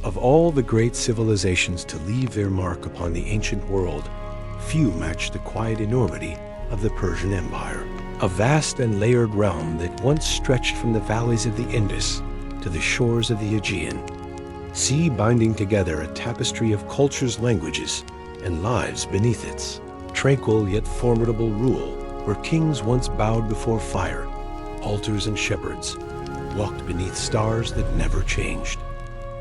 Of all the great civilizations to leave their mark upon the ancient world, few match the quiet enormity of the Persian Empire. A vast and layered realm that once stretched from the valleys of the Indus to the shores of the Aegean. See binding together a tapestry of cultures, languages, and lives beneath its tranquil yet formidable rule, where kings once bowed before fire, altars and shepherds walked beneath stars that never changed.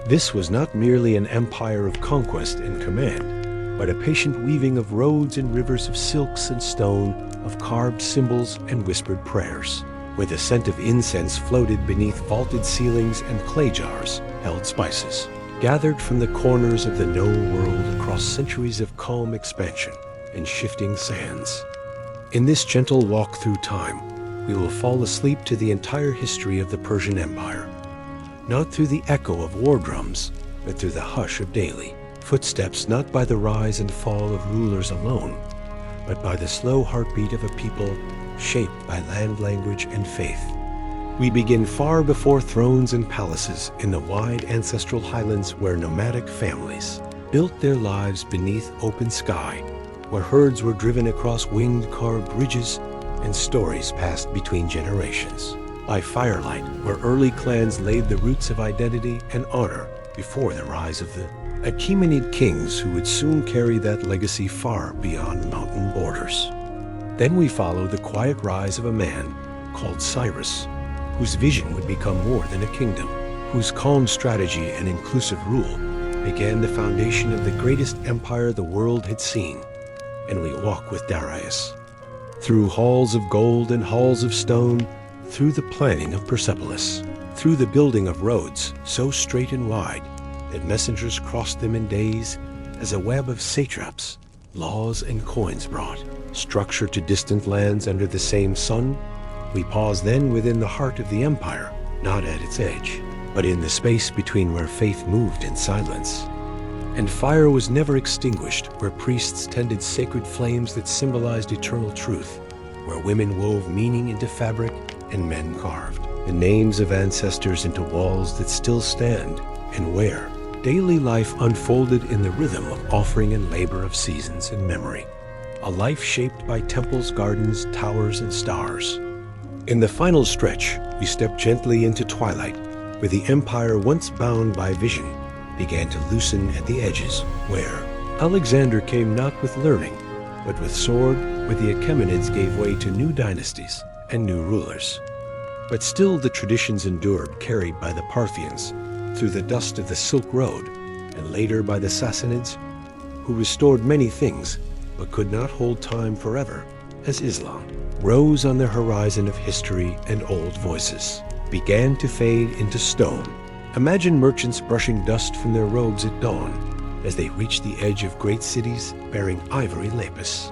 This was not merely an empire of conquest and command, but a patient weaving of roads and rivers of silks and stone, of carved symbols and whispered prayers, where the scent of incense floated beneath vaulted ceilings and clay jars held spices, gathered from the corners of the known world across centuries of calm expansion and shifting sands. In this gentle walk through time, we will fall asleep to the entire history of the Persian Empire, not through the echo of war drums, but through the hush of daily footsteps, not by the rise and fall of rulers alone, but by the slow heartbeat of a people shaped by land, language, and faith. We begin far before thrones and palaces in the wide ancestral highlands where nomadic families built their lives beneath open sky, where herds were driven across winged carved ridges and stories passed between generations. By firelight, where early clans laid the roots of identity and honor before the rise of the Achaemenid kings who would soon carry that legacy far beyond mountain borders. Then we follow the quiet rise of a man called Cyrus, whose vision would become more than a kingdom, whose calm strategy and inclusive rule began the foundation of the greatest empire the world had seen. And we walk with Darius, through halls of gold and halls of stone, through the planning of Persepolis, through the building of roads so straight and wide that messengers crossed them in days, as a web of satraps, laws, and coins brought structure to distant lands under the same sun. We pause then within the heart of the empire, not at its edge, but in the space between where faith moved in silence. And fire was never extinguished, where priests tended sacred flames that symbolized eternal truth, where women wove meaning into fabric and men carved the names of ancestors into walls that still stand, and where daily life unfolded in the rhythm of offering and labor of seasons and memory, a life shaped by temples, gardens, towers, and stars. In the final stretch, we step gently into twilight, where the empire once bound by vision began to loosen at the edges, where Alexander came not with learning, but with sword, where the Achaemenids gave way to new dynasties and new rulers. But still the traditions endured, carried by the Parthians through the dust of the Silk Road, and later by the Sassanids, who restored many things but could not hold time forever, as Islam rose on the horizon of history and old voices began to fade into stone. Imagine merchants brushing dust from their robes at dawn as they reach the edge of great cities bearing ivory lapis,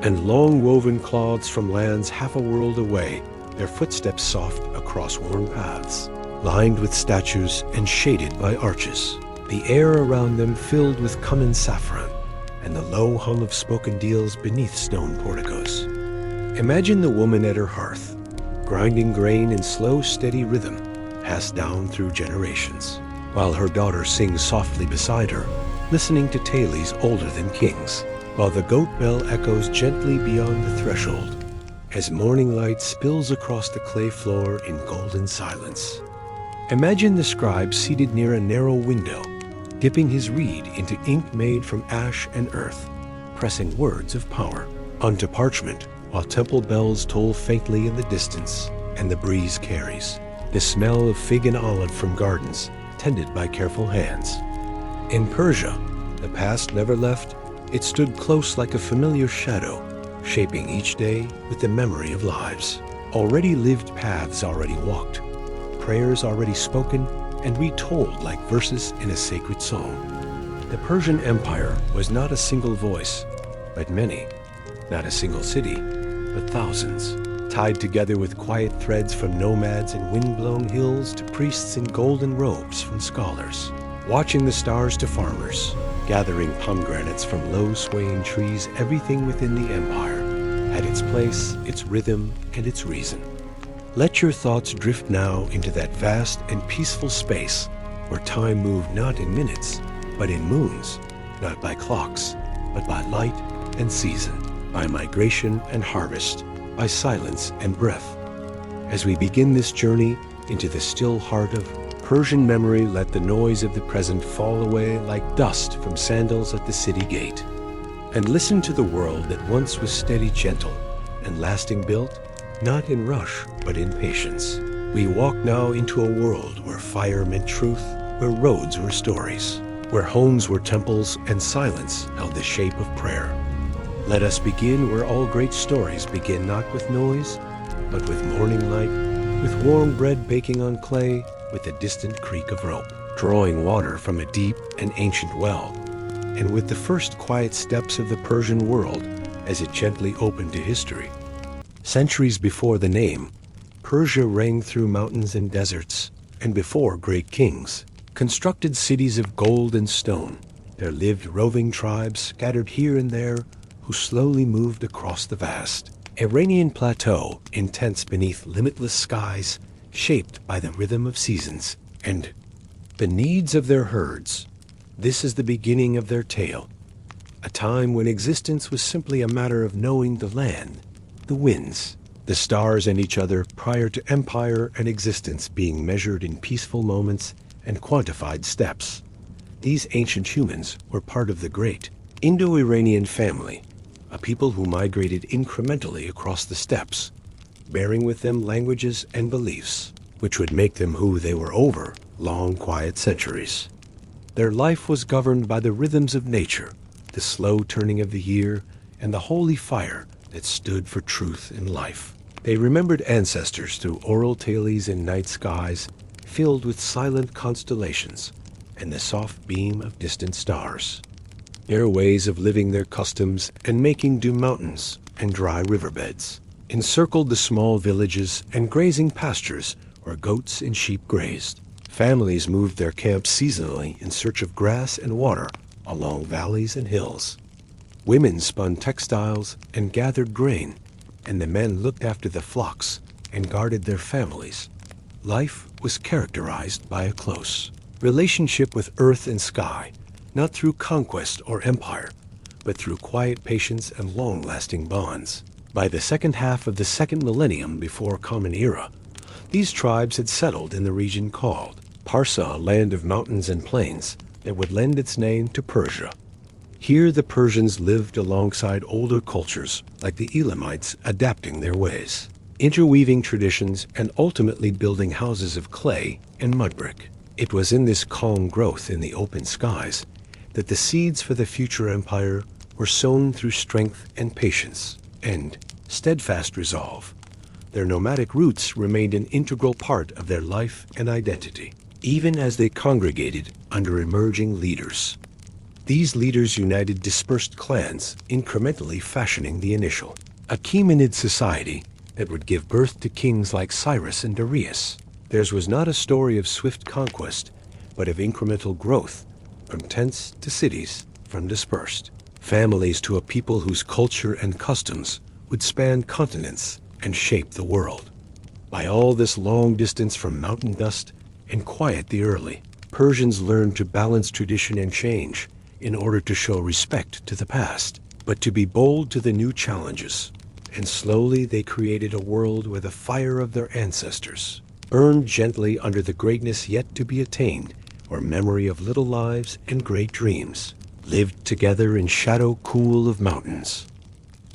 and long woven cloths from lands half a world away, their footsteps soft across worn paths, lined with statues and shaded by arches, the air around them filled with cumin saffron, and the low hum of spoken deals beneath stone porticos. Imagine the woman at her hearth, grinding grain in slow, steady rhythm, passed down through generations, while her daughter sings softly beside her, listening to tales older than kings, while the goat bell echoes gently beyond the threshold, as morning light spills across the clay floor in golden silence. Imagine the scribe seated near a narrow window, dipping his reed into ink made from ash and earth, pressing words of power onto parchment, while temple bells toll faintly in the distance, and the breeze carries the smell of fig and olive from gardens tended by careful hands. In Persia, the past never left. It stood close like a familiar shadow, shaping each day with the memory of lives, already lived, paths already walked, prayers already spoken and retold like verses in a sacred song. The Persian Empire was not a single voice, but many, not a single city, but thousands, tied together with quiet threads from nomads in wind-blown hills to priests in golden robes from scholars, watching the stars to farmers, gathering pomegranates from low swaying trees. Everything within the empire had its place, its rhythm, and its reason. Let your thoughts drift now into that vast and peaceful space where time moved not in minutes, but in moons, not by clocks, but by light and season, by migration and harvest, by silence and breath. As we begin this journey into the still heart of Persian memory, let the noise of the present fall away like dust from sandals at the city gate. And listen to the world that once was steady, gentle, and lasting, built, not in rush, but in patience. We walk now into a world where fire meant truth, where roads were stories, where homes were temples, and silence held the shape of prayer. Let us begin where all great stories begin, not with noise, but with morning light, with warm bread baking on clay, with the distant creak of rope, drawing water from a deep and ancient well, and with the first quiet steps of the Persian world as it gently opened to history. Centuries before the name, Persia rang through mountains and deserts, and before great kings constructed cities of gold and stone, there lived roving tribes scattered here and there who slowly moved across the vast Iranian plateau, intense beneath limitless skies, shaped by the rhythm of seasons and the needs of their herds. This is the beginning of their tale, a time when existence was simply a matter of knowing the land, the winds, the stars, and each other, prior to empire and existence being measured in peaceful moments and quantified steps. These ancient humans were part of the great Indo-Iranian family, a people who migrated incrementally across the steppes, bearing with them languages and beliefs, which would make them who they were over long, quiet centuries. Their life was governed by the rhythms of nature, the slow turning of the year, and the holy fire that stood for truth and life. They remembered ancestors through oral tales in night skies filled with silent constellations and the soft beam of distant stars. Their ways of living, their customs, and making do mountains and dry riverbeds encircled the small villages and grazing pastures where goats and sheep grazed. Families moved their camps seasonally in search of grass and water along valleys and hills. Women spun textiles and gathered grain, and the men looked after the flocks and guarded their families. Life was characterized by a close relationship with earth and sky, not through conquest or empire, but through quiet patience and long-lasting bonds. By the second half of the second millennium before Common Era, these tribes had settled in the region called Parsa, a land of mountains and plains that would lend its name to Persia. Here the Persians lived alongside older cultures like the Elamites, adapting their ways, interweaving traditions, and ultimately building houses of clay and mud brick. It was in this calm growth in the open skies that the seeds for the future empire were sown through strength and patience and steadfast resolve. Their nomadic roots remained an integral part of their life and identity, even as they congregated under emerging leaders. These leaders united dispersed clans, incrementally fashioning the initial Achaemenid society that would give birth to kings like Cyrus and Darius. Theirs was not a story of swift conquest, but of incremental growth, from tents to cities, from dispersed families to a people whose culture and customs would span continents and shape the world. By all this long distance from mountain dust and quiet the early, Persians learned to balance tradition and change in order to show respect to the past, but to be bold to the new challenges. And slowly they created a world where the fire of their ancestors burned gently under the greatness yet to be attained, where memory of little lives and great dreams lived together in shadow cool of mountains.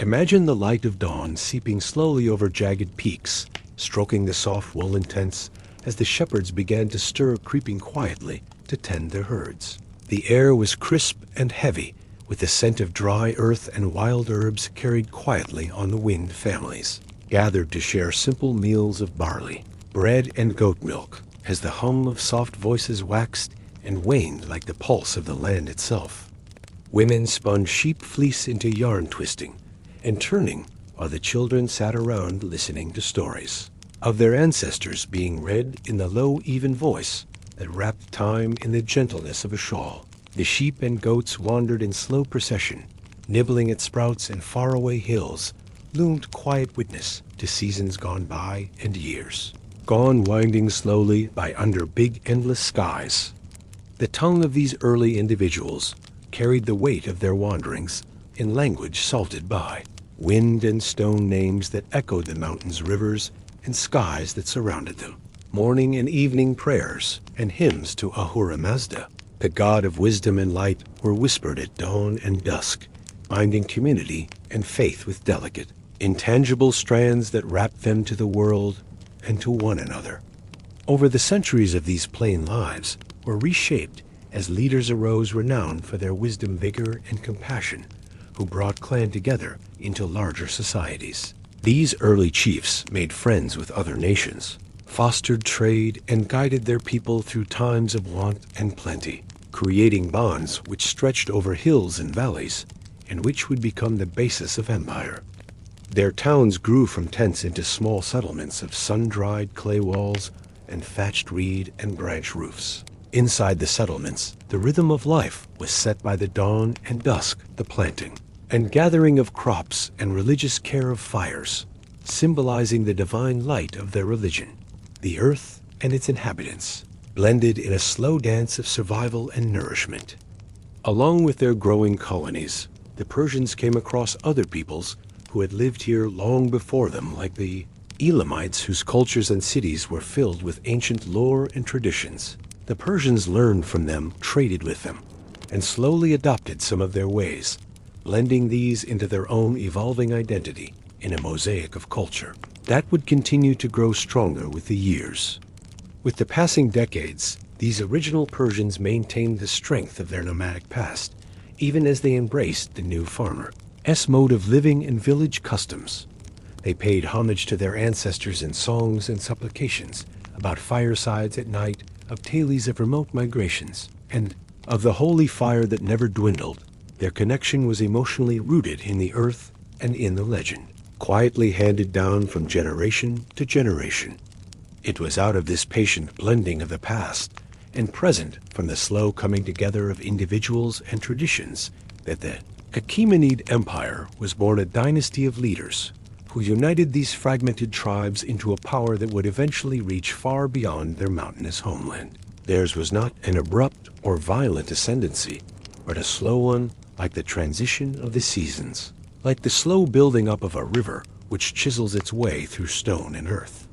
Imagine the light of dawn seeping slowly over jagged peaks, stroking the soft woolen tents as the shepherds began to stir, creeping quietly to tend their herds. The air was crisp and heavy, with the scent of dry earth and wild herbs carried quietly on the wind. Families gathered to share simple meals of barley, bread, and goat milk, as the hum of soft voices waxed and waned like the pulse of the land itself. Women spun sheep fleece into yarn, twisting and turning, while the children sat around listening to stories of their ancestors being read in the low, even voice that wrapped time in the gentleness of a shawl. The sheep and goats wandered in slow procession, nibbling at sprouts, and faraway hills loomed quiet witness to seasons gone by and years gone winding slowly by under big endless skies. The tongue of these early individuals carried the weight of their wanderings in language salted by wind and stone names that echoed the mountains, rivers, and skies that surrounded them. Morning and evening prayers and hymns to Ahura Mazda, the god of wisdom and light, were whispered at dawn and dusk, binding community and faith with delicate, intangible strands that wrapped them to the world and to one another. Over the centuries of these plain lives were reshaped as leaders arose renowned for their wisdom, vigor, and compassion, who brought clan together into larger societies. These early chiefs made friends with other nations, fostered trade, and guided their people through times of want and plenty, creating bonds which stretched over hills and valleys, and which would become the basis of empire. Their towns grew from tents into small settlements of sun-dried clay walls and thatched reed and branch roofs. Inside the settlements, the rhythm of life was set by the dawn and dusk, the planting and gathering of crops and religious care of fires, symbolizing the divine light of their religion. The earth and its inhabitants blended in a slow dance of survival and nourishment. Along with their growing colonies, the Persians came across other peoples who had lived here long before them, like the Elamites, whose cultures and cities were filled with ancient lore and traditions. The Persians learned from them, traded with them, and slowly adopted some of their ways, blending these into their own evolving identity in a mosaic of culture that would continue to grow stronger with the years. With the passing decades, these original Persians maintained the strength of their nomadic past, even as they embraced the new farmer's mode of living and village customs. They paid homage to their ancestors in songs and supplications about firesides at night, of tales of remote migrations, and of the holy fire that never dwindled. Their connection was emotionally rooted in the earth and in the legend, quietly handed down from generation to generation. It was out of this patient blending of the past and present, from the slow coming together of individuals and traditions, that the Achaemenid Empire was born, a dynasty of leaders who united these fragmented tribes into a power that would eventually reach far beyond their mountainous homeland. Theirs was not an abrupt or violent ascendancy, but a slow one, like the transition of the seasons, like the slow building up of a river which chisels its way through stone and earth.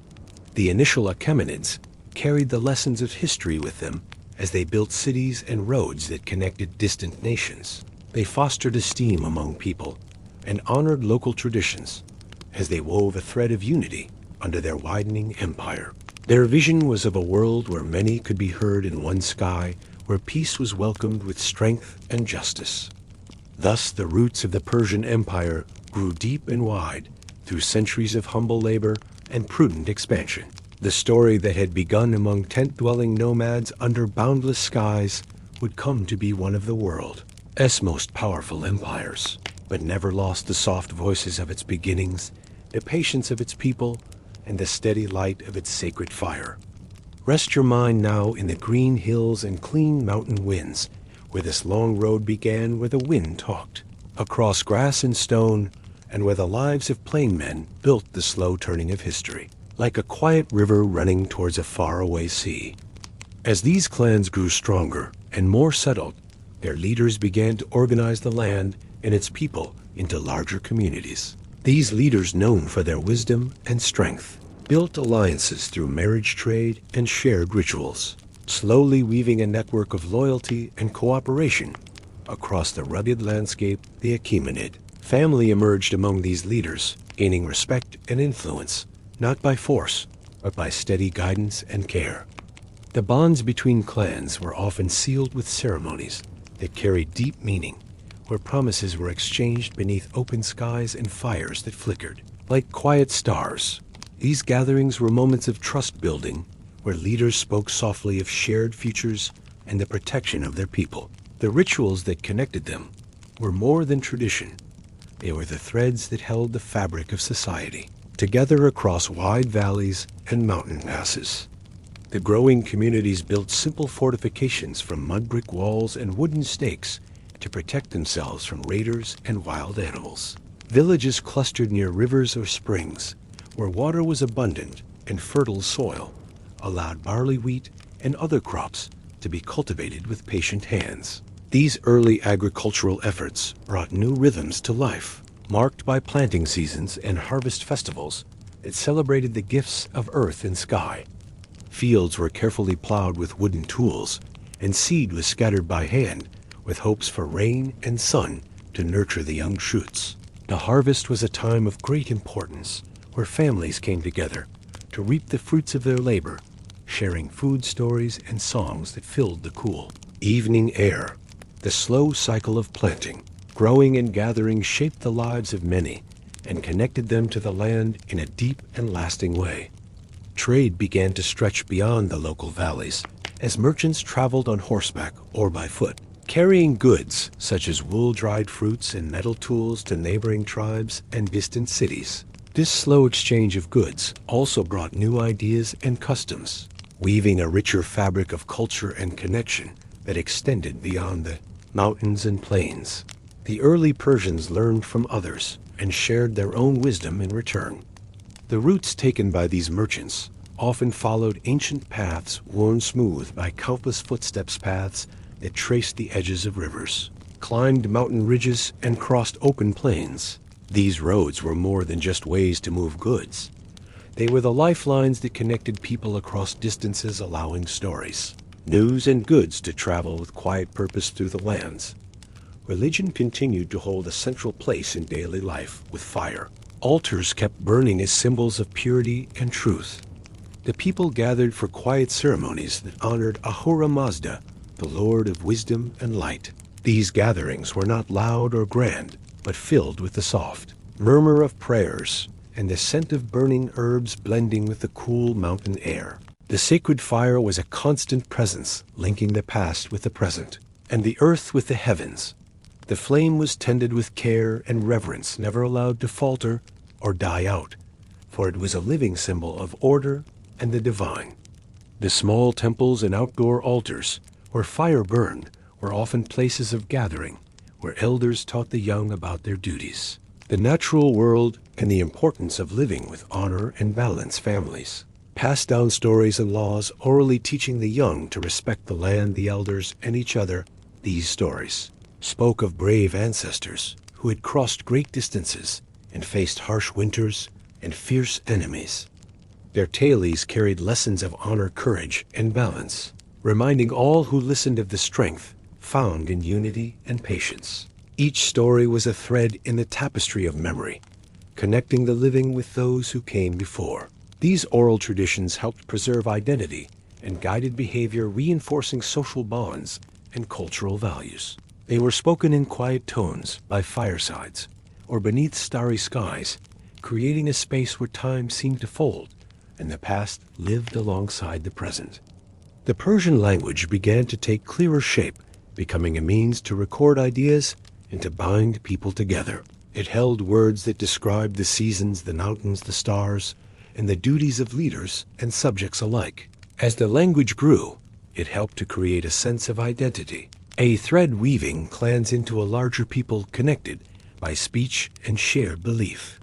The initial Achaemenids carried the lessons of history with them as they built cities and roads that connected distant nations. They fostered esteem among people and honored local traditions as they wove a thread of unity under their widening empire. Their vision was of a world where many could be heard in one sky, where peace was welcomed with strength and justice. Thus, the roots of the Persian Empire grew deep and wide through centuries of humble labor and prudent expansion. The story that had begun among tent-dwelling nomads under boundless skies would come to be one of the world's most powerful empires, but never lost the soft voices of its beginnings, the patience of its people, and the steady light of its sacred fire. Rest your mind now in the green hills and clean mountain winds, where this long road began, where the wind talked, across grass and stone, and where the lives of plain men built the slow turning of history, like a quiet river running towards a faraway sea. As these clans grew stronger and more settled, their leaders began to organize the land and its people into larger communities. These leaders, known for their wisdom and strength, built alliances through marriage, trade, and shared rituals, slowly weaving a network of loyalty and cooperation across the rugged landscape. The Achaemenid family emerged among these leaders, gaining respect and influence, not by force, but by steady guidance and care. The bonds between clans were often sealed with ceremonies that carried deep meaning, where promises were exchanged beneath open skies and fires that flickered like quiet stars. These gatherings were moments of trust building, where leaders spoke softly of shared futures and the protection of their people. The rituals that connected them were more than tradition. They were the threads that held the fabric of society together across wide valleys and mountain passes. The growing communities built simple fortifications from mud brick walls and wooden stakes to protect themselves from raiders and wild animals. Villages clustered near rivers or springs, where water was abundant and fertile soil allowed barley, wheat, and other crops to be cultivated with patient hands. These early agricultural efforts brought new rhythms to life, marked by planting seasons and harvest festivals that celebrated the gifts of earth and sky. Fields were carefully plowed with wooden tools, and seed was scattered by hand, with hopes for rain and sun to nurture the young shoots. The harvest was a time of great importance, where families came together to reap the fruits of their labor, sharing food stories and songs that filled the cool evening air. The slow cycle of planting, growing and gathering shaped the lives of many and connected them to the land in a deep and lasting way. Trade began to stretch beyond the local valleys as merchants traveled on horseback or by foot, carrying goods such as wool-dried fruits and metal tools to neighboring tribes and distant cities. This slow exchange of goods also brought new ideas and customs, weaving a richer fabric of culture and connection that extended beyond the mountains and plains. The early Persians learned from others and shared their own wisdom in return. The routes taken by these merchants often followed ancient paths worn smooth by countless footsteps, paths that traced the edges of rivers, climbed mountain ridges, and crossed open plains. These roads were more than just ways to move goods. They were the lifelines that connected people across distances, allowing stories, news, and goods to travel with quiet purpose through the lands. Religion continued to hold a central place in daily life with fire. Altars kept burning as symbols of purity and truth. The people gathered for quiet ceremonies that honored Ahura Mazda, the Lord of wisdom and light. These gatherings were not loud or grand, but filled with the soft murmur of prayers and the scent of burning herbs blending with the cool mountain air. The sacred fire was a constant presence, linking the past with the present, and the earth with the heavens. The flame was tended with care and reverence, never allowed to falter or die out, for it was a living symbol of order and the divine. The small temples and outdoor altars, where fire burned, were often places of gathering, where elders taught the young about their duties, the natural world, and the importance of living with honor and balanced families. Passed down stories and laws, orally teaching the young to respect the land, the elders, and each other. These stories spoke of brave ancestors who had crossed great distances and faced harsh winters and fierce enemies. Their tales carried lessons of honor, courage, and balance, reminding all who listened of the strength found in unity and patience. Each story was a thread in the tapestry of memory, connecting the living with those who came before. These oral traditions helped preserve identity and guided behavior, reinforcing social bonds and cultural values. They were spoken in quiet tones by firesides or beneath starry skies, creating a space where time seemed to fold and the past lived alongside the present. The Persian language began to take clearer shape, becoming a means to record ideas and to bind people together. It held words that described the seasons, the mountains, the stars, and the duties of leaders and subjects alike. As the language grew, it helped to create a sense of identity, a thread weaving clans into a larger people connected by speech and shared belief.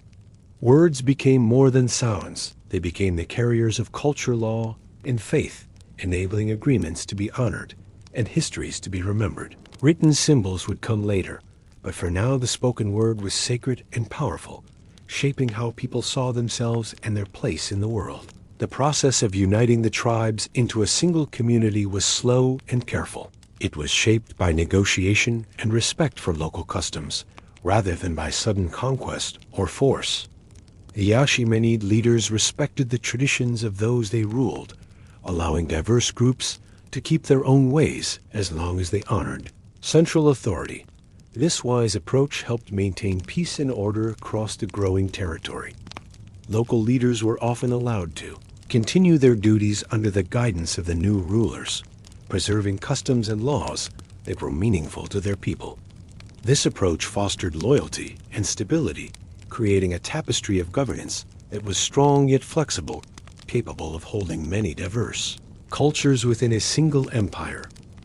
Words became more than sounds. They became the carriers of culture, law, and faith, enabling agreements to be honored and histories to be remembered. Written symbols would come later, but for now the spoken word was sacred and powerful, shaping how people saw themselves and their place in the world. The process of uniting the tribes into a single community was slow and careful. It was shaped by negotiation and respect for local customs, rather than by sudden conquest or force. The Achaemenid leaders respected the traditions of those they ruled, allowing diverse groups to keep their own ways as long as they honored central authority. This wise approach helped maintain peace and order across the growing territory. Local leaders were often allowed to continue their duties under the guidance of the new rulers, preserving customs and laws that were meaningful to their people. This approach fostered loyalty and stability, creating a tapestry of governance that was strong yet flexible, capable of holding many diverse cultures within a single empire.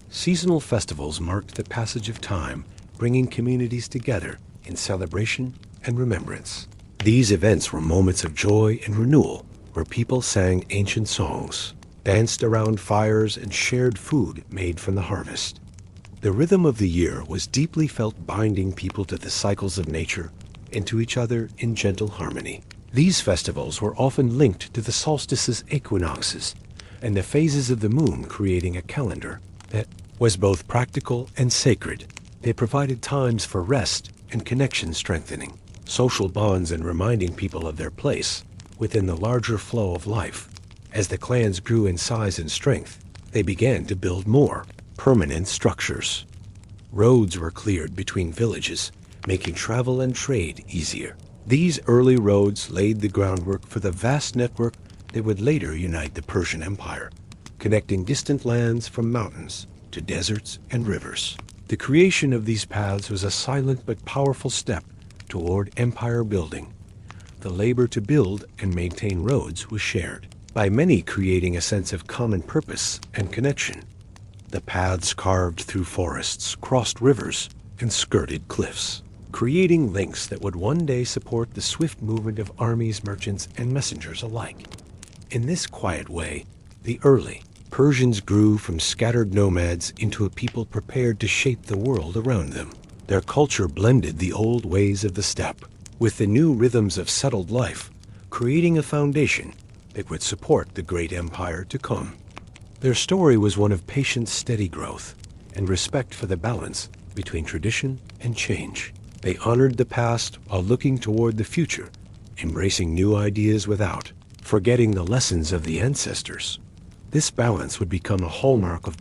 Seasonal festivals marked the passage of time, bringing communities together in celebration and remembrance. These events were moments of joy and renewal, where people sang ancient songs, danced around fires, and shared food made from the harvest. The rhythm of the year was deeply felt, binding people to the cycles of nature and to each other in gentle harmony. These festivals were often linked to the solstices, equinoxes, and the phases of the moon, creating a calendar that was both practical and sacred. They provided times for rest and connection, strengthening social bonds and reminding people of their place within the larger flow of life. As the clans grew in size and strength, they began to build more permanent structures. Roads were cleared between villages, making travel and trade easier. These early roads laid the groundwork for the vast network that would later unite the Persian Empire, connecting distant lands from mountains to deserts and rivers. The creation of these paths was a silent but powerful step toward empire building. The labor to build and maintain roads was shared by many, creating a sense of common purpose and connection. The paths carved through forests, crossed rivers, and skirted cliffs, creating links that would one day support the swift movement of armies, merchants, and messengers alike. In this quiet way, the early Persians grew from scattered nomads into a people prepared to shape the world around them. Their culture blended the old ways of the steppe with the new rhythms of settled life, creating a foundation that would support the great empire to come. Their story was one of patient, steady growth and respect for the balance between tradition and change. They honored the past while looking toward the future, embracing new ideas without forgetting the lessons of the ancestors. This balance would become a hallmark of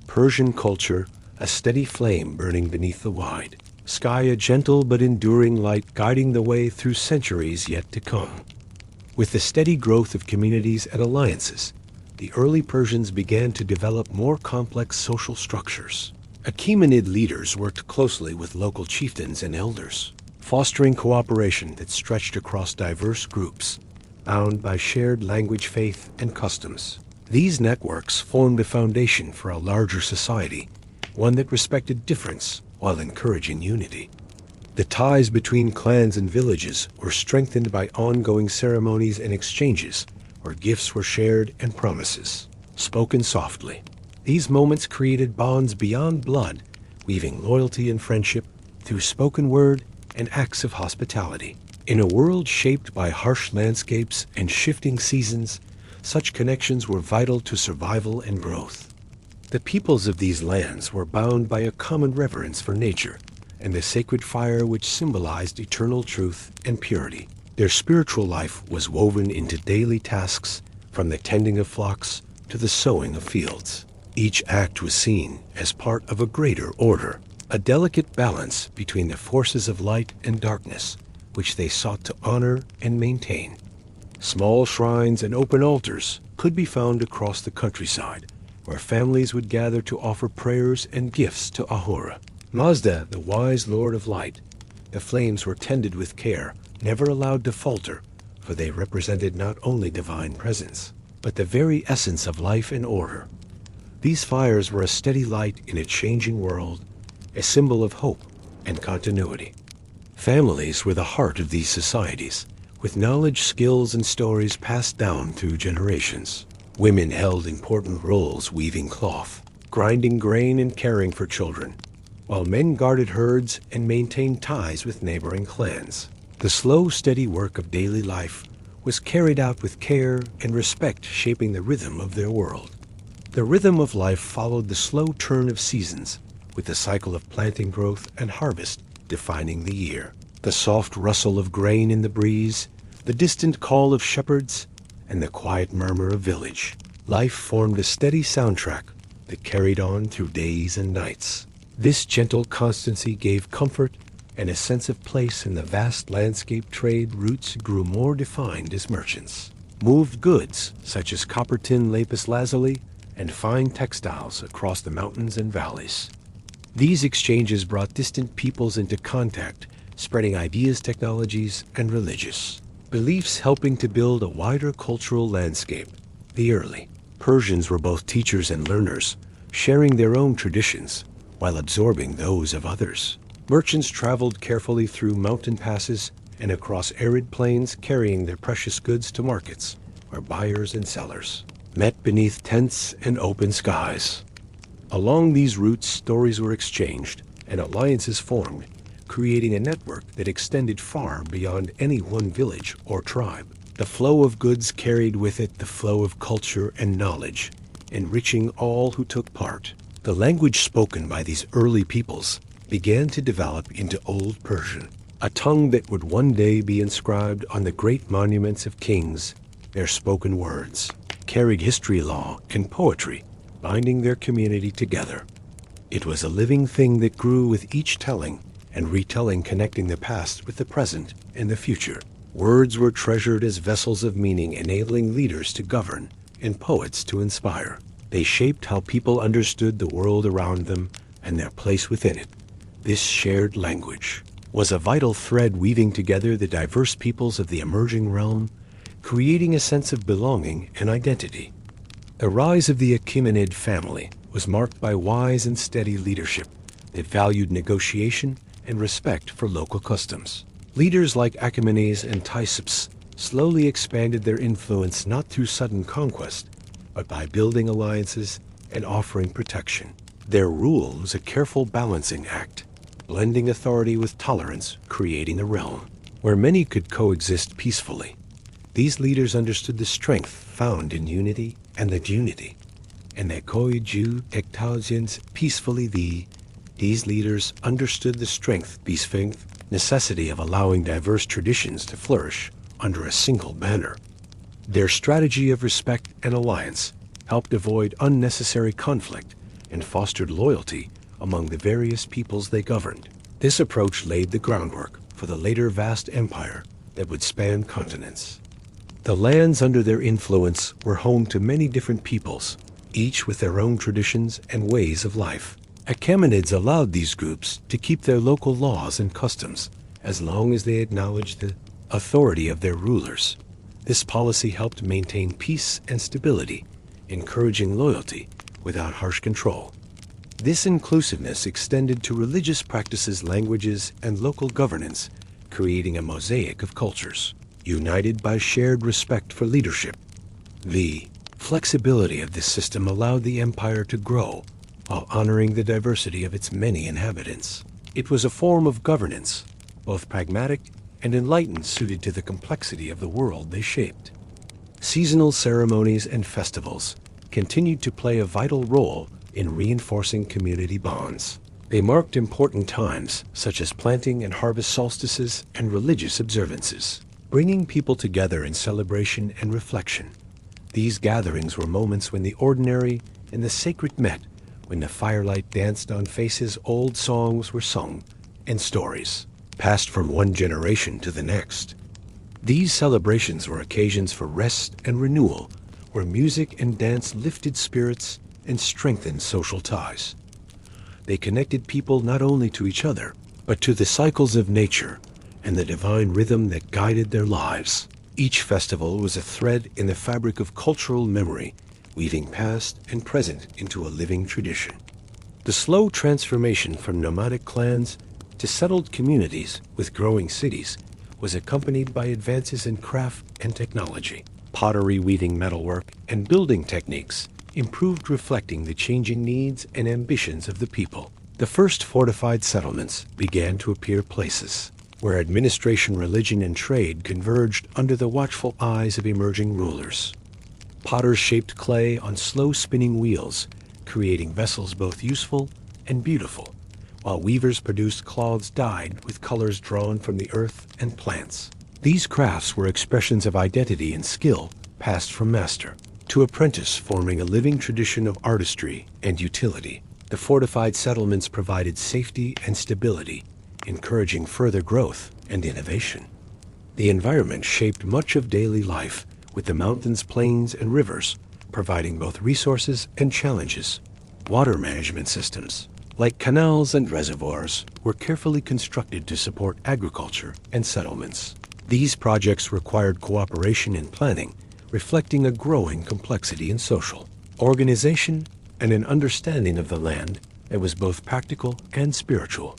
Persian culture, a steady flame burning beneath the wide sky, a gentle but enduring light guiding the way through centuries yet to come. With the steady growth of communities and alliances, the early Persians began to develop more complex social structures. Achaemenid leaders worked closely with local chieftains and elders, fostering cooperation that stretched across diverse groups, bound by shared language, faith, and customs. These networks formed a foundation for a larger society, one that respected difference while encouraging unity. The ties between clans and villages were strengthened by ongoing ceremonies and exchanges, where gifts were shared and promises spoken softly. These moments created bonds beyond blood, weaving loyalty and friendship through spoken word and acts of hospitality. In a world shaped by harsh landscapes and shifting seasons, such connections were vital to survival and growth. The peoples of these lands were bound by a common reverence for nature and the sacred fire which symbolized eternal truth and purity. Their spiritual life was woven into daily tasks, from the tending of flocks to the sowing of fields. Each act was seen as part of a greater order, a delicate balance between the forces of light and darkness, which they sought to honor and maintain. Small shrines and open altars could be found across the countryside, where families would gather to offer prayers and gifts to Ahura, Mazda, the wise Lord of Light. The flames were tended with care, never allowed to falter, for they represented not only divine presence, but the very essence of life and order. These fires were a steady light in a changing world, a symbol of hope and continuity. Families were the heart of these societies, with knowledge, skills, and stories passed down through generations. Women held important roles, weaving cloth, grinding grain, and caring for children, while men guarded herds and maintained ties with neighboring clans. The slow, steady work of daily life was carried out with care and respect, shaping the rhythm of their world. The rhythm of life followed the slow turn of seasons, with the cycle of planting, growth, and harvest defining the year. The soft rustle of grain in the breeze, the distant call of shepherds, and the quiet murmur of village life formed a steady soundtrack that carried on through days and nights. This gentle constancy gave comfort and a sense of place in the vast landscape. Trade routes grew more defined as merchants moved goods such as copper, tin, lapis lazuli, and fine textiles across the mountains and valleys. These exchanges brought distant peoples into contact, spreading ideas, technologies, and religious beliefs, helping to build a wider cultural landscape. The early Persians were both teachers and learners, sharing their own traditions while absorbing those of others. Merchants traveled carefully through mountain passes and across arid plains, carrying their precious goods to markets where buyers and sellers met beneath tents and open skies. Along these routes, stories were exchanged and alliances formed, creating a network that extended far beyond any one village or tribe. The flow of goods carried with it the flow of culture and knowledge, enriching all who took part. The language spoken by these early peoples began to develop into Old Persian, a tongue that would one day be inscribed on the great monuments of kings. Their spoken words carried history, law, and poetry, binding their community together. It was a living thing that grew with each telling and retelling, connecting the past with the present and the future. Words were treasured as vessels of meaning, enabling leaders to govern and poets to inspire. They shaped how people understood the world around them and their place within it. This shared language was a vital thread weaving together the diverse peoples of the emerging realm, creating a sense of belonging and identity. The rise of the Achaemenid family was marked by wise and steady leadership that valued negotiation and respect for local customs. Leaders like Achaemenids and Cyrus slowly expanded their influence not through sudden conquest, but by building alliances and offering protection. Their rule was a careful balancing act, blending authority with tolerance, creating a realm where many could coexist peacefully. These leaders understood the strength found in unity and the unity, and they coexist peacefully. These leaders understood the strength, necessity of allowing diverse traditions to flourish under a single banner. Their strategy of respect and alliance helped avoid unnecessary conflict and fostered loyalty among the various peoples they governed. This approach laid the groundwork for the later vast empire that would span continents. The lands under their influence were home to many different peoples, each with their own traditions and ways of life. Achaemenids allowed these groups to keep their local laws and customs as long as they acknowledged the authority of their rulers. This policy helped maintain peace and stability, encouraging loyalty without harsh control. This inclusiveness extended to religious practices, languages, and local governance, creating a mosaic of cultures, united by shared respect for leadership. The flexibility of this system allowed the empire to grow while honoring the diversity of its many inhabitants. It was a form of governance, both pragmatic and enlightened, suited to the complexity of the world they shaped. Seasonal ceremonies and festivals continued to play a vital role in reinforcing community bonds. They marked important times, such as planting and harvest solstices and religious observances, bringing people together in celebration and reflection. These gatherings were moments when the ordinary and the sacred met, when the firelight danced on faces, old songs were sung, and stories passed from one generation to the next. These celebrations were occasions for rest and renewal, where music and dance lifted spirits and strengthened social ties. They connected people not only to each other, but to the cycles of nature and the divine rhythm that guided their lives. Each festival was a thread in the fabric of cultural memory, weaving past and present into a living tradition. The slow transformation from nomadic clans to settled communities with growing cities was accompanied by advances in craft and technology. Pottery, weaving, metalwork, and building techniques improved, reflecting the changing needs and ambitions of the people. The first fortified settlements began to appear, places where administration, religion, and trade converged under the watchful eyes of emerging rulers. Potters shaped clay on slow spinning wheels, creating vessels both useful and beautiful, while weavers produced cloths dyed with colors drawn from the earth and plants. These crafts were expressions of identity and skill passed from master to apprentice, forming a living tradition of artistry and utility. The fortified settlements provided safety and stability, encouraging further growth and innovation. The environment shaped much of daily life, with the mountains, plains, and rivers providing both resources and challenges. Water management systems, like canals and reservoirs, were carefully constructed to support agriculture and settlements. These projects required cooperation and planning, reflecting a growing complexity in social organization and an understanding of the land that was both practical and spiritual.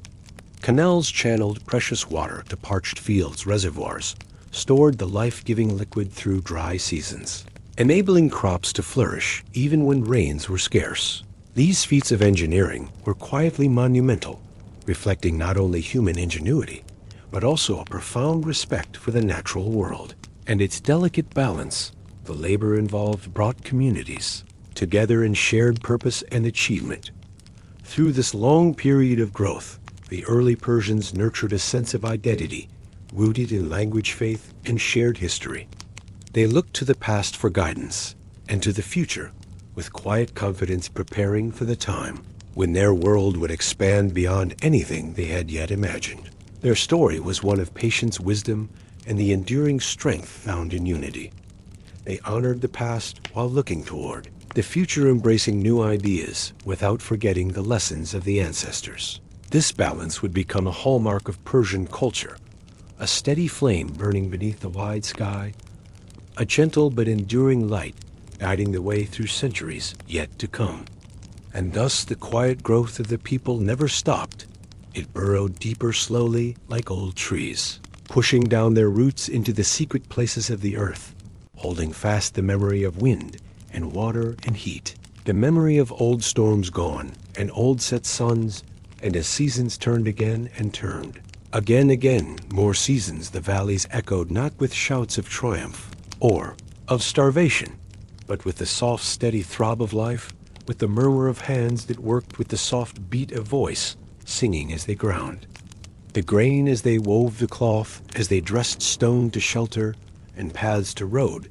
Canals channeled precious water to parched fields. Reservoirs stored the life-giving liquid through dry seasons. enabling crops to flourish even when rains were scarce. These feats of engineering were quietly monumental, reflecting not only human ingenuity, but also a profound respect for the natural world. And its delicate balance, the labor involved, brought communities together in shared purpose and achievement. Through this long period of growth, the early Persians nurtured a sense of identity, rooted in language, faith, and shared history. They looked to the past for guidance, and to the future with quiet confidence, preparing for the time when their world would expand beyond anything they had yet imagined. Their story was one of patience, wisdom, and the enduring strength found in unity. They honored the past while looking toward the future, embracing new ideas without forgetting the lessons of the ancestors. This balance would become a hallmark of Persian culture, a steady flame burning beneath the wide sky, a gentle but enduring light guiding the way through centuries yet to come. And thus the quiet growth of the people never stopped. It burrowed deeper slowly, like old trees, pushing down their roots into the secret places of the earth, holding fast the memory of wind and water and heat, the memory of old storms gone and old set suns, and as seasons turned again and turned. Again, more seasons the valleys echoed, not with shouts of triumph or of starvation, but with the soft, steady throb of life, with the murmur of hands that worked, with the soft beat of voice, singing as they ground the grain, as they wove the cloth, as they dressed stone to shelter and paths to road.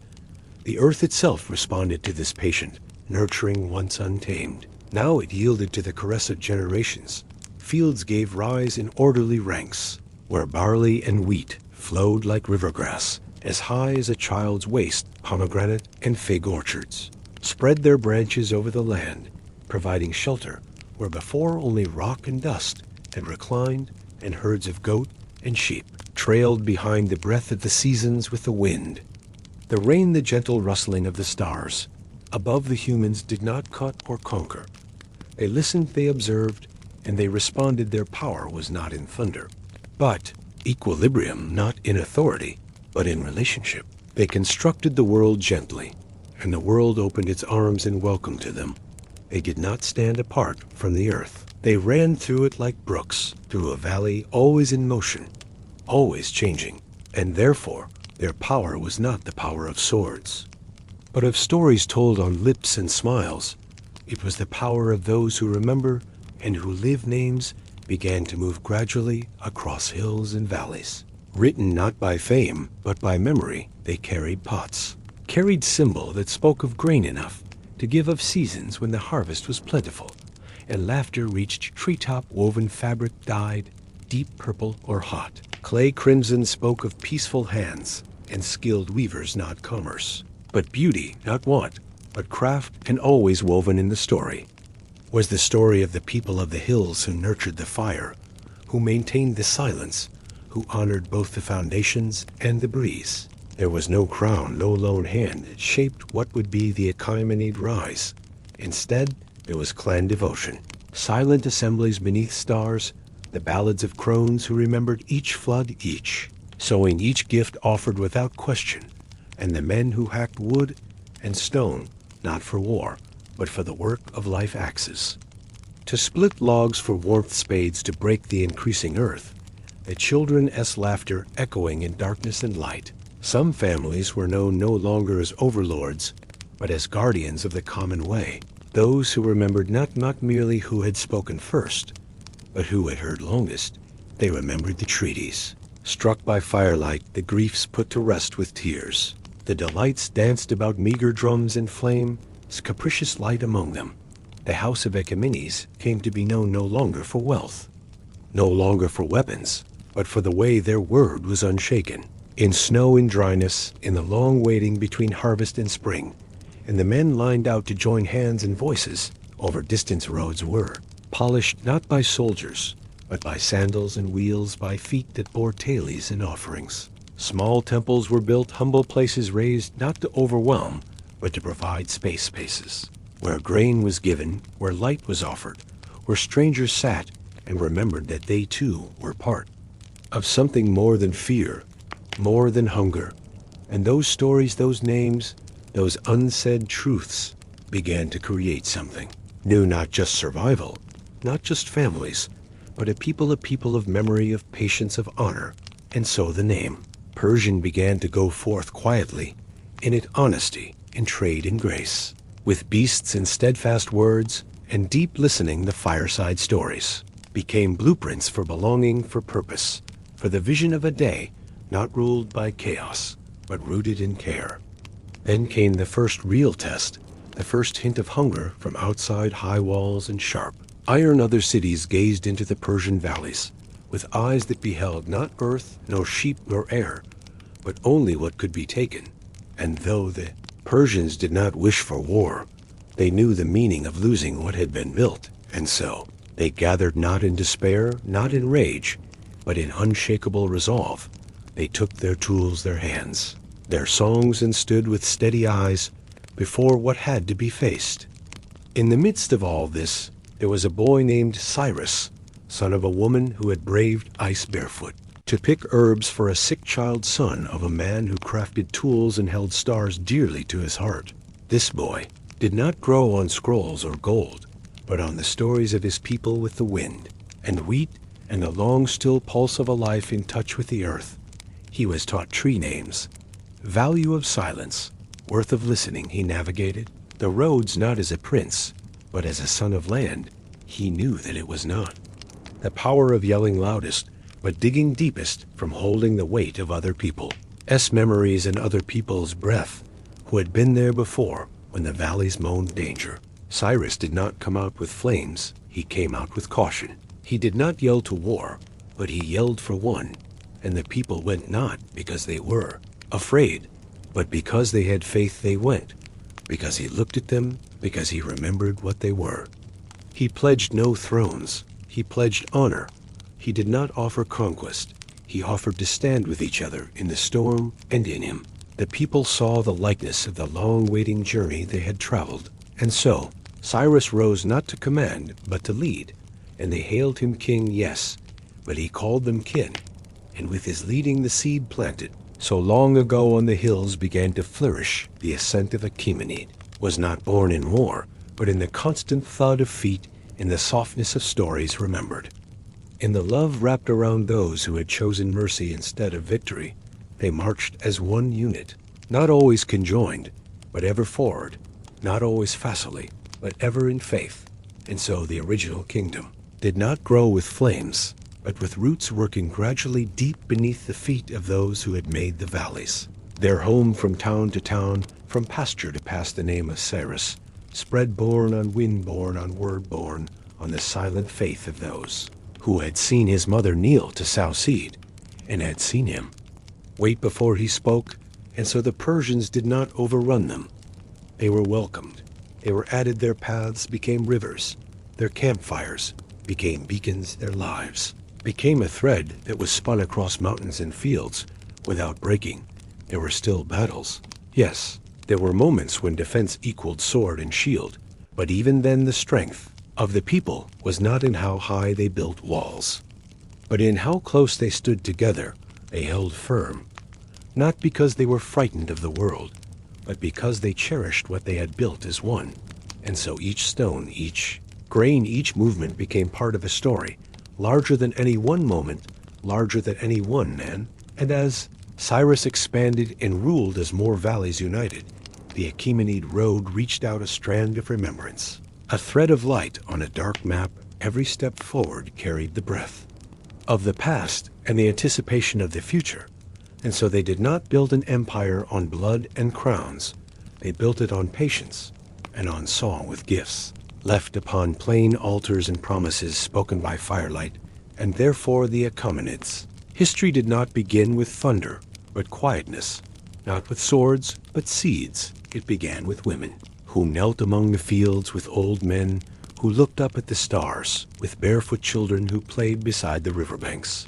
The earth itself responded to this patient, nurturing once untamed. Now it yielded to the caress of generations. Fields gave rise in orderly ranks, where barley and wheat flowed like river grass, as high as a child's waist. Pomegranate and fig orchards spread their branches over the land, providing shelter where before only rock and dust had reclined, and herds of goat and sheep trailed behind the breath of the seasons with the wind. The rain, the gentle rustling of the stars above the humans did not cut or conquer. They listened, they observed, and they responded. Their power was not in thunder, but equilibrium, not in authority, but in relationship. They constructed the world gently, and the world opened its arms in welcome to them. They did not stand apart from the earth. They ran through it like brooks, through a valley always in motion, always changing, and therefore their power was not the power of swords, but of stories told on lips and smiles. It was the power of those who remember and who live. Names began to move gradually across hills and valleys. Written not by fame, but by memory, they carried pots, carried symbol that spoke of grain enough to give of seasons when the harvest was plentiful, and laughter reached treetop. Woven fabric dyed deep purple or hot. Clay crimson spoke of peaceful hands and skilled weavers, not commerce, but beauty, not want, but craft. And always woven in the story was the story of the people of the hills who nurtured the fire, who maintained the silence, who honored both the foundations and the breeze. There was no crown, no lone hand that shaped what would be the Achaemenid rise. Instead, there was clan devotion, silent assemblies beneath stars, the ballads of crones who remembered each flood, each sowing, each gift offered without question, and the men who hacked wood and stone, not for war, but for the work of life axes. To split logs for warmth, spades to break the increasing earth, the children's laughter echoing in darkness and light. Some families were known no longer as overlords, but as guardians of the common way, those who remembered not merely who had spoken first, but who had heard longest. They remembered the treaties. Struck by firelight, the griefs put to rest with tears. The delights danced about meager drums and flame, capricious light among them. The house of Achaemenids came to be known no longer for wealth, no longer for weapons, but for the way their word was unshaken. In snow and dryness, in the long waiting between harvest and spring, and the men lined out to join hands and voices over distant roads were polished not by soldiers, but by sandals and wheels, by feet that bore tales and offerings. Small temples were built, humble places raised, not to overwhelm, but to provide spaces, where grain was given, where light was offered, where strangers sat and remembered that they too were part of something more than fear, more than hunger. And those stories, those names, those unsaid truths began to create something new, not just survival, not just families, but a people of memory, of patience, of honor. And so the name Persian began to go forth quietly, in its honesty, in trade and grace, with beasts and steadfast words, and deep listening. The fireside stories became blueprints for belonging, for purpose, for the vision of a day not ruled by chaos, but rooted in care. Then came the first real test, the first hint of hunger from outside high walls and sharp iron. Other cities gazed into the Persian valleys with eyes that beheld not earth, nor sheep, nor air, but only what could be taken. And though the Persians did not wish for war, they knew the meaning of losing what had been built. And so they gathered not in despair, not in rage, but in unshakable resolve. They took their tools, their hands, their songs, and stood with steady eyes before what had to be faced. In the midst of all this, there was a boy named Cyrus, son of a woman who had braved ice barefoot, to pick herbs for a sick child, son of a man who crafted tools and held stars dearly to his heart. This boy did not grow on scrolls or gold, but on the stories of his people, with the wind and wheat and the long still pulse of a life in touch with the earth. He was taught tree names, value of silence, worth of listening. He navigated the roads not as a prince, but as a son of land. He knew that it was not the power of yelling loudest, but digging deepest from holding the weight of other people's memories and other people's breath, who had been there before when the valleys moaned danger. Cyrus did not come out with flames, he came out with caution. He did not yell to war, but he yelled for one, and the people went not because they were afraid, but because they had faith. They went because he looked at them, because he remembered what they were. He pledged no thrones, he pledged honor. He did not offer conquest, he offered to stand with each other in the storm and in him. The people saw the likeness of the long waiting journey they had traveled. And so Cyrus rose not to command, but to lead. And they hailed him king, yes, but he called them kin. And with his leading the seed planted, so long ago on the hills began to flourish. The ascent of Achaemenid was not born in war, but in the constant thud of feet, in the softness of stories remembered, in the love wrapped around those who had chosen mercy instead of victory. They marched as one unit, not always conjoined, but ever forward, not always facilely, but ever in faith. And so the original kingdom did not grow with flames, but with roots working gradually deep beneath the feet of those who had made the valleys their home. From town to town, from pasture to past, the name of Cyrus spread, born on wind, born on word, born on the silent faith of those who had seen his mother kneel to sow seed, and had seen him wait before he spoke. And so the Persians did not overrun them. They were welcomed. They were added. Their paths became rivers. Their campfires became beacons. Their lives became a thread that was spun across mountains and fields without breaking. There were still battles. Yes, there were moments when defense equaled sword and shield, but even then the strength of the people was not in how high they built walls, but in how close they stood together. They held firm, not because they were frightened of the world, but because they cherished what they had built as one. And so each stone, each grain, each movement became part of a story, larger than any one moment, larger than any one man. And as Cyrus expanded and ruled as more valleys united, the Achaemenid road reached out, a strand of remembrance, a thread of light on a dark map. Every step forward carried the breath of the past and the anticipation of the future. And so they did not build an empire on blood and crowns. They built it on patience and on song, with gifts left upon plain altars and promises spoken by firelight. And therefore the Achaemenids. History did not begin with thunder, but quietness, not with swords, but seeds. It began with women who knelt among the fields, with old men who looked up at the stars, with barefoot children who played beside the riverbanks.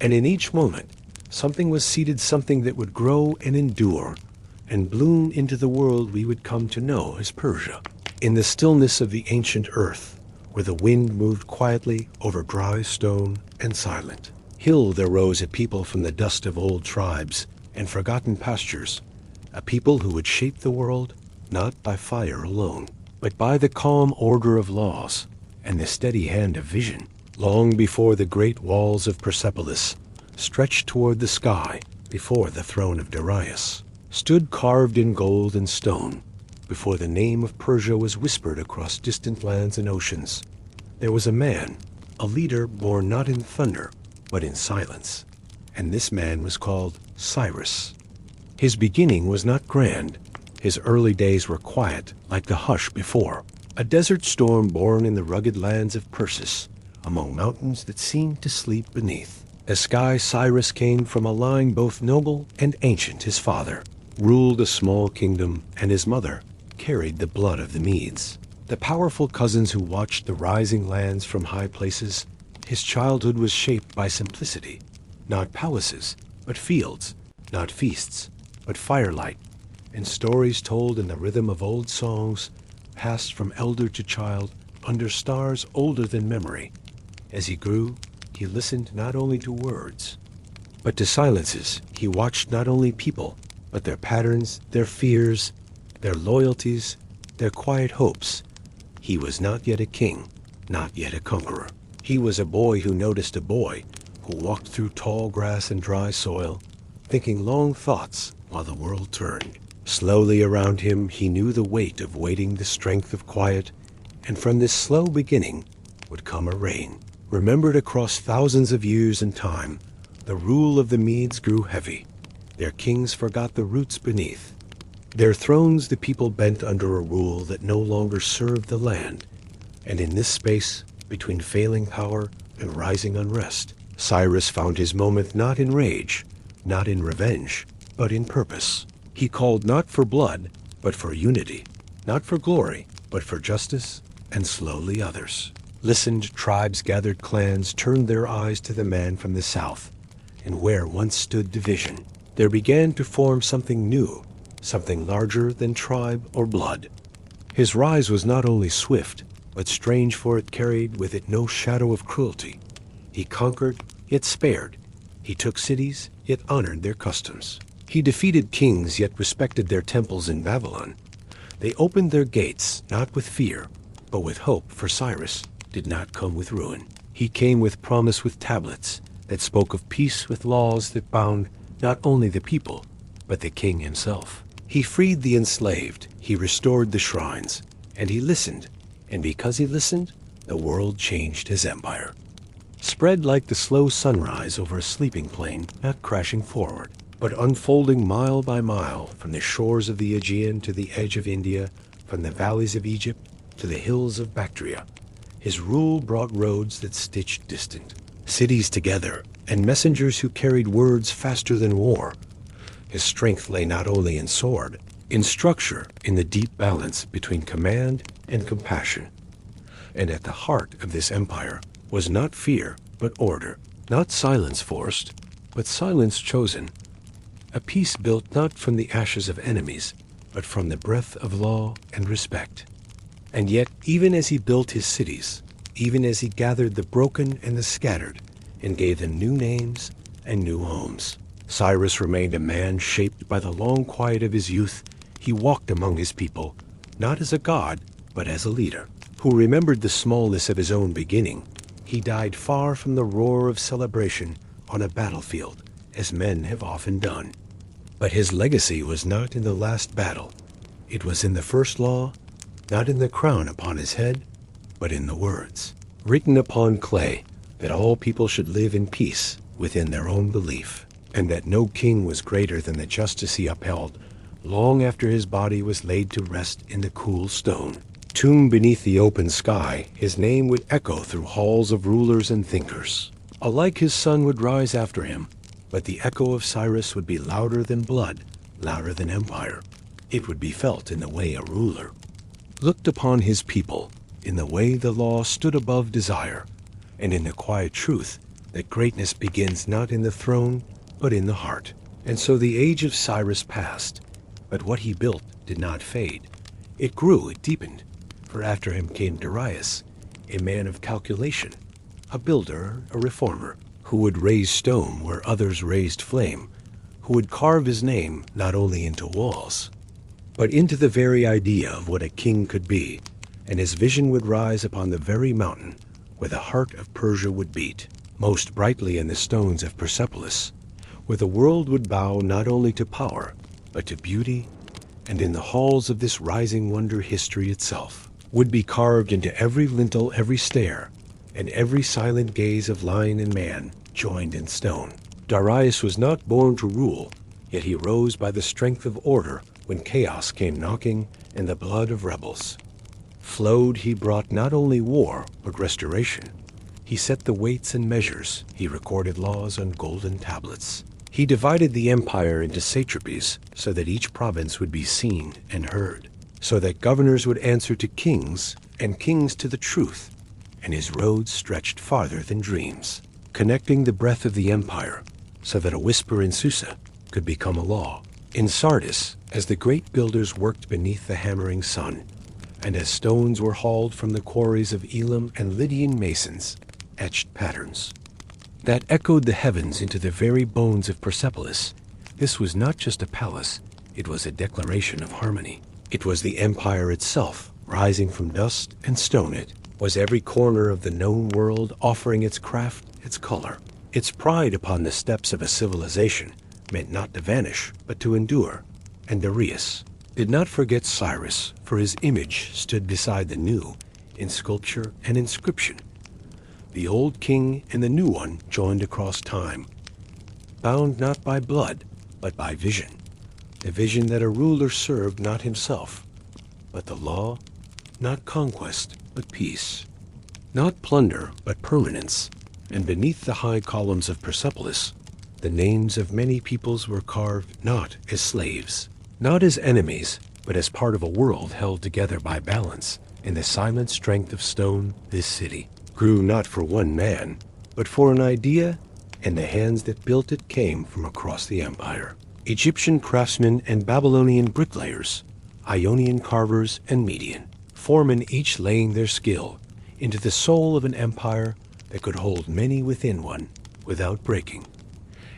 And in each moment, something was seeded, something that would grow and endure and bloom into the world we would come to know as Persia. In the stillness of the ancient earth, where the wind moved quietly over dry stone and silent hill, there rose a people from the dust of old tribes and forgotten pastures, a people who would shape the world not by fire alone, but by the calm order of laws and the steady hand of vision. Long before the great walls of Persepolis stretched toward the sky, before the throne of Darius stood carved in gold and stone, before the name of Persia was whispered across distant lands and oceans, there was a man, a leader born not in thunder, but in silence. And this man was called Cyrus. His beginning was not grand. His early days were quiet, like the hush before, a desert storm born in the rugged lands of Persis, among mountains that seemed to sleep beneath. As sky, Cyrus came from a line both noble and ancient. His father ruled a small kingdom, and his mother carried the blood of the Medes, the powerful cousins who watched the rising lands from high places. His childhood was shaped by simplicity, not palaces, but fields, not feasts, but firelight, and stories told in the rhythm of old songs, passed from elder to child under stars older than memory. As he grew, he listened not only to words, but to silences. He watched not only people, but their patterns, their fears, their loyalties, their quiet hopes. He was not yet a king, not yet a conqueror. He was a boy who noticed a boy, who walked through tall grass and dry soil, thinking long thoughts while the world turned. Slowly around him he knew the weight of waiting, the strength of quiet, and from this slow beginning would come a reign. Remembered across thousands of years and time, the rule of the Medes grew heavy. Their kings forgot the roots beneath. Their thrones the people bent under a rule that no longer served the land. And in this space, between failing power and rising unrest, Cyrus found his moment not in rage, not in revenge, but in purpose. He called not for blood, but for unity, not for glory, but for justice, and slowly others listened. Tribes gathered, clans turned their eyes to the man from the south, and where once stood division, there began to form something new, something larger than tribe or blood. His rise was not only swift, but strange, for it carried with it no shadow of cruelty. He conquered, yet spared. He took cities, yet honored their customs. He defeated kings, yet respected their temples in Babylon. They opened their gates, not with fear, but with hope, for Cyrus did not come with ruin. He came with promise, with tablets that spoke of peace, with laws that bound not only the people, but the king himself. He freed the enslaved, he restored the shrines, and he listened. And because he listened, the world changed his empire. Spread like the slow sunrise over a sleeping plain, not crashing forward, but unfolding mile by mile, from the shores of the Aegean to the edge of India, from the valleys of Egypt to the hills of Bactria. His rule brought roads that stitched distant cities together, and messengers who carried words faster than war. His strength lay not only in sword, in structure, in the deep balance between command and compassion. And at the heart of this empire was not fear, but order, not silence forced, but silence chosen, a peace built not from the ashes of enemies, but from the breath of law and respect. And yet, even as he built his cities, even as he gathered the broken and the scattered, and gave them new names and new homes, Cyrus remained a man shaped by the long quiet of his youth. He walked among his people, not as a god, but as a leader, who remembered the smallness of his own beginning. He died far from the roar of celebration on a battlefield, as men have often done. But his legacy was not in the last battle. It was in the first law, not in the crown upon his head, but in the words, written upon clay, that all people should live in peace within their own belief, and that no king was greater than the justice he upheld, long after his body was laid to rest in the cool stone. Tombed beneath the open sky, his name would echo through halls of rulers and thinkers. Alike his son would rise after him, but the echo of Cyrus would be louder than blood, louder than empire. It would be felt in the way a ruler looked upon his people, in the way the law stood above desire, and in the quiet truth that greatness begins not in the throne, but in the heart. And so the age of Cyrus passed, but what he built did not fade. It grew, it deepened, for after him came Darius, a man of calculation, a builder, a reformer, who would raise stone where others raised flame, who would carve his name not only into walls, but into the very idea of what a king could be, and his vision would rise upon the very mountain where the heart of Persia would beat, most brightly in the stones of Persepolis, where the world would bow not only to power, but to beauty, and in the halls of this rising wonder history itself would be carved into every lintel, every stair, and every silent gaze of lion and man joined in stone. Darius was not born to rule, yet he rose by the strength of order when chaos came knocking and the blood of rebels flowed. He brought not only war, but restoration. He set the weights and measures. He recorded laws on golden tablets. He divided the empire into satrapies so that each province would be seen and heard, so that governors would answer to kings and kings to the truth, and his roads stretched farther than dreams, connecting the breadth of the empire so that a whisper in Susa could become a law. In Sardis, as the great builders worked beneath the hammering sun, and as stones were hauled from the quarries of Elam and Lydian masons etched patterns that echoed the heavens into the very bones of Persepolis, this was not just a palace, it was a declaration of harmony. It was the empire itself, rising from dust and stone. It was every corner of the known world offering its craft, its color, its pride upon the steps of a civilization meant not to vanish, but to endure. And Darius did not forget Cyrus, for his image stood beside the new, in sculpture and inscription. The old king and the new one joined across time, bound not by blood, but by vision. A vision that a ruler served not himself, but the law, not conquest, but peace, not plunder, but permanence. And beneath the high columns of Persepolis, the names of many peoples were carved not as slaves, not as enemies, but as part of a world held together by balance. In the silent strength of stone, this city grew not for one man, but for an idea, and the hands that built it came from across the empire. Egyptian craftsmen and Babylonian bricklayers, Ionian carvers and Median, foremen each laying their skill into the soul of an empire that could hold many within one without breaking.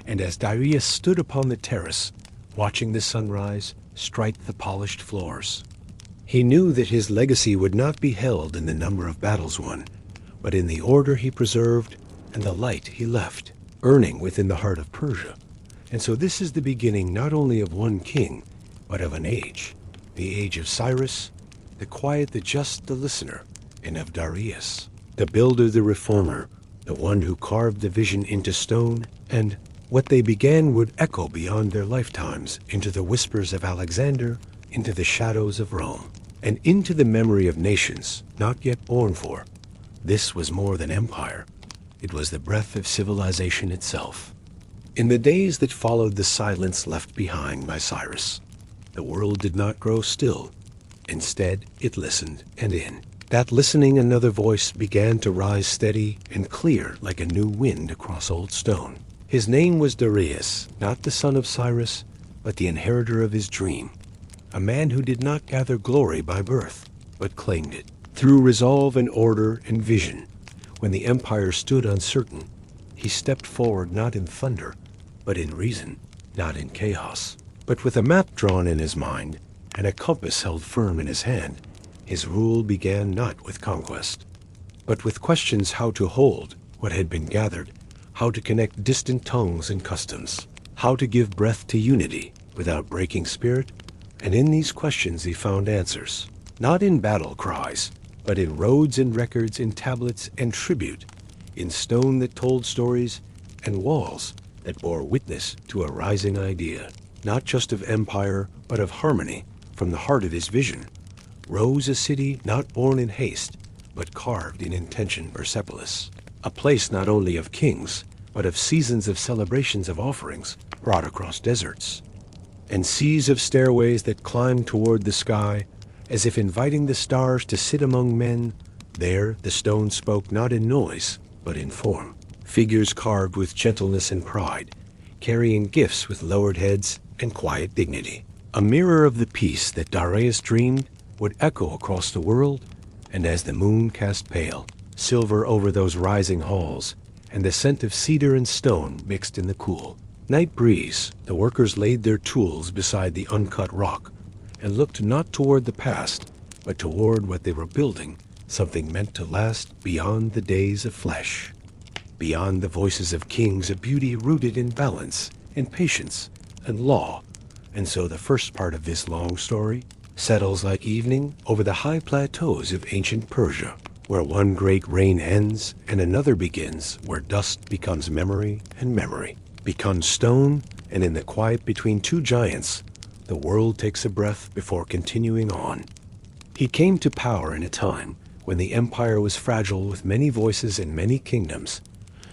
And as Darius stood upon the terrace, watching the sunrise strike the polished floors, he knew that his legacy would not be held in the number of battles won, but in the order he preserved and the light he left, burning within the heart of Persia. And so this is the beginning not only of one king, but of an age, the age of Cyrus, the quiet, the just, the listener, and of Darius, the builder, the reformer, the one who carved the vision into stone, and what they began would echo beyond their lifetimes into the whispers of Alexander, into the shadows of Rome, and into the memory of nations not yet born for. This was more than empire. It was the breath of civilization itself. In the days that followed the silence left behind by Cyrus, the world did not grow still. Instead, it listened, and in that listening another voice began to rise steady and clear like a new wind across old stone. His name was Darius, not the son of Cyrus, but the inheritor of his dream, a man who did not gather glory by birth, but claimed it through resolve and order and vision. When the empire stood uncertain, he stepped forward not in thunder, but in reason, not in chaos, but with a map drawn in his mind and a compass held firm in his hand. His rule began not with conquest, but with questions how to hold what had been gathered, how to connect distant tongues and customs, how to give breath to unity without breaking spirit. And in these questions he found answers, not in battle cries, but in roads and records, in tablets and tribute, in stone that told stories, and walls that bore witness to a rising idea, not just of empire, but of harmony. From the heart of his vision rose a city not born in haste, but carved in intention, Persepolis, a place not only of kings, but of seasons of celebrations of offerings brought across deserts, and seas of stairways that climbed toward the sky, as if inviting the stars to sit among men. There the stone spoke not in noise, but in form, figures carved with gentleness and pride, carrying gifts with lowered heads and quiet dignity. A mirror of the peace that Darius dreamed would echo across the world, and as the moon cast pale silver over those rising halls, and the scent of cedar and stone mixed in the cool, Night breeze, the workers laid their tools beside the uncut rock and looked not toward the past, but toward what they were building, something meant to last beyond the days of flesh. Beyond the voices of kings, a beauty rooted in balance, in patience, and law. And so the first part of this long story settles like evening over the high plateaus of ancient Persia, where one great reign ends and another begins, where dust becomes memory and memory becomes stone, and in the quiet between two giants, the world takes a breath before continuing on. He came to power in a time when the empire was fragile with many voices and many kingdoms.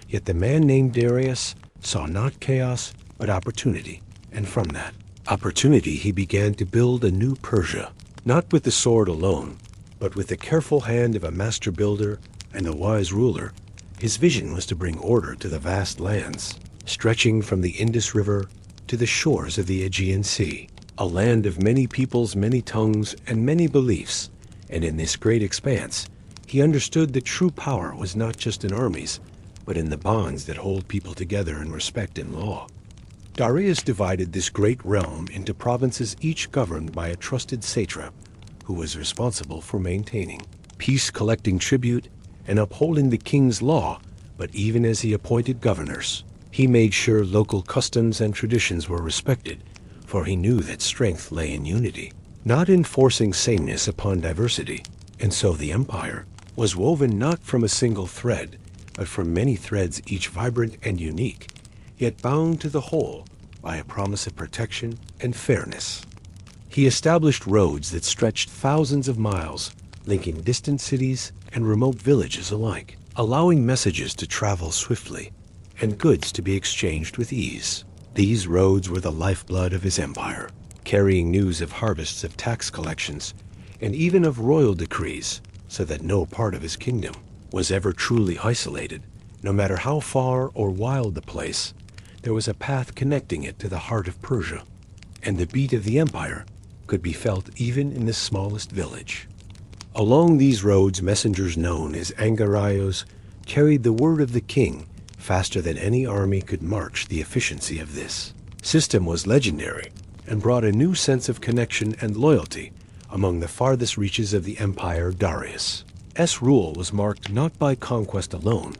Yet the man named Darius saw not chaos, but opportunity. And from that opportunity he began to build a new Persia, not with the sword alone, but with the careful hand of a master builder and a wise ruler. His vision was to bring order to the vast lands, stretching from the Indus River to the shores of the Aegean Sea, a land of many peoples, many tongues, and many beliefs. And in this great expanse, he understood that true power was not just in armies, but in the bonds that hold people together in respect and law. Darius divided this great realm into provinces, each governed by a trusted satrap, who was responsible for maintaining peace, collecting tribute, and upholding the king's law. But even as he appointed governors, he made sure local customs and traditions were respected, for he knew that strength lay in unity, not in forcing sameness upon diversity. And so the empire was woven not from a single thread, but from many threads, each vibrant and unique, yet bound to the whole by a promise of protection and fairness. He established roads that stretched thousands of miles, linking distant cities and remote villages alike, allowing messages to travel swiftly and goods to be exchanged with ease. These roads were the lifeblood of his empire, carrying news of harvests, of tax collections, and even of royal decrees, so that no part of his kingdom was ever truly isolated. No matter how far or wild the place, there was a path connecting it to the heart of Persia, and the beat of the empire could be felt even in the smallest village. Along these roads, messengers known as angarayos carried the word of the king faster than any army could march. The efficiency of this system was legendary and brought a new sense of connection and loyalty among the farthest reaches of the empire. Darius' rule was marked not by conquest alone,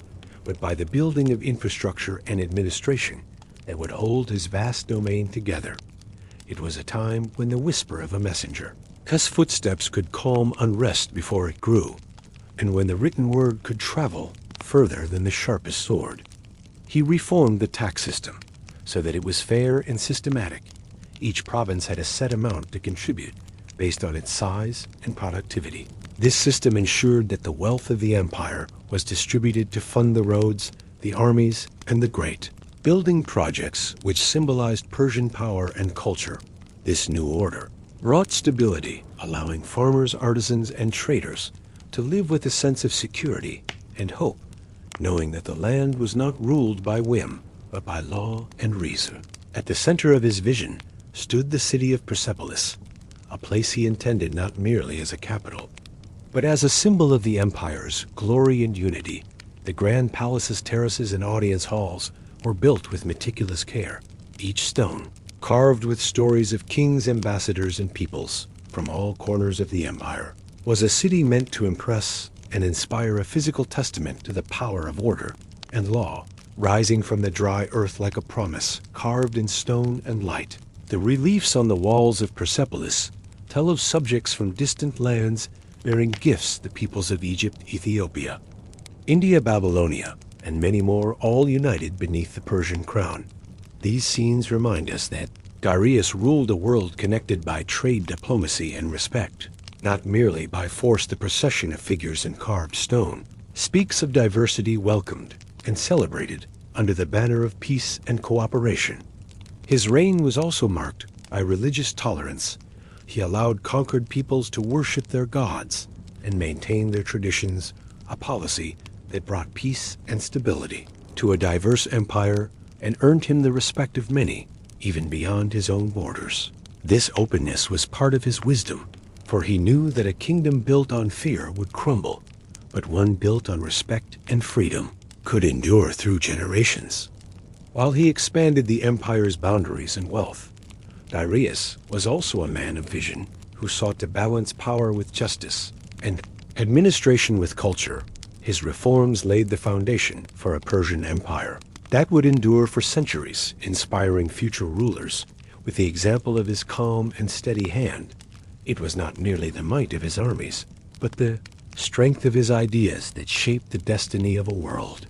but by the building of infrastructure and administration that would hold his vast domain together. It was a time when the whisper of a messenger's footsteps could calm unrest before it grew, and when the written word could travel further than the sharpest sword. He reformed the tax system so that it was fair and systematic. Each province had a set amount to contribute based on its size and productivity. This system ensured that the wealth of the empire was distributed to fund the roads, the armies, and the great building projects which symbolized Persian power and culture. This new order brought stability, allowing farmers, artisans, and traders to live with a sense of security and hope, knowing that the land was not ruled by whim, but by law and reason. At the center of his vision stood the city of Persepolis, a place he intended not merely as a capital, but as a symbol of the empire's glory and unity. The grand palaces, terraces, and audience halls were built with meticulous care, each stone carved with stories of kings, ambassadors, and peoples from all corners of the empire. Was a city meant to impress and inspire, a physical testament to the power of order and law, rising from the dry earth like a promise, carved in stone and light. The reliefs on the walls of Persepolis tell of subjects from distant lands bearing gifts, the peoples of Egypt, Ethiopia, India, Babylonia, and many more, all united beneath the Persian crown. These scenes remind us that Darius ruled a world connected by trade, diplomacy, and respect, not merely by force. The procession of figures in carved stone speaks of diversity welcomed and celebrated under the banner of peace and cooperation. His reign was also marked by religious tolerance. He allowed conquered peoples to worship their gods and maintain their traditions, a policy that brought peace and stability to a diverse empire and earned him the respect of many, even beyond his own borders. This openness was part of his wisdom, for he knew that a kingdom built on fear would crumble, but one built on respect and freedom could endure through generations. While he expanded the empire's boundaries and wealth, Darius was also a man of vision who sought to balance power with justice and administration with culture. His reforms laid the foundation for a Persian empire that would endure for centuries, inspiring future rulers with the example of his calm and steady hand. It was not merely the might of his armies, but the strength of his ideas that shaped the destiny of a world.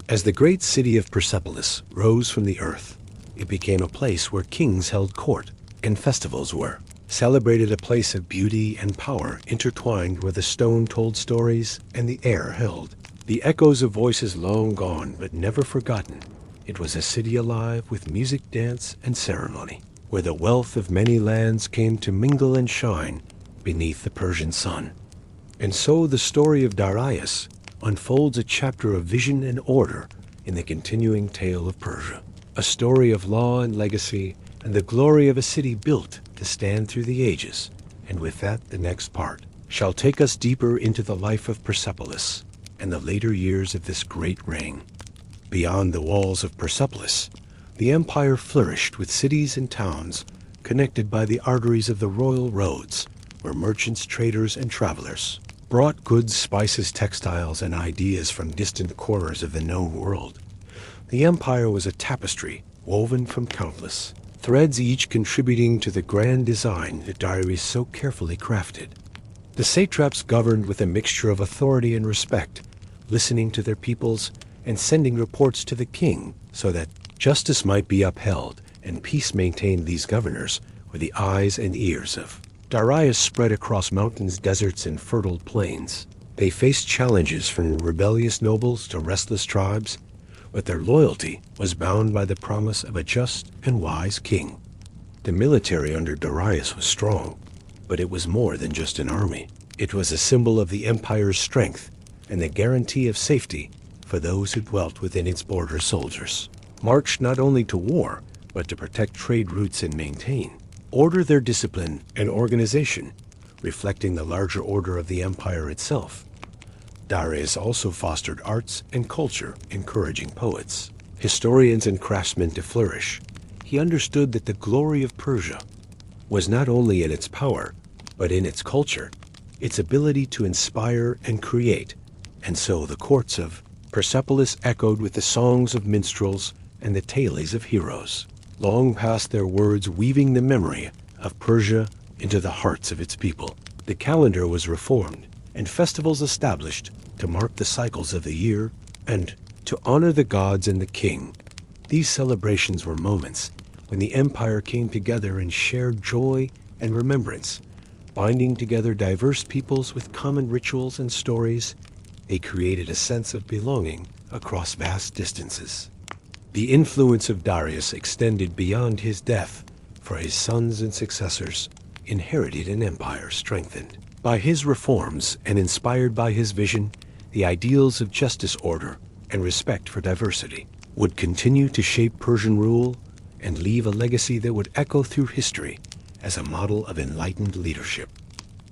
As the great city of Persepolis rose from the earth, it became a place where kings held court and festivals were celebrated, a place of beauty and power intertwined where the stone told stories and the air held the echoes of voices long gone but never forgotten. It was a city alive with music, dance, and ceremony, where the wealth of many lands came to mingle and shine beneath the Persian sun. And so the story of Darius unfolds a chapter of vision and order in the continuing tale of Persia, a story of law and legacy and the glory of a city built to stand through the ages. And with that, the next part shall take us deeper into the life of Persepolis and the later years of this great reign. Beyond the walls of Persepolis, the empire flourished with cities and towns connected by the arteries of the royal roads, where merchants, traders, and travelers brought goods, spices, textiles, and ideas from distant corners of the known world. The empire was a tapestry woven from countless threads, each contributing to the grand design that Darius so carefully crafted. The satraps governed with a mixture of authority and respect, listening to their peoples and sending reports to the king so that justice might be upheld and peace maintained. These governors were the eyes and ears of Darius, spread across mountains, deserts, and fertile plains. They faced challenges from rebellious nobles to restless tribes, but their loyalty was bound by the promise of a just and wise king. The military under Darius was strong, but it was more than just an army. It was a symbol of the empire's strength and the guarantee of safety for those who dwelt within its border. Soldiers marched not only to war, but to protect trade routes and maintain order. Their discipline and organization reflecting the larger order of the empire itself. Darius also fostered arts and culture, encouraging poets, historians, and craftsmen to flourish. He understood that the glory of Persia was not only in its power, but in its culture, its ability to inspire and create. And so the courts of Persepolis echoed with the songs of minstrels and the tales of heroes, long past their words, weaving the memory of Persia into the hearts of its people. The calendar was reformed and festivals established to mark the cycles of the year and to honor the gods and the king. These celebrations were moments when the empire came together in shared joy and remembrance, binding together diverse peoples with common rituals and stories. They created a sense of belonging across vast distances. The influence of Darius extended beyond his death, for his sons and successors inherited an empire strengthened by his reforms and inspired by his vision. The ideals of justice, order, and respect for diversity would continue to shape Persian rule and leave a legacy that would echo through history as a model of enlightened leadership.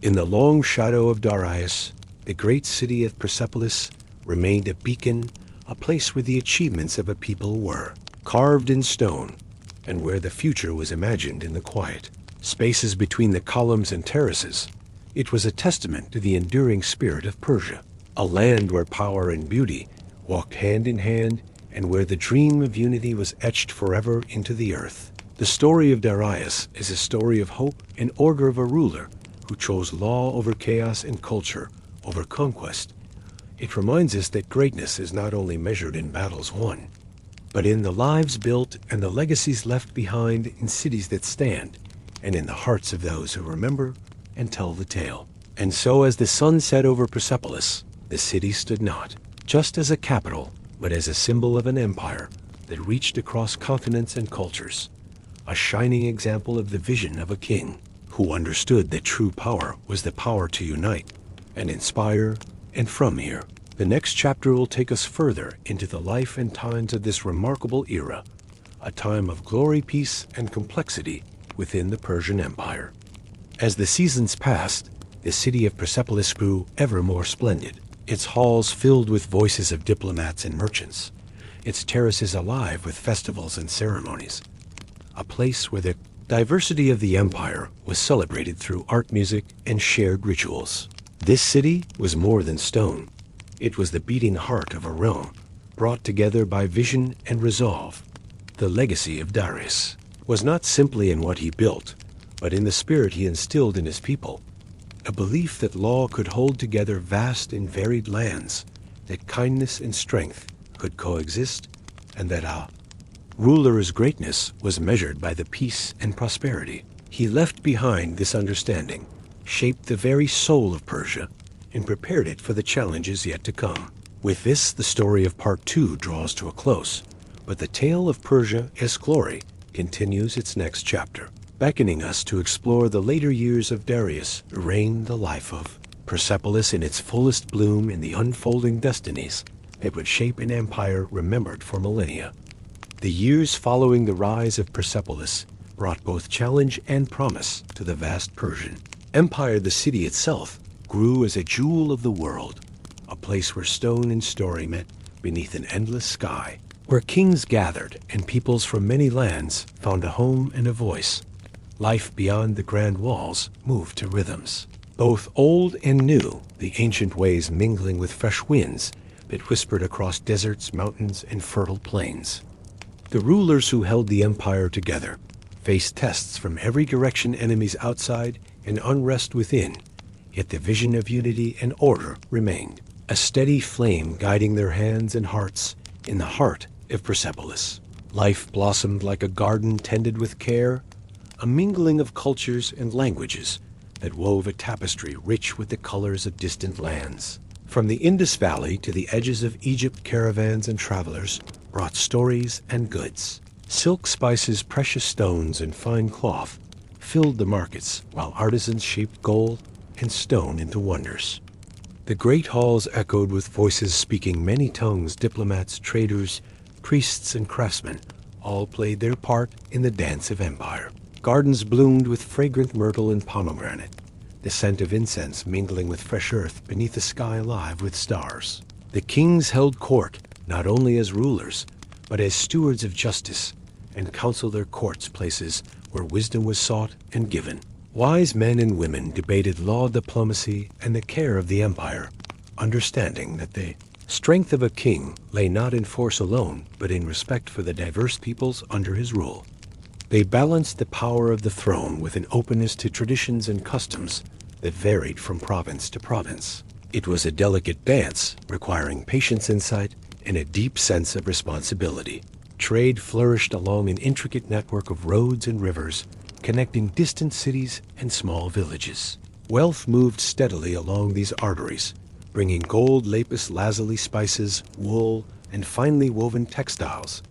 In the long shadow of Darius, the great city of Persepolis remained a beacon, a place where the achievements of a people were carved in stone and where the future was imagined in the quiet spaces between the columns and terraces. It was a testament to the enduring spirit of Persia, a land where power and beauty walked hand in hand and where the dream of unity was etched forever into the earth. The story of Darius is a story of hope and order, of a ruler who chose law over chaos and culture over conquest. It reminds us that greatness is not only measured in battles won, but in the lives built and the legacies left behind in cities that stand and in the hearts of those who remember and tell the tale. And so as the sun set over Persepolis, the city stood not just as a capital, but as a symbol of an empire that reached across continents and cultures, a shining example of the vision of a king who understood that true power was the power to unite and inspire. And from here, the next chapter will take us further into the life and times of this remarkable era, a time of glory, peace, and complexity within the Persian Empire. As the seasons passed, the city of Persepolis grew ever more splendid, its halls filled with voices of diplomats and merchants, its terraces alive with festivals and ceremonies. A place where the diversity of the empire was celebrated through art, music, and shared rituals. This city was more than stone. It was the beating heart of a realm, brought together by vision and resolve. The legacy of Darius was not simply in what he built, but in the spirit he instilled in his people. A belief that law could hold together vast and varied lands, that kindness and strength could coexist, and that a ruler's greatness was measured by the peace and prosperity. He left behind this understanding, shaped the very soul of Persia, and prepared it for the challenges yet to come. With this, the story of Part 2 draws to a close, but the tale of Persia its glory continues its next chapter, beckoning us to explore the later years of Darius' reign, the life of Persepolis in its fullest bloom, in the unfolding destinies that would shape an empire remembered for millennia. The years following the rise of Persepolis brought both challenge and promise to the vast Persian empire. The city itself grew as a jewel of the world, a place where stone and story met beneath an endless sky, where kings gathered and peoples from many lands found a home and a voice. Life beyond the grand walls moved to rhythms, both old and new, the ancient ways mingling with fresh winds that whispered across deserts, mountains, and fertile plains. The rulers who held the empire together faced tests from every direction, enemies outside and unrest within, yet the vision of unity and order remained, a steady flame guiding their hands and hearts in the heart of Persepolis. Life blossomed like a garden tended with care, a mingling of cultures and languages that wove a tapestry rich with the colors of distant lands. From the Indus Valley to the edges of Egypt, caravans and travelers brought stories and goods. Silk, spices, precious stones, and fine cloth filled the markets, while artisans shaped gold and stone into wonders. The great halls echoed with voices speaking many tongues. Diplomats, traders, priests, and craftsmen all played their part in the dance of empire. Gardens bloomed with fragrant myrtle and pomegranate, the scent of incense mingling with fresh earth beneath a sky alive with stars. The kings held court not only as rulers, but as stewards of justice, and counseled their courts places where wisdom was sought and given. Wise men and women debated law, diplomacy, and the care of the empire, understanding that the strength of a king lay not in force alone, but in respect for the diverse peoples under his rule. They balanced the power of the throne with an openness to traditions and customs that varied from province to province. It was a delicate dance, requiring patience, insight, and a deep sense of responsibility. Trade flourished along an intricate network of roads and rivers, connecting distant cities and small villages. Wealth moved steadily along these arteries, bringing gold, lapis lazuli, spices, wool, and finely woven textiles.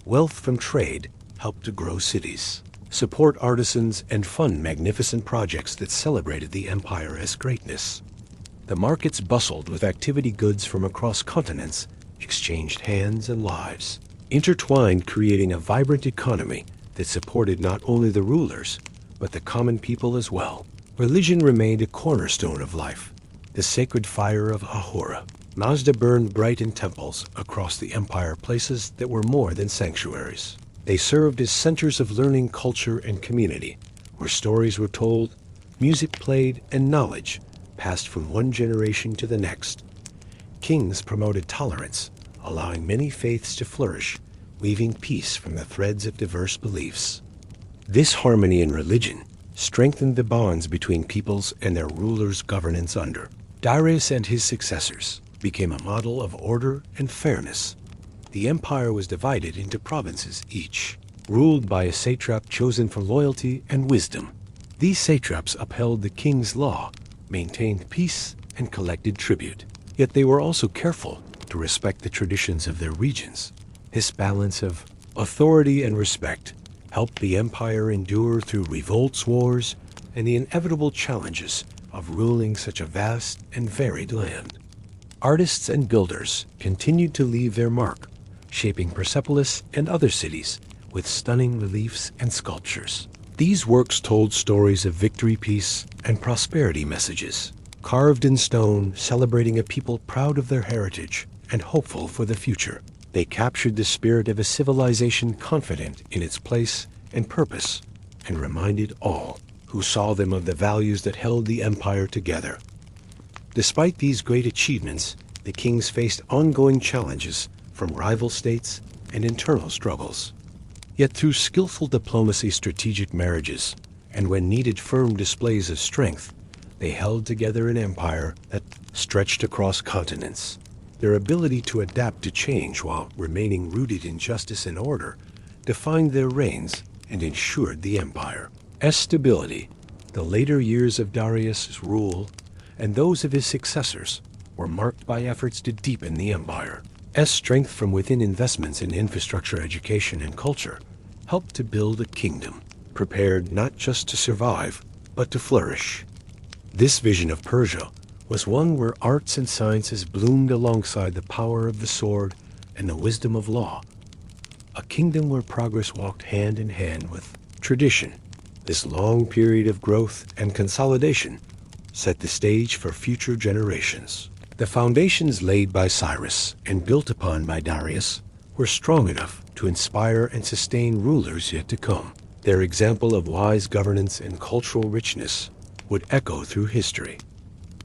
Wealth from trade helped to grow cities, support artisans, and fund magnificent projects that celebrated the empire's greatness. The markets bustled with activity. Goods from across continents exchanged hands and lives, intertwined, creating a vibrant economy that supported not only the rulers, but the common people as well. Religion remained a cornerstone of life, the sacred fire of Ahura Mazda burned bright in temples across the empire, places that were more than sanctuaries. They served as centers of learning, culture, and community, where stories were told, music played, and knowledge passed from one generation to the next. Kings promoted tolerance, allowing many faiths to flourish, weaving peace from the threads of diverse beliefs. This harmony in religion strengthened the bonds between peoples and their rulers' governance under. Darius and his successors became a model of order and fairness. The empire was divided into provinces, each ruled by a satrap chosen for loyalty and wisdom. These satraps upheld the king's law, maintained peace, and collected tribute. Yet they were also careful to respect the traditions of their regions. This balance of authority and respect helped the empire endure through revolts, wars, and the inevitable challenges of ruling such a vast and varied land. Artists and builders continued to leave their mark, shaping Persepolis and other cities with stunning reliefs and sculptures. These works told stories of victory, peace, and prosperity messages, carved in stone, celebrating a people proud of their heritage and hopeful for the future. They captured the spirit of a civilization confident in its place and purpose, and reminded all who saw them of the values that held the empire together. Despite these great achievements, the kings faced ongoing challenges from rival states and internal struggles. Yet through skillful diplomacy, strategic marriages, and when needed firm displays of strength, they held together an empire that stretched across continents. Their ability to adapt to change while remaining rooted in justice and order defined their reigns and ensured the empire's stability. The later years of Darius' rule and those of his successors were marked by efforts to deepen the empire's strength from within. Investments in infrastructure, education, and culture helped to build a kingdom prepared not just to survive, but to flourish. This vision of Persia was one where arts and sciences bloomed alongside the power of the sword and the wisdom of law. A kingdom where progress walked hand in hand with tradition. This long period of growth and consolidation set the stage for future generations. The foundations laid by Cyrus and built upon by Darius were strong enough to inspire and sustain rulers yet to come. Their example of wise governance and cultural richness would echo through history.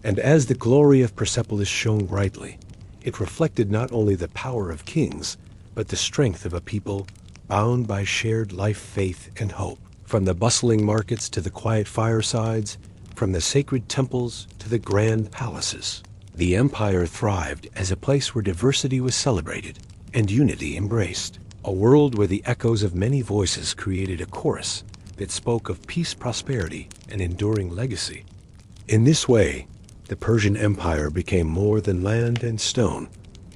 And as the glory of Persepolis shone brightly, it reflected not only the power of kings, but the strength of a people bound by shared life, faith, and hope. From the bustling markets to the quiet firesides, from the sacred temples to the grand palaces, the empire thrived as a place where diversity was celebrated and unity embraced. A world where the echoes of many voices created a chorus that spoke of peace, prosperity, and enduring legacy. In this way, the Persian Empire became more than land and stone.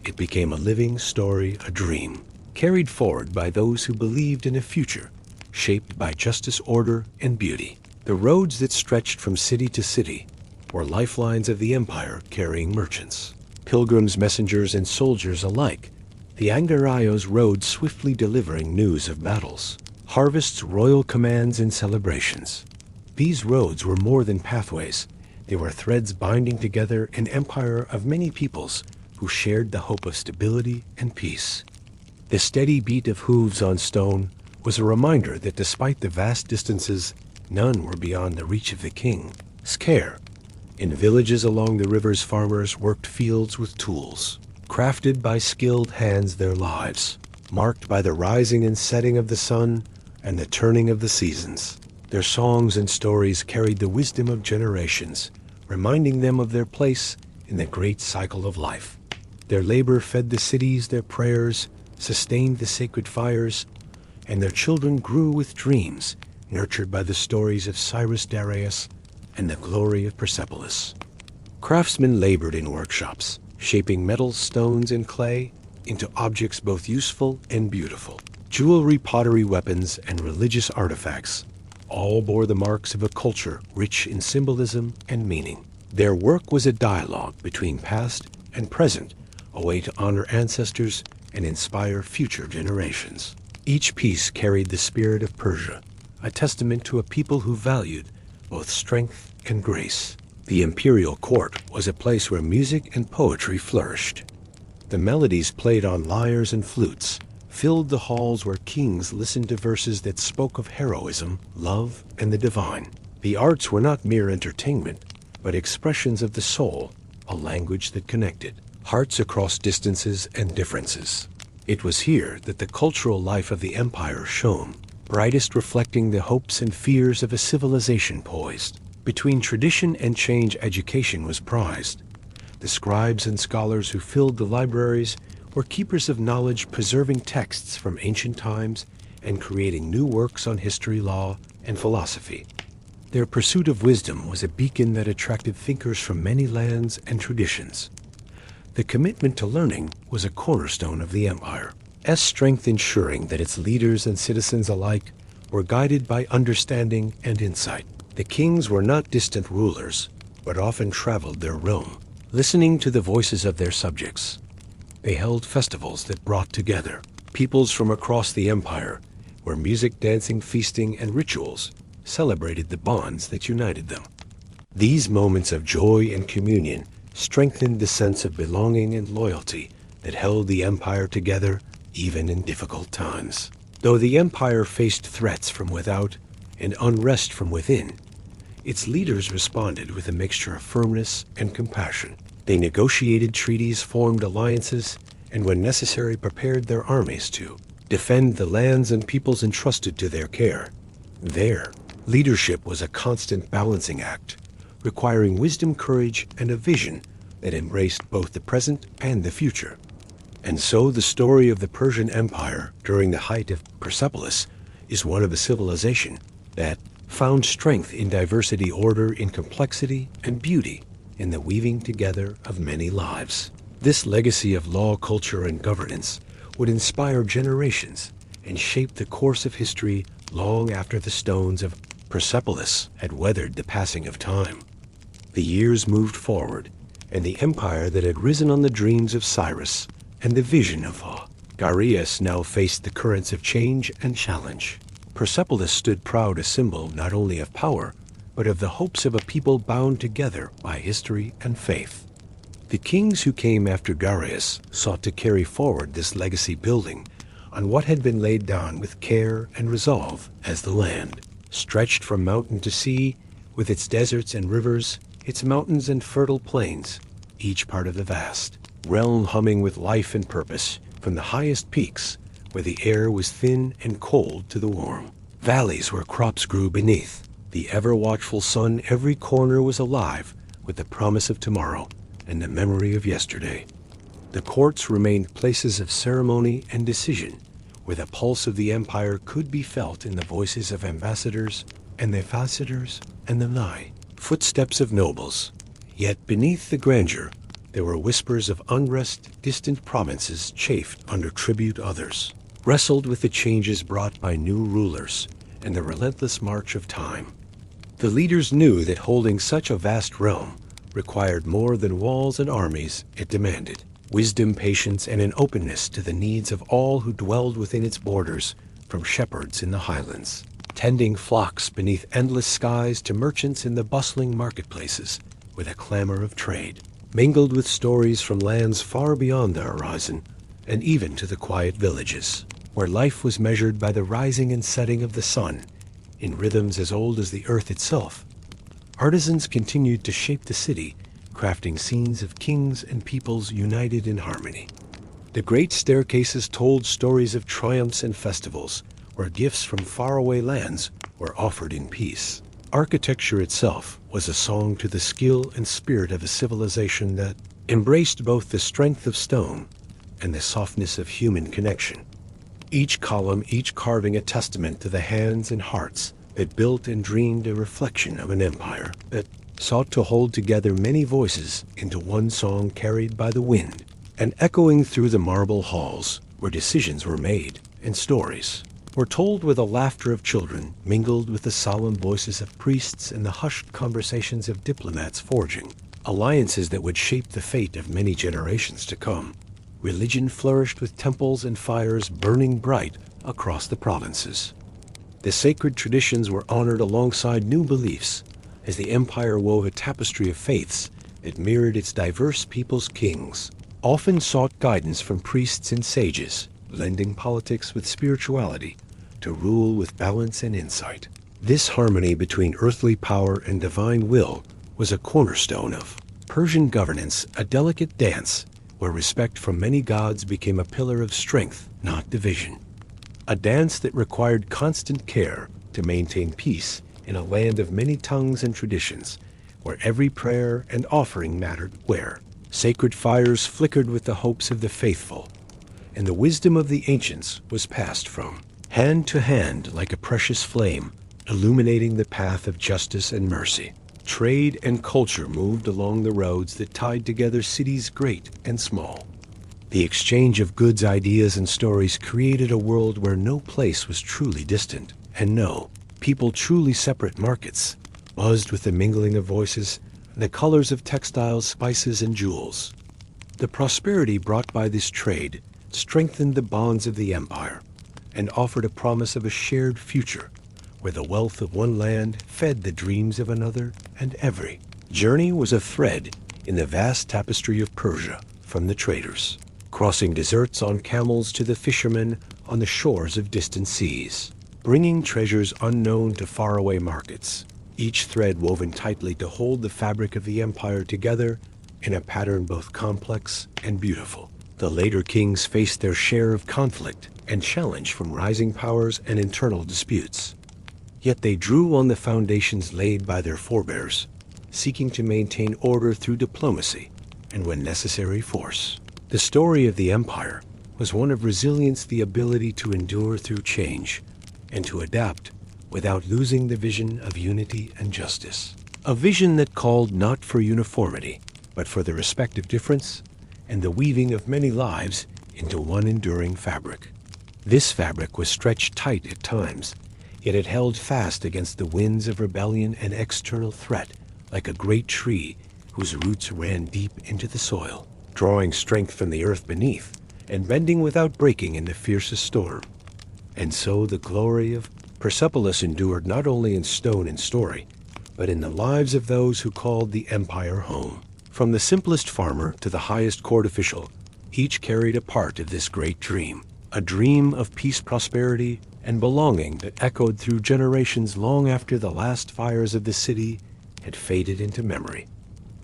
It became a living story, a dream, carried forward by those who believed in a future shaped by justice, order, and beauty. The roads that stretched from city to city were lifelines of the empire, carrying merchants, pilgrims, messengers, and soldiers alike. The Angarayos rode swiftly, delivering news of battles, harvests, royal commands, and celebrations. These roads were more than pathways. They were threads binding together an empire of many peoples who shared the hope of stability and peace. The steady beat of hooves on stone was a reminder that despite the vast distances, none were beyond the reach of the king's care. In villages along the rivers, farmers worked fields with tools, crafted by skilled hands, their lives marked by the rising and setting of the sun and the turning of the seasons. Their songs and stories carried the wisdom of generations, reminding them of their place in the great cycle of life. Their labor fed the cities, their prayers sustained the sacred fires, and their children grew with dreams, nurtured by the stories of Cyrus, Darius, and the glory of Persepolis. Craftsmen labored in workshops, shaping metals, stones, and clay into objects both useful and beautiful. Jewelry, pottery, weapons, and religious artifacts all bore the marks of a culture rich in symbolism and meaning. Their work was a dialogue between past and present, a way to honor ancestors and inspire future generations. Each piece carried the spirit of Persia, a testament to a people who valued both strength and grace. The imperial court was a place where music and poetry flourished. The melodies played on lyres and flutes filled the halls where kings listened to verses that spoke of heroism, love, and the divine. The arts were not mere entertainment, but expressions of the soul, a language that connected hearts across distances and differences. It was here that the cultural life of the empire shone, brightest, reflecting the hopes and fears of a civilization poised. Between tradition and change, education was prized. The scribes and scholars who filled the libraries were keepers of knowledge, preserving texts from ancient times and creating new works on history, law, and philosophy. Their pursuit of wisdom was a beacon that attracted thinkers from many lands and traditions. The commitment to learning was a cornerstone of the empire's strength, ensuring that its leaders and citizens alike were guided by understanding and insight. The kings were not distant rulers, but often traveled their realm, listening to the voices of their subjects. They held festivals that brought together peoples from across the empire, where music, dancing, feasting, and rituals celebrated the bonds that united them. These moments of joy and communion strengthened the sense of belonging and loyalty that held the empire together even in difficult times. Though the empire faced threats from without and unrest from within, its leaders responded with a mixture of firmness and compassion. They negotiated treaties, formed alliances, and when necessary prepared their armies to defend the lands and peoples entrusted to their care. Their leadership was a constant balancing act, requiring wisdom, courage, and a vision that embraced both the present and the future. And so the story of the Persian Empire during the height of Persepolis is one of a civilization that found strength in diversity, order in complexity, and beauty in the weaving together of many lives. This legacy of law, culture, and governance would inspire generations and shape the course of history long after the stones of Persepolis had weathered the passing of time. The years moved forward, and the empire that had risen on the dreams of Cyrus and the vision of Darius now faced the currents of change and challenge. Persepolis stood proud, a symbol not only of power, but of the hopes of a people bound together by history and faith. The kings who came after Darius sought to carry forward this legacy, building on what had been laid down with care and resolve. As the land stretched from mountain to sea, with its deserts and rivers, its mountains and fertile plains, each part of the vast realm humming with life and purpose, from the highest peaks, where the air was thin and cold, to the warm valleys where crops grew beneath the ever-watchful sun. Every corner was alive with the promise of tomorrow and the memory of yesterday. The courts remained places of ceremony and decision, where the pulse of the empire could be felt in the voices of ambassadors and the nigh footsteps of nobles. Yet beneath the grandeur, there were whispers of unrest. Distant provinces chafed under tribute, others wrestled with the changes brought by new rulers and the relentless march of time. The leaders knew that holding such a vast realm required more than walls and armies. It demanded wisdom, patience, and an openness to the needs of all who dwelled within its borders, from shepherds in the highlands, tending flocks beneath endless skies, to merchants in the bustling marketplaces with a clamor of trade, mingled with stories from lands far beyond the horizon, and even to the quiet villages, where life was measured by the rising and setting of the sun, in rhythms as old as the earth itself. Artisans continued to shape the city, crafting scenes of kings and peoples united in harmony. The great staircases told stories of triumphs and festivals, where gifts from faraway lands were offered in peace. Architecture itself was a song to the skill and spirit of a civilization that embraced both the strength of stone and the softness of human connection. Each column, each carving, a testament to the hands and hearts that built and dreamed, a reflection of an empire that sought to hold together many voices into one song, carried by the wind and echoing through the marble halls, where decisions were made and stories were told, where the laughter of children mingled with the solemn voices of priests and the hushed conversations of diplomats, forging alliances that would shape the fate of many generations to come. Religion flourished, with temples and fires burning bright across the provinces. The sacred traditions were honored alongside new beliefs, as the empire wove a tapestry of faiths that mirrored its diverse peoples. Kings often sought guidance from priests and sages, blending politics with spirituality to rule with balance and insight. This harmony between earthly power and divine will was a cornerstone of Persian governance, a delicate dance where respect for many gods became a pillar of strength, not division. A dance that required constant care to maintain peace in a land of many tongues and traditions, where every prayer and offering mattered, where sacred fires flickered with the hopes of the faithful, and the wisdom of the ancients was passed from hand to hand like a precious flame, illuminating the path of justice and mercy. Trade and culture moved along the roads that tied together cities great and small. The exchange of goods, ideas, and stories created a world where no place was truly distant, and no people truly separate. Markets buzzed with the mingling of voices, the colors of textiles, spices, and jewels. The prosperity brought by this trade strengthened the bonds of the empire and offered a promise of a shared future, where the wealth of one land fed the dreams of another, and every journey was a thread in the vast tapestry of Persia. From the traders, crossing deserts on camels to the fishermen on the shores of distant seas, bringing treasures unknown to faraway markets, each thread woven tightly to hold the fabric of the empire together in a pattern both complex and beautiful. The later kings faced their share of conflict and challenge from rising powers and internal disputes. Yet they drew on the foundations laid by their forebears, seeking to maintain order through diplomacy and, when necessary, force. The story of the empire was one of resilience, the ability to endure through change and to adapt without losing the vision of unity and justice. A vision that called not for uniformity, but for the respect of difference and the weaving of many lives into one enduring fabric. This fabric was stretched tight at times, yet it held fast against the winds of rebellion and external threat, like a great tree whose roots ran deep into the soil, drawing strength from the earth beneath and bending without breaking in the fiercest storm. And so the glory of Persepolis endured not only in stone and story, but in the lives of those who called the empire home. From the simplest farmer to the highest court official, each carried a part of this great dream, a dream of peace, prosperity, and belonging that echoed through generations long after the last fires of the city had faded into memory.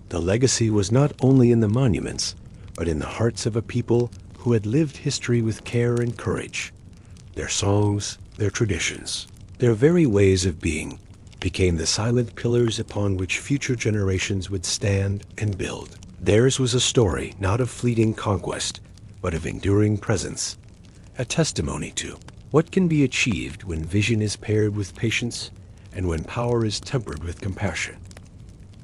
The legacy was not only in the monuments, but in the hearts of a people who had lived history with care and courage. Their songs, their traditions, their very ways of being became the silent pillars upon which future generations would stand and build. Theirs was a story not of fleeting conquest, but of enduring presence, a testimony to what can be achieved when vision is paired with patience and when power is tempered with compassion.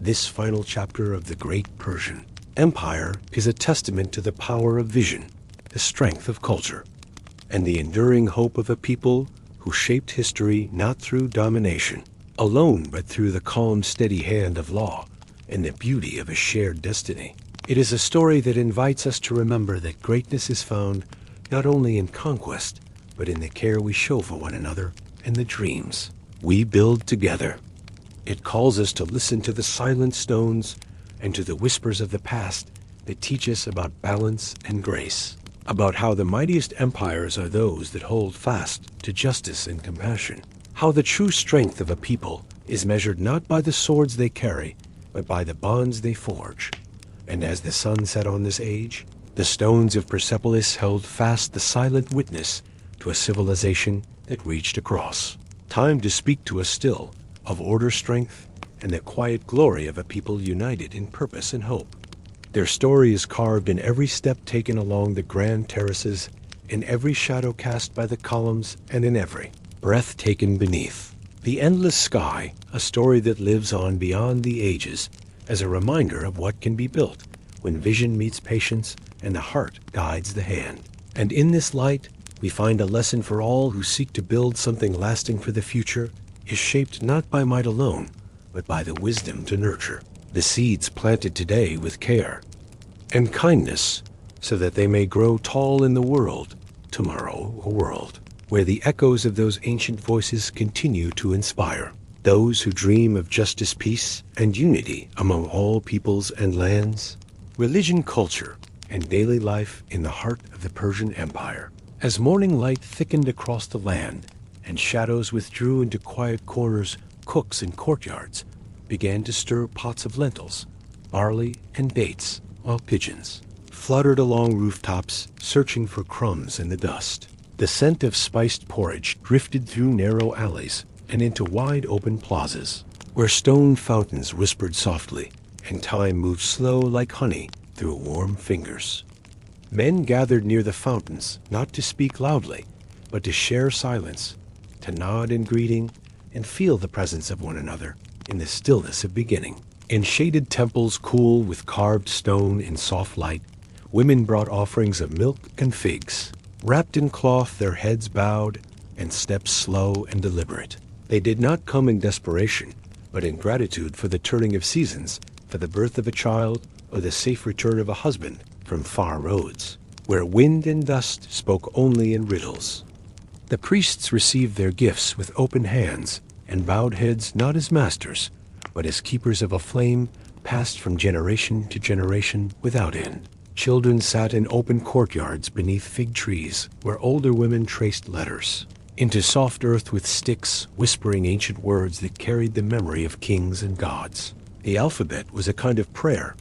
This final chapter of the great Persian Empire is a testament to the power of vision, the strength of culture, and the enduring hope of a people who shaped history not through domination alone, but through the calm, steady hand of law and the beauty of a shared destiny. It is a story that invites us to remember that greatness is found not only in conquest, but in the care we show for one another and the dreams we build together. It calls us to listen to the silent stones and to the whispers of the past that teach us about balance and grace, about how the mightiest empires are those that hold fast to justice and compassion, how the true strength of a people is measured not by the swords they carry, but by the bonds they forge. And as the sun set on this age, the stones of Persepolis held fast the silent witness to a civilization that reached across. Time to speak to us still of order, strength, and the quiet glory of a people united in purpose and hope. Their story is carved in every step taken along the grand terraces, in every shadow cast by the columns, and in every breath taken beneath. The endless sky, a story that lives on beyond the ages, as a reminder of what can be built when vision meets patience and the heart guides the hand. And in this light, we find a lesson for all who seek to build something lasting for the future, is shaped not by might alone, but by the wisdom to nurture the seeds planted today with care and kindness, so that they may grow tall in the world, tomorrow a world where the echoes of those ancient voices continue to inspire those who dream of justice, peace, and unity among all peoples and lands, religion, culture, and daily life in the heart of the Persian Empire. As morning light thickened across the land and shadows withdrew into quiet corners, cooks in courtyards began to stir pots of lentils, barley, and dates, while pigeons fluttered along rooftops searching for crumbs in the dust. The scent of spiced porridge drifted through narrow alleys and into wide open plazas, where stone fountains whispered softly, and time moved slow like honey through warm fingers. Men gathered near the fountains, not to speak loudly, but to share silence, to nod in greeting, and feel the presence of one another in the stillness of beginning. In shaded temples cool with carved stone in soft light, women brought offerings of milk and figs. Wrapped in cloth, their heads bowed, and steps slow and deliberate. They did not come in desperation, but in gratitude for the turning of seasons, for the birth of a child, or the safe return of a husband from far roads, where wind and dust spoke only in riddles. The priests received their gifts with open hands and bowed heads, not as masters, but as keepers of a flame passed from generation to generation without end. Children sat in open courtyards beneath fig trees, where older women traced letters into soft earth with sticks, whispering ancient words that carried the memory of kings and gods. The alphabet was a kind of prayer,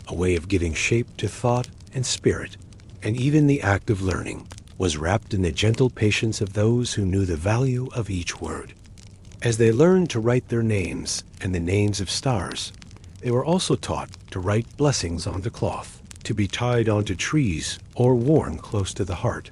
a way of giving shape to thought and spirit, and even the act of learning was wrapped in the gentle patience of those who knew the value of each word. As they learned to write their names and the names of stars, they were also taught to write blessings onto cloth, to be tied onto trees or worn close to the heart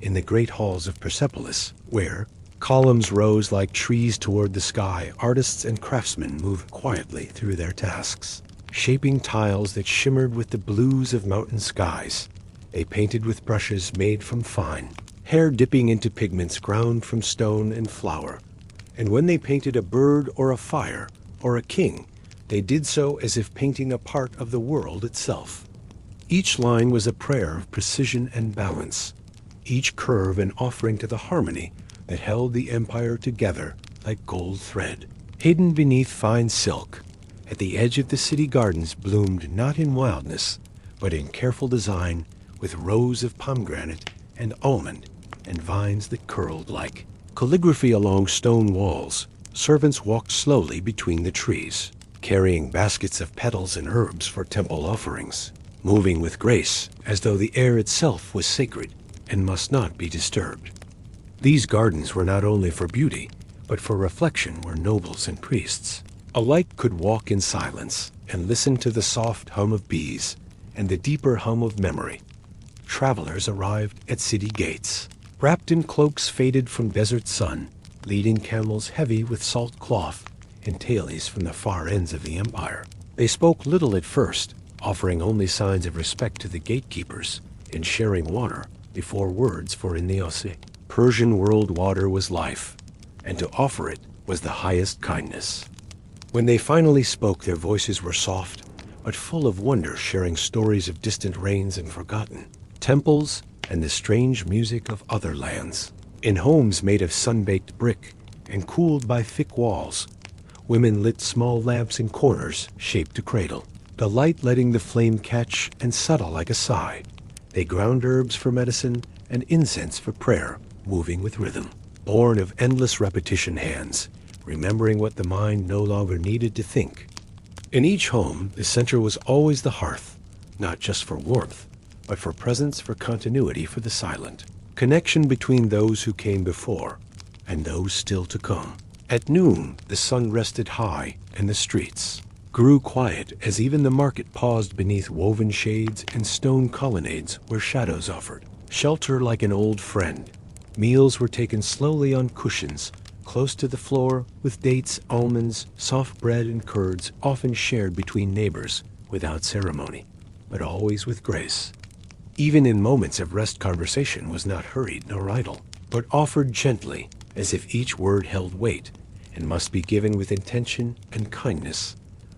in the great halls of Persepolis, where columns rose like trees toward the sky. Artists and craftsmen moved quietly through their tasks, shaping tiles that shimmered with the blues of mountain skies. They painted with brushes made from fine hair, dipping into pigments ground from stone and flour. And when they painted a bird or a fire or a king, they did so as if painting a part of the world itself. Each line was a prayer of precision and balance, each curve an offering to the harmony that held the empire together like gold thread. Hidden beneath fine silk, at the edge of the city gardens bloomed not in wildness, but in careful design, with rows of pomegranate and almond and vines that curled like calligraphy along stone walls. Servants walked slowly between the trees, carrying baskets of petals and herbs for temple offerings, moving with grace as though the air itself was sacred and must not be disturbed. These gardens were not only for beauty, but for reflection, where nobles and priests alike could walk in silence and listen to the soft hum of bees and the deeper hum of memory. Travelers arrived at city gates, wrapped in cloaks faded from desert sun, leading camels heavy with salt cloth and tailies from the far ends of the empire. They spoke little at first, offering only signs of respect to the gatekeepers and sharing water before words, for in the Persian world water was life, and to offer it was the highest kindness. When they finally spoke, their voices were soft, but full of wonder, sharing stories of distant reigns and forgotten temples and the strange music of other lands. In homes made of sun-baked brick and cooled by thick walls, women lit small lamps in corners shaped to cradle, the light letting the flame catch and settle like a sigh. They ground herbs for medicine and incense for prayer, moving with rhythm, born of endless repetition hands, remembering what the mind no longer needed to think. In each home, the center was always the hearth, not just for warmth, but for presence, for continuity, for the silent connection between those who came before and those still to come. At noon, the sun rested high, and the streets grew quiet as even the market paused beneath woven shades and stone colonnades where shadows offered shelter like an old friend. Meals were taken slowly on cushions, close to the floor, with dates, almonds, soft bread, and curds, often shared between neighbors without ceremony, but always with grace. Even in moments of rest, conversation was not hurried nor idle, but offered gently, as if each word held weight and must be given with intention and kindness.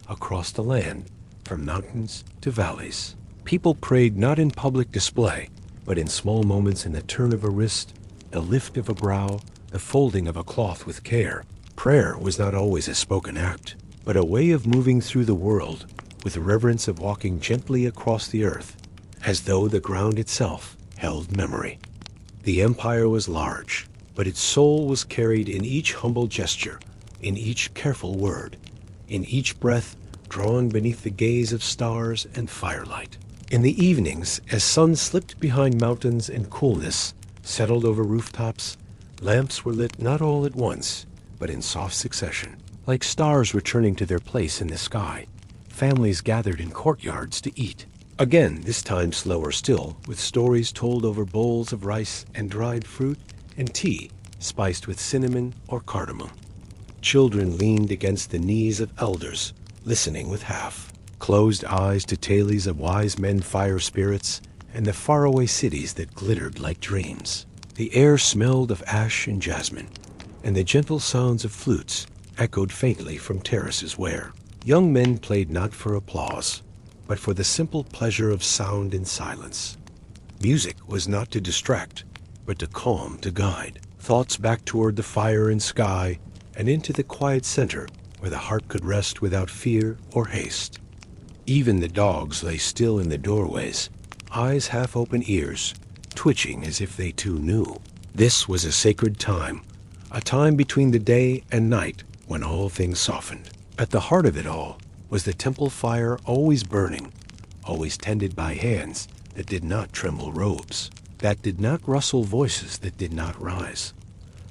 Across the land, from mountains to valleys, people prayed not in public display, but in small moments, in the turn of a wrist, the lift of a brow, the folding of a cloth with care. Prayer was not always a spoken act, but a way of moving through the world with reverence, of walking gently across the earth, as though the ground itself held memory. The empire was large, but its soul was carried in each humble gesture, in each careful word, in each breath drawn beneath the gaze of stars and firelight. In the evenings, as sun slipped behind mountains and coolness settled over rooftops, lamps were lit not all at once, but in soft succession. Like stars returning to their place in the sky, families gathered in courtyards to eat. Again, this time slower still, with stories told over bowls of rice and dried fruit and tea spiced with cinnamon or cardamom. Children leaned against the knees of elders, listening with half-closed eyes to tales of wise men, fire spirits, and the faraway cities that glittered like dreams. The air smelled of ash and jasmine, and the gentle sounds of flutes echoed faintly from terraces where young men played not for applause, but for the simple pleasure of sound and silence. Music was not to distract, but to calm, to guide thoughts back toward the fire and sky and into the quiet center where the heart could rest without fear or haste. Even the dogs lay still in the doorways, eyes half open, ears twitching as if they too knew. This was a sacred time, a time between the day and night when all things softened. At the heart of it all was the temple fire, always burning, always tended by hands that did not tremble robes, that did not rustle voices that did not rise.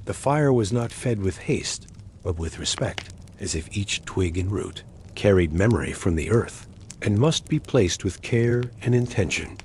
The fire was not fed with haste, but with respect, as if each twig and root carried memory from the earth and must be placed with care and intention.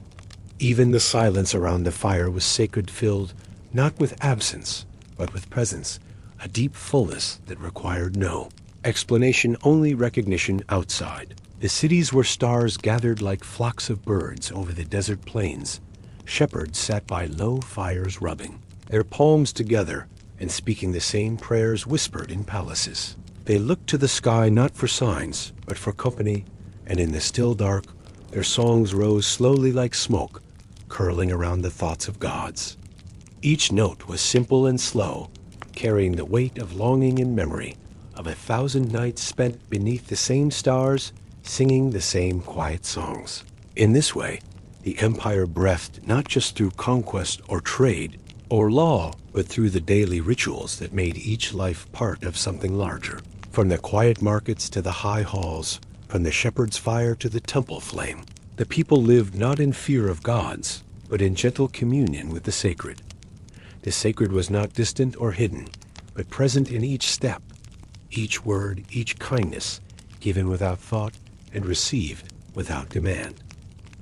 Even the silence around the fire was sacred, filled not with absence, but with presence, a deep fullness that required no explanation, only recognition outside. The cities were stars gathered like flocks of birds over the desert plains. Shepherds sat by low fires rubbing their palms together and speaking the same prayers whispered in palaces. They looked to the sky not for signs, but for company, and in the still dark, their songs rose slowly like smoke, curling around the thoughts of gods. Each note was simple and slow, carrying the weight of longing and memory of 1,000 nights spent beneath the same stars, singing the same quiet songs. In this way, the empire breathed not just through conquest or trade or law, but through the daily rituals that made each life part of something larger. From the quiet markets to the high halls, from the shepherd's fire to the temple flame, the people lived not in fear of gods, but in gentle communion with the sacred. The sacred was not distant or hidden, but present in each step, each word, each kindness, given without thought and received without demand.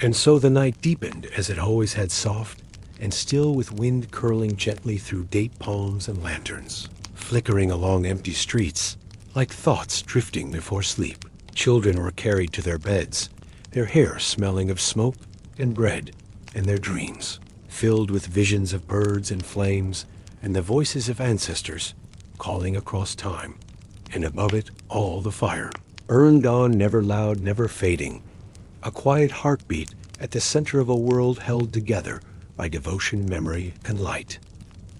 And so the night deepened as it always had, soft and still, with wind curling gently through date palms and lanterns, flickering along empty streets like thoughts drifting before sleep. Children were carried to their beds, their hair smelling of smoke and bread, and their dreams filled with visions of birds and flames and the voices of ancestors calling across time. And above it all the fire burned on, never loud, never fading, a quiet heartbeat at the center of a world held together by devotion, memory, and light.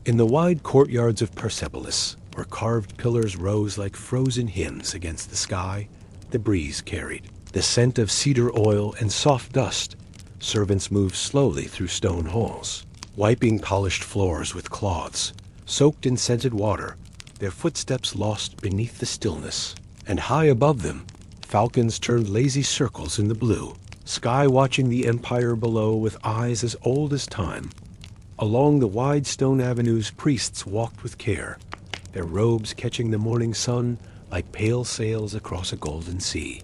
In the wide courtyards of Persepolis, where carved pillars rose like frozen hymns against the sky, the breeze carried the scent of cedar oil and soft dust. Servants moved slowly through stone halls, wiping polished floors with cloths soaked in scented water, their footsteps lost beneath the stillness. And high above them, falcons turned lazy circles in the blue sky, watching the empire below with eyes as old as time. Along the wide stone avenues, priests walked with care, their robes catching the morning sun like pale sails across a golden sea.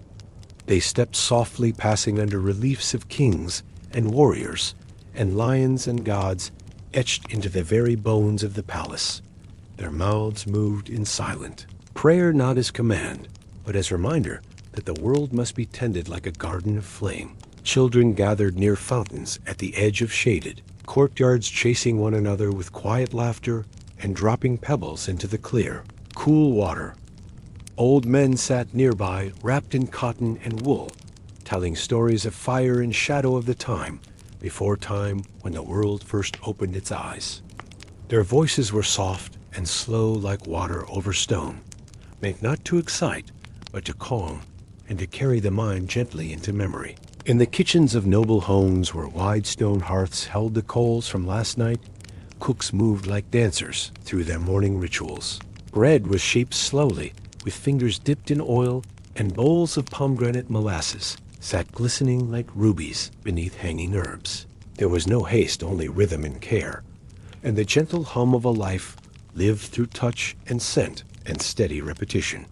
They stepped softly, passing under reliefs of kings and warriors and lions and gods etched into the very bones of the palace. Their mouths moved in silent prayer, not as command, but as reminder that the world must be tended like a garden of flame. Children gathered near fountains at the edge of shaded courtyards, chasing one another with quiet laughter and dropping pebbles into the clear, cool water. Old men sat nearby, wrapped in cotton and wool, telling stories of fire and shadow of the time before time, when the world first opened its eyes. Their voices were soft and slow like water over stone, meant not to excite, but to calm and to carry the mind gently into memory. In the kitchens of noble homes, where wide stone hearths held the coals from last night, cooks moved like dancers through their morning rituals. Bread was shaped slowly, with fingers dipped in oil, and bowls of pomegranate molasses sat glistening like rubies beneath hanging herbs. There was no haste, only rhythm and care, and the gentle hum of a life lived through touch and scent and steady repetition.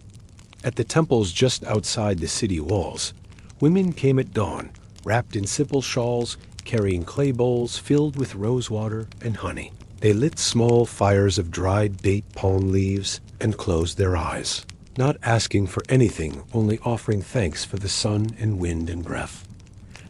At the temples just outside the city walls, women came at dawn, wrapped in simple shawls, carrying clay bowls filled with rose water and honey. They lit small fires of dried date palm leaves and closed their eyes, not asking for anything, only offering thanks for the sun and wind and breath.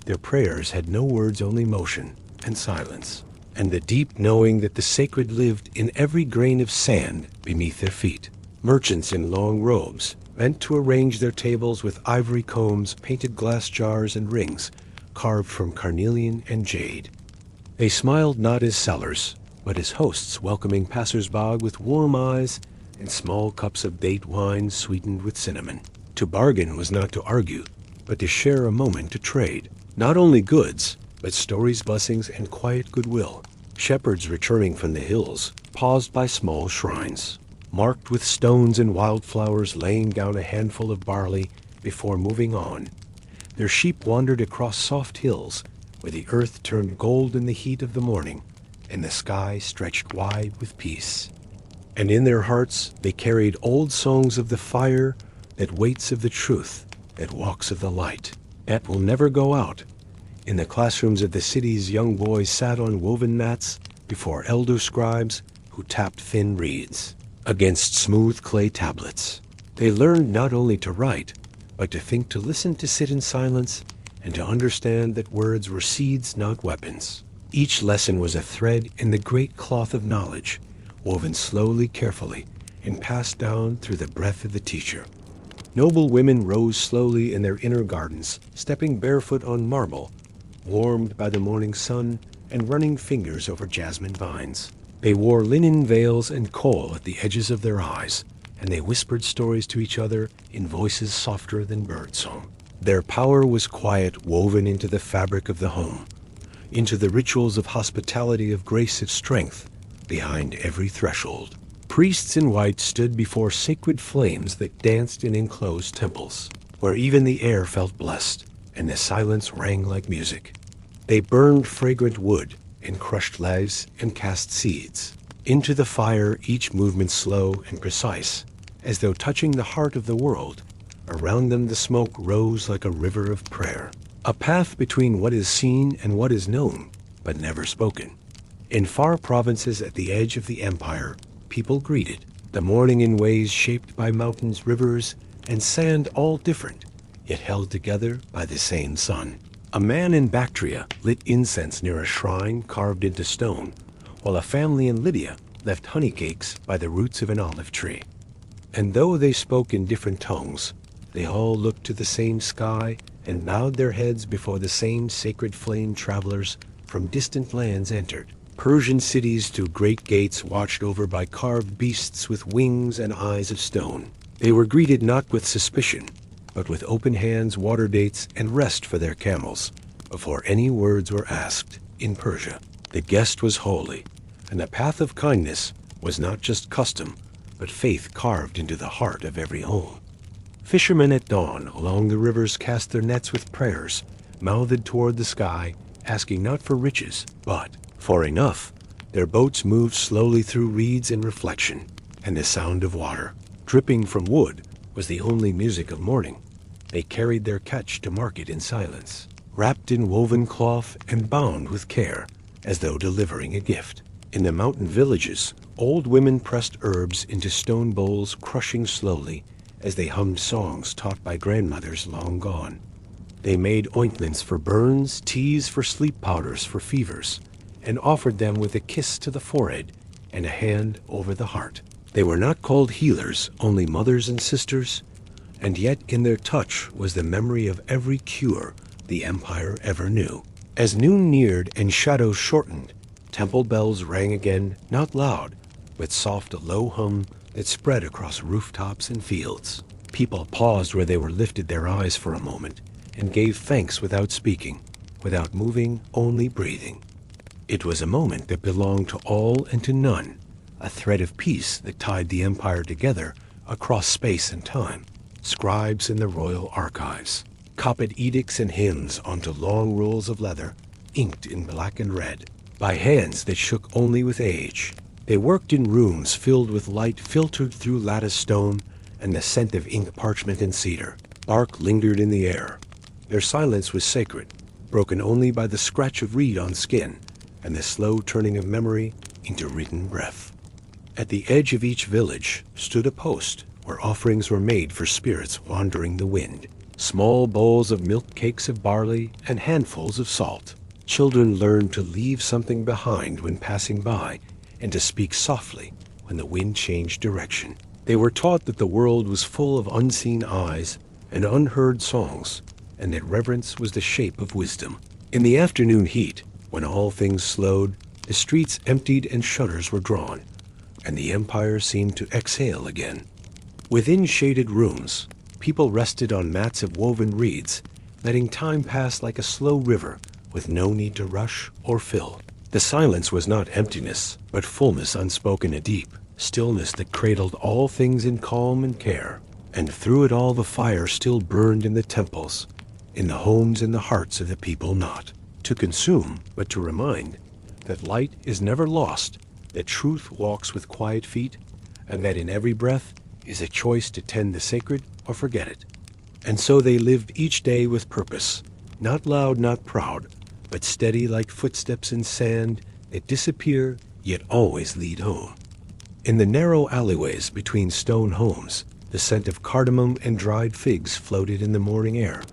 Their prayers had no words, only motion and silence, and the deep knowing that the sacred lived in every grain of sand beneath their feet. Merchants in long robes bent to arrange their tables with ivory combs, painted glass jars, and rings carved from carnelian and jade. They smiled not as sellers, but as hosts, welcoming passers-by with warm eyes and small cups of date wine sweetened with cinnamon. To bargain was not to argue, but to share a moment to trade, not only goods, but stories, blessings, and quiet goodwill. Shepherds returning from the hills paused by small shrines, marked with stones and wildflowers, laying down a handful of barley before moving on. Their sheep wandered across soft hills where the earth turned gold in the heat of the morning and the sky stretched wide with peace. And in their hearts they carried old songs of the fire that waits, of the truth that walks of the light that will never go out. In the classrooms of the cities, young boys sat on woven mats before elder scribes who tapped thin reeds against smooth clay tablets. They learned not only to write, but to think, to listen, to sit in silence, and to understand that words were seeds, not weapons. Each lesson was a thread in the great cloth of knowledge, woven slowly, carefully, and passed down through the breath of the teacher. Noble women rose slowly in their inner gardens, stepping barefoot on marble, warmed by the morning sun, and running fingers over jasmine vines. They wore linen veils and kohl at the edges of their eyes, and they whispered stories to each other in voices softer than birdsong. Their power was quiet, woven into the fabric of the home, into the rituals of hospitality, of grace, of strength, behind every threshold. Priests in white stood before sacred flames that danced in enclosed temples, where even the air felt blessed, and the silence rang like music. They burned fragrant wood, and crushed leaves, and cast seeds into the fire, each movement slow and precise, as though touching the heart of the world. Around them the smoke rose like a river of prayer, a path between what is seen and what is known, but never spoken. In far provinces at the edge of the empire, people greeted the morning in ways shaped by mountains, rivers, and sand, all different, yet held together by the same sun. A man in Bactria lit incense near a shrine carved into stone, while a family in Lydia left honey cakes by the roots of an olive tree. And though they spoke in different tongues, they all looked to the same sky and bowed their heads before the same sacred flame. Travelers from distant lands entered Persian cities through great gates watched over by carved beasts with wings and eyes of stone. They were greeted not with suspicion, but with open hands, water dates, and rest for their camels, before any words were asked. In Persia, the guest was holy, and the path of kindness was not just custom, but faith carved into the heart of every home. Fishermen at dawn along the rivers cast their nets with prayers, mouthed toward the sky, asking not for riches, but for enough. Their boats moved slowly through reeds and reflection, and the sound of water, dripping from wood, was the only music of morning. They carried their catch to market in silence, wrapped in woven cloth and bound with care, as though delivering a gift. In the mountain villages, old women pressed herbs into stone bowls, crushing slowly as they hummed songs taught by grandmothers long gone. They made ointments for burns, teas for sleep, powders for fevers, and offered them with a kiss to the forehead and a hand over the heart. They were not called healers, only mothers and sisters, and yet in their touch was the memory of every cure the empire ever knew. As noon neared and shadows shortened, temple bells rang again, not loud, but soft, a low hum that spread across rooftops and fields. People paused where they were, lifted their eyes for a moment, and gave thanks without speaking, without moving, only breathing. It was a moment that belonged to all and to none, a thread of peace that tied the empire together across space and time. Scribes in the royal archives copied edicts and hymns onto long rolls of leather, inked in black and red, by hands that shook only with age. They worked in rooms filled with light filtered through lattice stone and the scent of ink, parchment, and cedar. Bark lingered in the air. Their silence was sacred, broken only by the scratch of reed on skin and the slow turning of memory into written breath. At the edge of each village stood a post where offerings were made for spirits wandering the wind. Small bowls of milk, cakes of barley, and handfuls of salt. Children learned to leave something behind when passing by, and to speak softly when the wind changed direction. They were taught that the world was full of unseen eyes and unheard songs, and that reverence was the shape of wisdom. In the afternoon heat, when all things slowed, the streets emptied and shutters were drawn, and the empire seemed to exhale again. Within shaded rooms, people rested on mats of woven reeds, letting time pass like a slow river with no need to rush or fill. The silence was not emptiness, but fullness unspoken and deep, stillness that cradled all things in calm and care. And through it all the fire still burned in the temples, in the homes and the hearts of the people, not to consume, but to remind that light is never lost, that truth walks with quiet feet, and that in every breath is a choice to tend the sacred or forget it. And so they lived each day with purpose, not loud, not proud, but steady like footsteps in sand that disappear yet always lead home. In the narrow alleyways between stone homes, the scent of cardamom and dried figs floated in the morning air,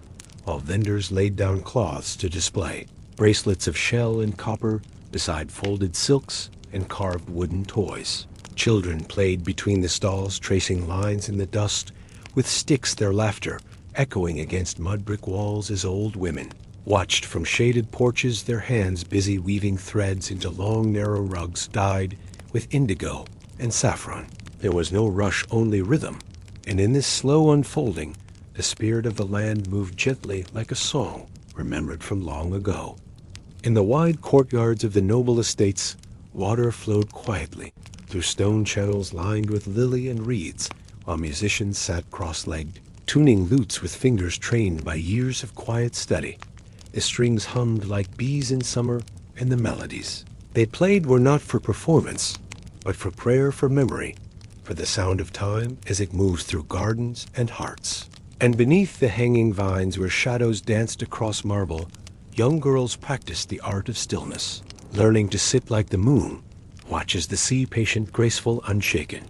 while vendors laid down cloths to display, bracelets of shell and copper beside folded silks and carved wooden toys. Children played between the stalls, tracing lines in the dust, with sticks, their laughter echoing against mud brick walls as old women watched from shaded porches, their hands busy weaving threads into long narrow rugs dyed with indigo and saffron. There was no rush, only rhythm, and in this slow unfolding, the spirit of the land moved gently like a song remembered from long ago. In the wide courtyards of the noble estates, water flowed quietly through stone channels lined with lily and reeds, while musicians sat cross-legged, tuning lutes with fingers trained by years of quiet study. The strings hummed like bees in summer, and the melodies they played were not for performance, but for prayer, for memory, for the sound of time as it moves through gardens and hearts. And beneath the hanging vines where shadows danced across marble, young girls practiced the art of stillness, learning to sit like the moon, watch as the sea, patient, graceful, unshaken.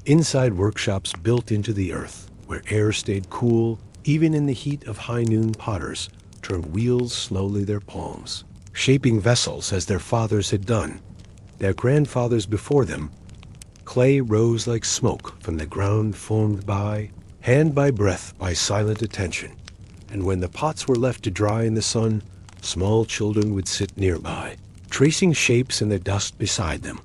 Inside workshops built into the earth, where air stayed cool, even in the heat of high noon, potters turned wheels slowly their palms, shaping vessels as their fathers had done, their grandfathers before them. Clay rose like smoke from the ground, formed by hand, by breath, by silent attention. And when the pots were left to dry in the sun, small children would sit nearby, tracing shapes in the dust beside them.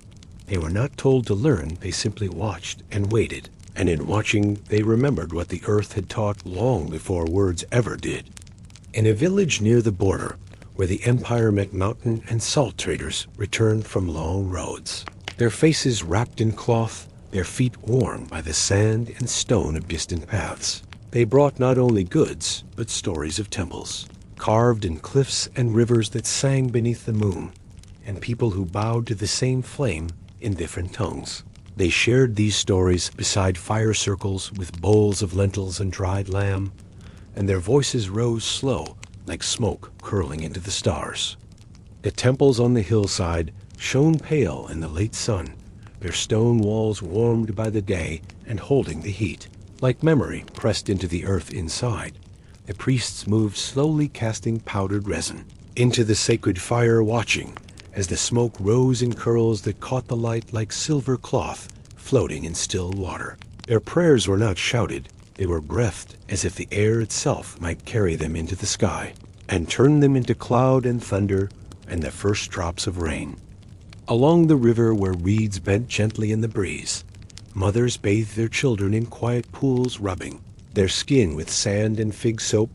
They were not told to learn, they simply watched and waited. And in watching, they remembered what the earth had taught long before words ever did. In a village near the border, where the empire met mountain and salt traders returned from long roads, their faces wrapped in cloth, their feet worn by the sand and stone of distant paths. They brought not only goods, but stories of temples, carved in cliffs and rivers that sang beneath the moon, and people who bowed to the same flame in different tongues. They shared these stories beside fire circles with bowls of lentils and dried lamb, and their voices rose slow, like smoke curling into the stars. The temples on the hillside shone pale in the late sun, their stone walls warmed by the day and holding the heat. Like memory pressed into the earth inside, the priests moved slowly, casting powdered resin into the sacred fire, watching as the smoke rose in curls that caught the light like silver cloth floating in still water. Their prayers were not shouted, they were breathed as if the air itself might carry them into the sky and turn them into cloud and thunder and the first drops of rain. Along the river where reeds bent gently in the breeze, mothers bathed their children in quiet pools, rubbing their skin with sand and fig soap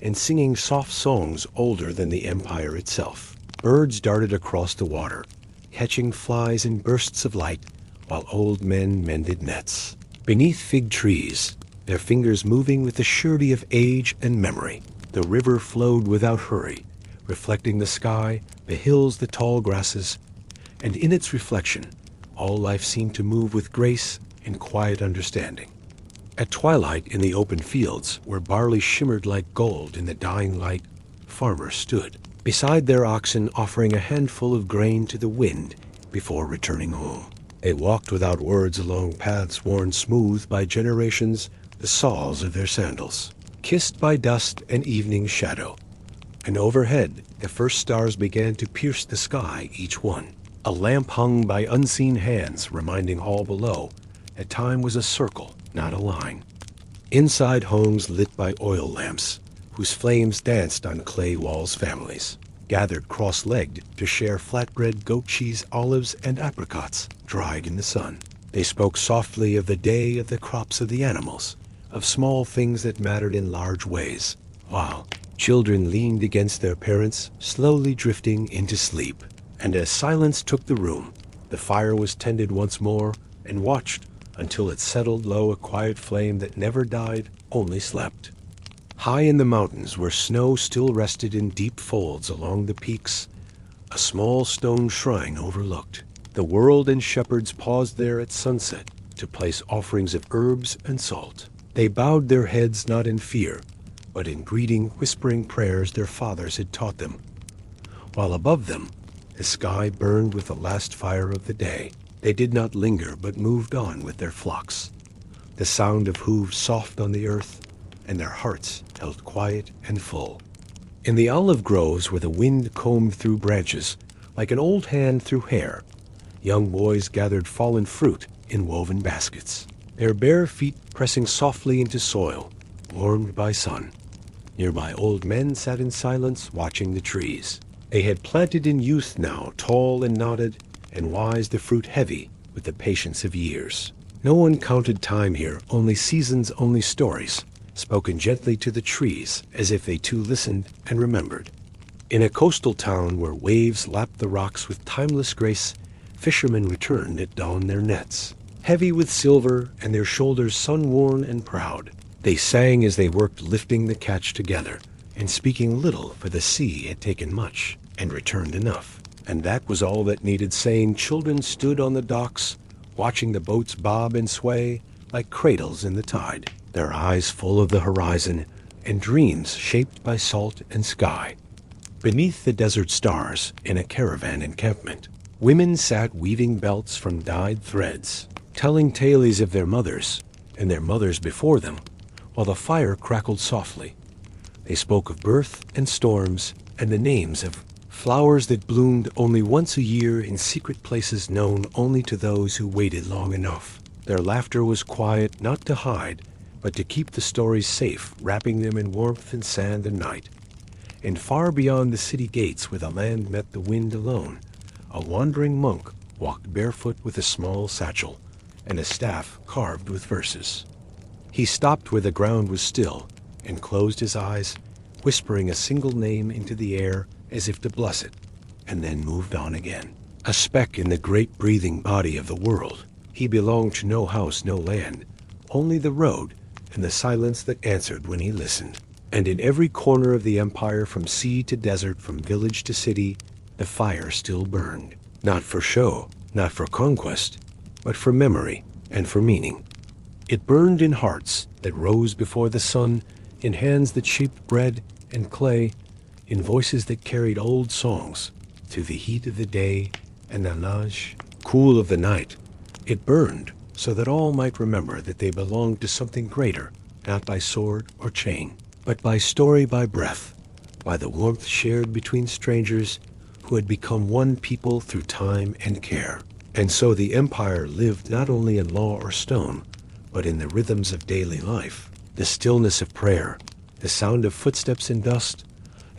and singing soft songs older than the empire itself. Birds darted across the water, catching flies in bursts of light, while old men mended nets. Beneath fig trees, their fingers moving with the surety of age and memory, the river flowed without hurry, reflecting the sky, the hills, the tall grasses, and in its reflection, all life seemed to move with grace and quiet understanding. At twilight, in the open fields, where barley shimmered like gold in the dying light, farmers stood beside their oxen, offering a handful of grain to the wind before returning home. They walked without words along paths worn smooth by generations, the soles of their sandals, kissed by dust and evening shadow. And overhead, the first stars began to pierce the sky, each one a lamp hung by unseen hands, reminding all below that time was a circle, not a line. Inside, homes lit by oil lamps, whose flames danced on clay walls. Families gathered cross-legged to share flatbread, goat cheese, olives, and apricots dried in the sun. They spoke softly of the day, of the crops, of the animals, of small things that mattered in large ways, while Children leaned against their parents, slowly drifting into sleep. And as silence took the room, the fire was tended once more and watched until it settled low, a quiet flame that never died, only slept. High in the mountains, where snow still rested in deep folds along the peaks, a small stone shrine overlooked. The world and shepherds paused there at sunset to place offerings of herbs and salt. They bowed their heads not in fear, but in greeting, whispering prayers their fathers had taught them. While above them, the sky burned with the last fire of the day. They did not linger, but moved on with their flocks. The sound of hooves soft on the earth, and their hearts held quiet and full. In the olive groves where the wind combed through branches, like an old hand through hair, young boys gathered fallen fruit in woven baskets, their bare feet pressing softly into soil, warmed by sun. Nearby old men sat in silence, watching the trees. They had planted in youth now, tall and knotted, and wise, the fruit heavy with the patience of years. No one counted time here, only seasons, only stories, spoken gently to the trees, as if they too listened and remembered. In a coastal town where waves lapped the rocks with timeless grace, fishermen returned at dawn their nets, heavy with silver and their shoulders sun-worn and proud. They sang as they worked, lifting the catch together, and speaking little, for the sea had taken much and returned enough. And that was all that needed saying. Children stood on the docks, watching the boats bob and sway like cradles in the tide, their eyes full of the horizon and dreams shaped by salt and sky. Beneath the desert stars, in a caravan encampment, women sat weaving belts from dyed threads, telling tales of their mothers and their mothers before them, while the fire crackled softly. They spoke of birth and storms and the names of flowers that bloomed only once a year in secret places known only to those who waited long enough. Their laughter was quiet, not to hide, but to keep the stories safe, wrapping them in warmth and sand and night. And far beyond the city gates, where the land met the wind alone, a wandering monk walked barefoot with a small satchel and a staff carved with verses. He stopped where the ground was still and closed his eyes, whispering a single name into the air as if to bless it, and then moved on again. A speck in the great breathing body of the world, he belonged to no house, no land, only the road and the silence that answered when he listened. And in every corner of the empire, from sea to desert, from village to city, the fire still burned. Not for show, not for conquest, but for memory and for meaning. It burned in hearts that rose before the sun, in hands that shaped bread and clay, in voices that carried old songs through the heat of the day and the nage, cool of the night. It burned so that all might remember that they belonged to something greater, not by sword or chain, but by story, by breath, by the warmth shared between strangers who had become one people through time and care. And so the empire lived not only in law or stone, but in the rhythms of daily life, the stillness of prayer, the sound of footsteps in dust,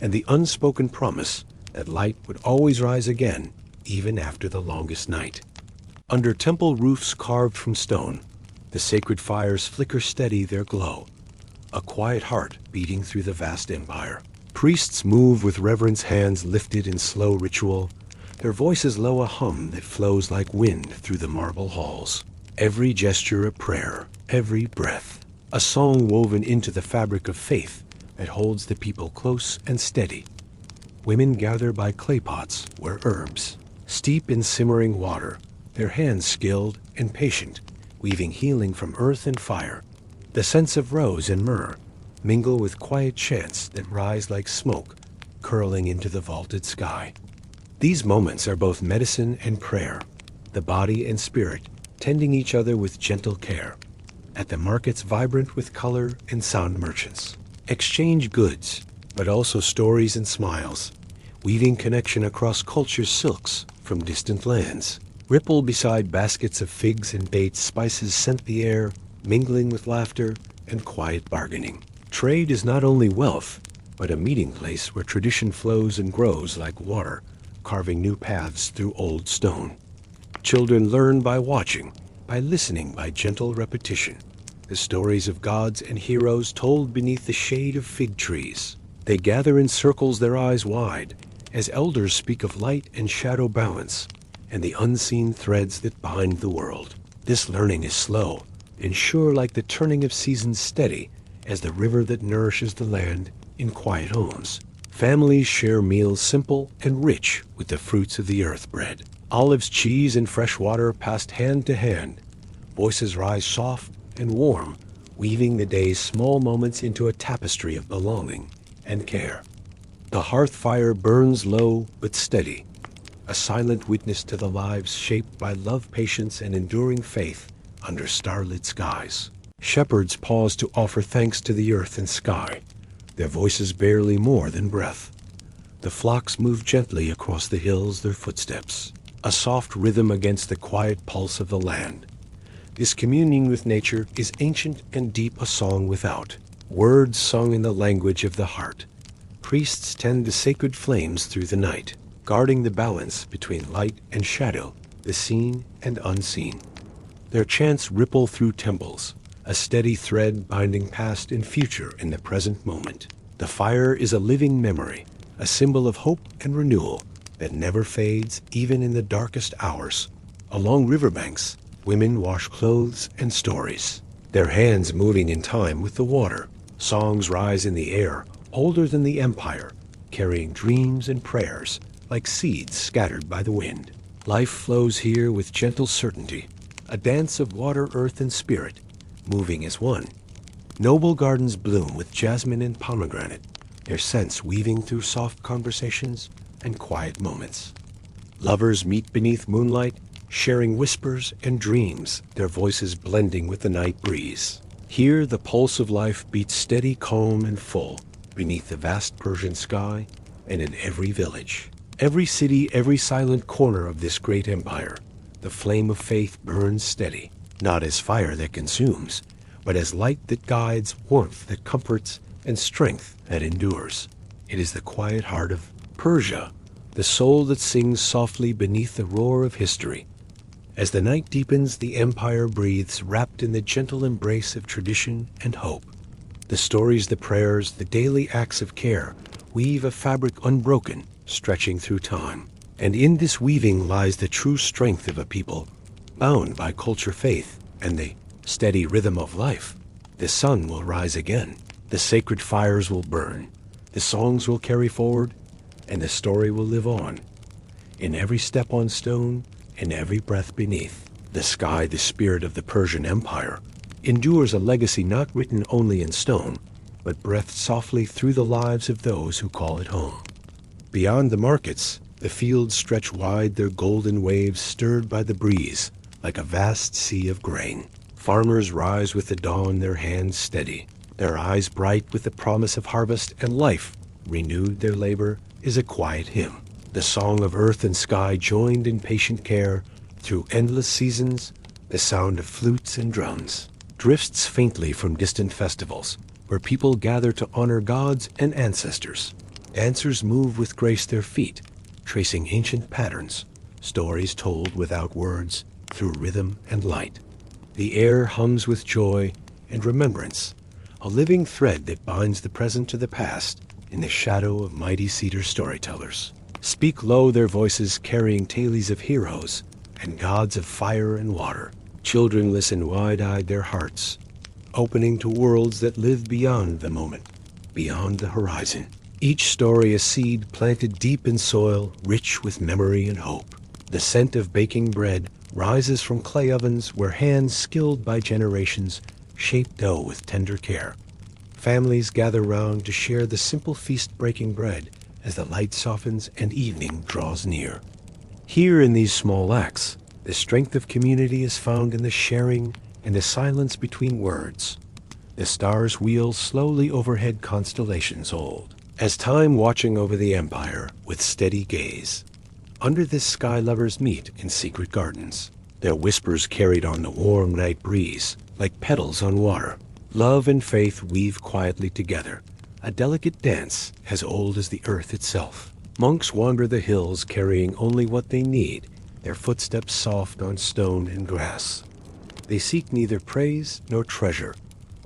and the unspoken promise that light would always rise again, even after the longest night. Under temple roofs carved from stone, the sacred fires flicker steady their glow, a quiet heart beating through the vast empire. Priests move with reverence, hands lifted in slow ritual, their voices low, a hum that flows like wind through the marble halls. Every gesture a prayer, every breath a song woven into the fabric of faith that holds the people close and steady. Women gather by clay pots where herbs steep in simmering water, their hands skilled and patient, weaving healing from earth and fire. The scents of rose and myrrh mingle with quiet chants that rise like smoke curling into the vaulted sky. These moments are both medicine and prayer, the body and spirit tending each other with gentle care. At the markets vibrant with color and sound, merchants exchange goods, but also stories and smiles, weaving connection across cultures. Silks from distant lands ripple beside baskets of figs and dates. Spices scent the air, mingling with laughter and quiet bargaining. Trade is not only wealth, but a meeting place where tradition flows and grows like water, carving new paths through old stone. Children learn by watching, by listening, by gentle repetition. The stories of gods and heroes told beneath the shade of fig trees. They gather in circles, their eyes wide, as elders speak of light and shadow balance, and the unseen threads that bind the world. This learning is slow, and sure, like the turning of seasons, steady as the river that nourishes the land in quiet homes. Families share meals simple and rich with the fruits of the earth bread. Olives, cheese, and fresh water passed hand to hand. Voices rise soft and warm, weaving the day's small moments into a tapestry of belonging and care. The hearth fire burns low but steady, a silent witness to the lives shaped by love, patience, and enduring faith under starlit skies. Shepherds pause to offer thanks to the earth and sky, their voices barely more than breath. The flocks move gently across the hills, their footsteps, a soft rhythm against the quiet pulse of the land. This communing with nature is ancient and deep, a song without words sung in the language of the heart. Priests tend the sacred flames through the night, guarding the balance between light and shadow, the seen and unseen. Their chants ripple through temples, a steady thread binding past and future in the present moment. The fire is a living memory, a symbol of hope and renewal that never fades even in the darkest hours. Along riverbanks, women wash clothes and stories, their hands moving in time with the water. Songs rise in the air, older than the empire, carrying dreams and prayers like seeds scattered by the wind. Life flows here with gentle certainty, a dance of water, earth, and spirit, moving as one. Noble gardens bloom with jasmine and pomegranate, their scents weaving through soft conversations and quiet moments. Lovers meet beneath moonlight, sharing whispers and dreams, their voices blending with the night breeze. Here the pulse of life beats steady, calm, and full, beneath the vast Persian sky and in every village. Every city, every silent corner of this great empire, the flame of faith burns steady, not as fire that consumes, but as light that guides, warmth that comforts, and strength that endures. It is the quiet heart of Persia, the soul that sings softly beneath the roar of history. As the night deepens, the empire breathes, wrapped in the gentle embrace of tradition and hope. The stories, the prayers, the daily acts of care weave a fabric unbroken, stretching through time. And in this weaving lies the true strength of a people, bound by culture, faith, and the steady rhythm of life. The sun will rise again, the sacred fires will burn, the songs will carry forward, and the story will live on. In every step on stone, in every breath beneath, the sky, the spirit of the Persian Empire, endures a legacy not written only in stone, but breathed softly through the lives of those who call it home. Beyond the markets, the fields stretch wide, their golden waves stirred by the breeze, like a vast sea of grain. Farmers rise with the dawn, their hands steady, their eyes bright with the promise of harvest and life. Renewed their labor is a quiet hymn, the song of earth and sky joined in patient care. Through endless seasons, the sound of flutes and drums drifts faintly from distant festivals, where people gather to honor gods and ancestors. Dancers move with grace their feet, tracing ancient patterns, stories told without words through rhythm and light. The air hums with joy and remembrance, a living thread that binds the present to the past in the shadow of mighty cedar storytellers. Speak low, their voices carrying tales of heroes and gods of fire and water. Children listen wide-eyed, their hearts opening to worlds that live beyond the moment, beyond the horizon. Each story a seed planted deep in soil, rich with memory and hope. The scent of baking bread rises from clay ovens where hands skilled by generations shape dough with tender care. Families gather round to share the simple feast, breaking bread as the light softens and evening draws near. Here in these small acts, the strength of community is found in the sharing and the silence between words. The stars wheel slowly overhead, constellations old, as time watching over the empire with steady gaze. Under this sky, lovers meet in secret gardens, their whispers carried on the warm night breeze like petals on water. Love and faith weave quietly together, a delicate dance as old as the earth itself. Monks wander the hills carrying only what they need, their footsteps soft on stone and grass. They seek neither praise nor treasure,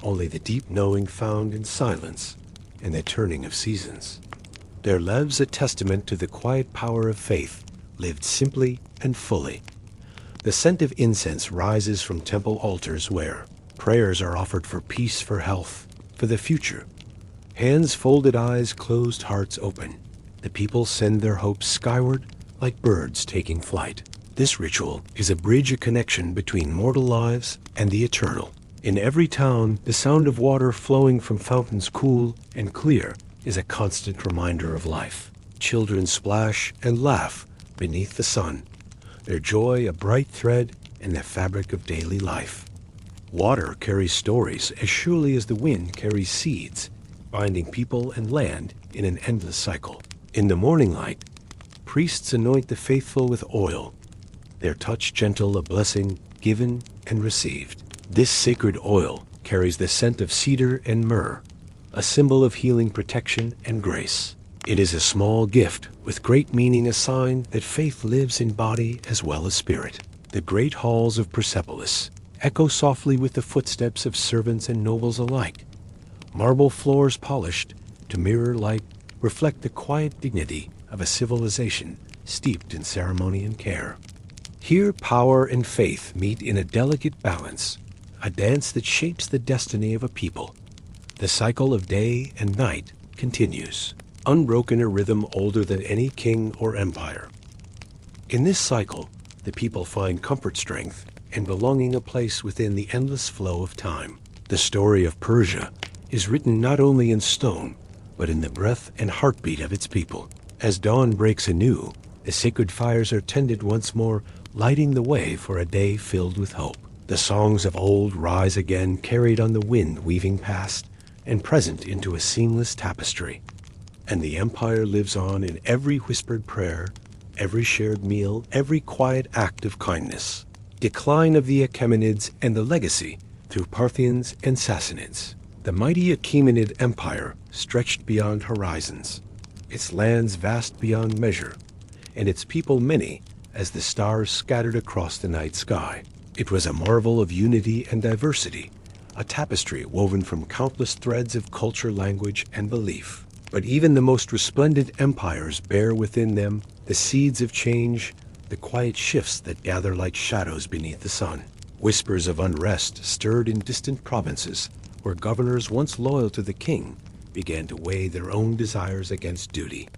only the deep knowing found in silence. and the turning of seasons. Their lives a testament to the quiet power of faith, lived simply and fully. The scent of incense rises from temple altars where prayers are offered for peace, for health, for the future. Hands folded, eyes closed, hearts open. The people send their hopes skyward like birds taking flight. This ritual is a bridge, a connection between mortal lives and the eternal. In every town, the sound of water flowing from fountains cool and clear is a constant reminder of life. Children splash and laugh beneath the sun, their joy a bright thread in the fabric of daily life. Water carries stories as surely as the wind carries seeds, binding people and land in an endless cycle. In the morning light, priests anoint the faithful with oil, their touch gentle, a blessing given and received. This sacred oil carries the scent of cedar and myrrh, a symbol of healing, protection, and grace. It is a small gift with great meaning, a sign that faith lives in body as well as spirit. The great halls of Persepolis echo softly with the footsteps of servants and nobles alike. Marble floors polished to mirror light reflect the quiet dignity of a civilization steeped in ceremony and care. Here power and faith meet in a delicate balance, a dance that shapes the destiny of a people. The cycle of day and night continues, unbroken, a rhythm older than any king or empire. In this cycle, the people find comfort, strength, and belonging, a place within the endless flow of time. The story of Persia is written not only in stone, but in the breath and heartbeat of its people. As dawn breaks anew, the sacred fires are tended once more, lighting the way for a day filled with hope. The songs of old rise again, carried on the wind, weaving past and present into a seamless tapestry. And the empire lives on in every whispered prayer, every shared meal, every quiet act of kindness. Decline of the Achaemenids and the legacy through Parthians and Sassanids. The mighty Achaemenid Empire stretched beyond horizons, its lands vast beyond measure, and its people many as the stars scattered across the night sky. It was a marvel of unity and diversity, a tapestry woven from countless threads of culture, language, and belief. But even the most resplendent empires bear within them the seeds of change, the quiet shifts that gather like shadows beneath the sun. Whispers of unrest stirred in distant provinces, where governors once loyal to the king began to weigh their own desires against duty.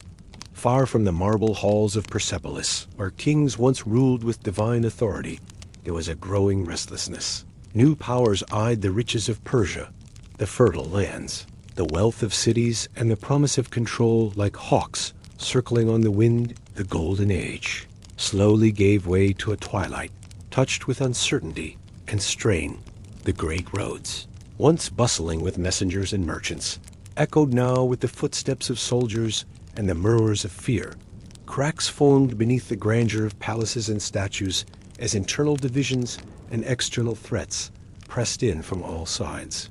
Far from the marble halls of Persepolis, where kings once ruled with divine authority, there was a growing restlessness. New powers eyed the riches of Persia, the fertile lands, the wealth of cities, and the promise of control like hawks circling on the wind. The golden age slowly gave way to a twilight, touched with uncertainty and strain. The great roads, once bustling with messengers and merchants, echoed now with the footsteps of soldiers and the murmurs of fear. Cracks formed beneath the grandeur of palaces and statues as internal divisions and external threats pressed in from all sides.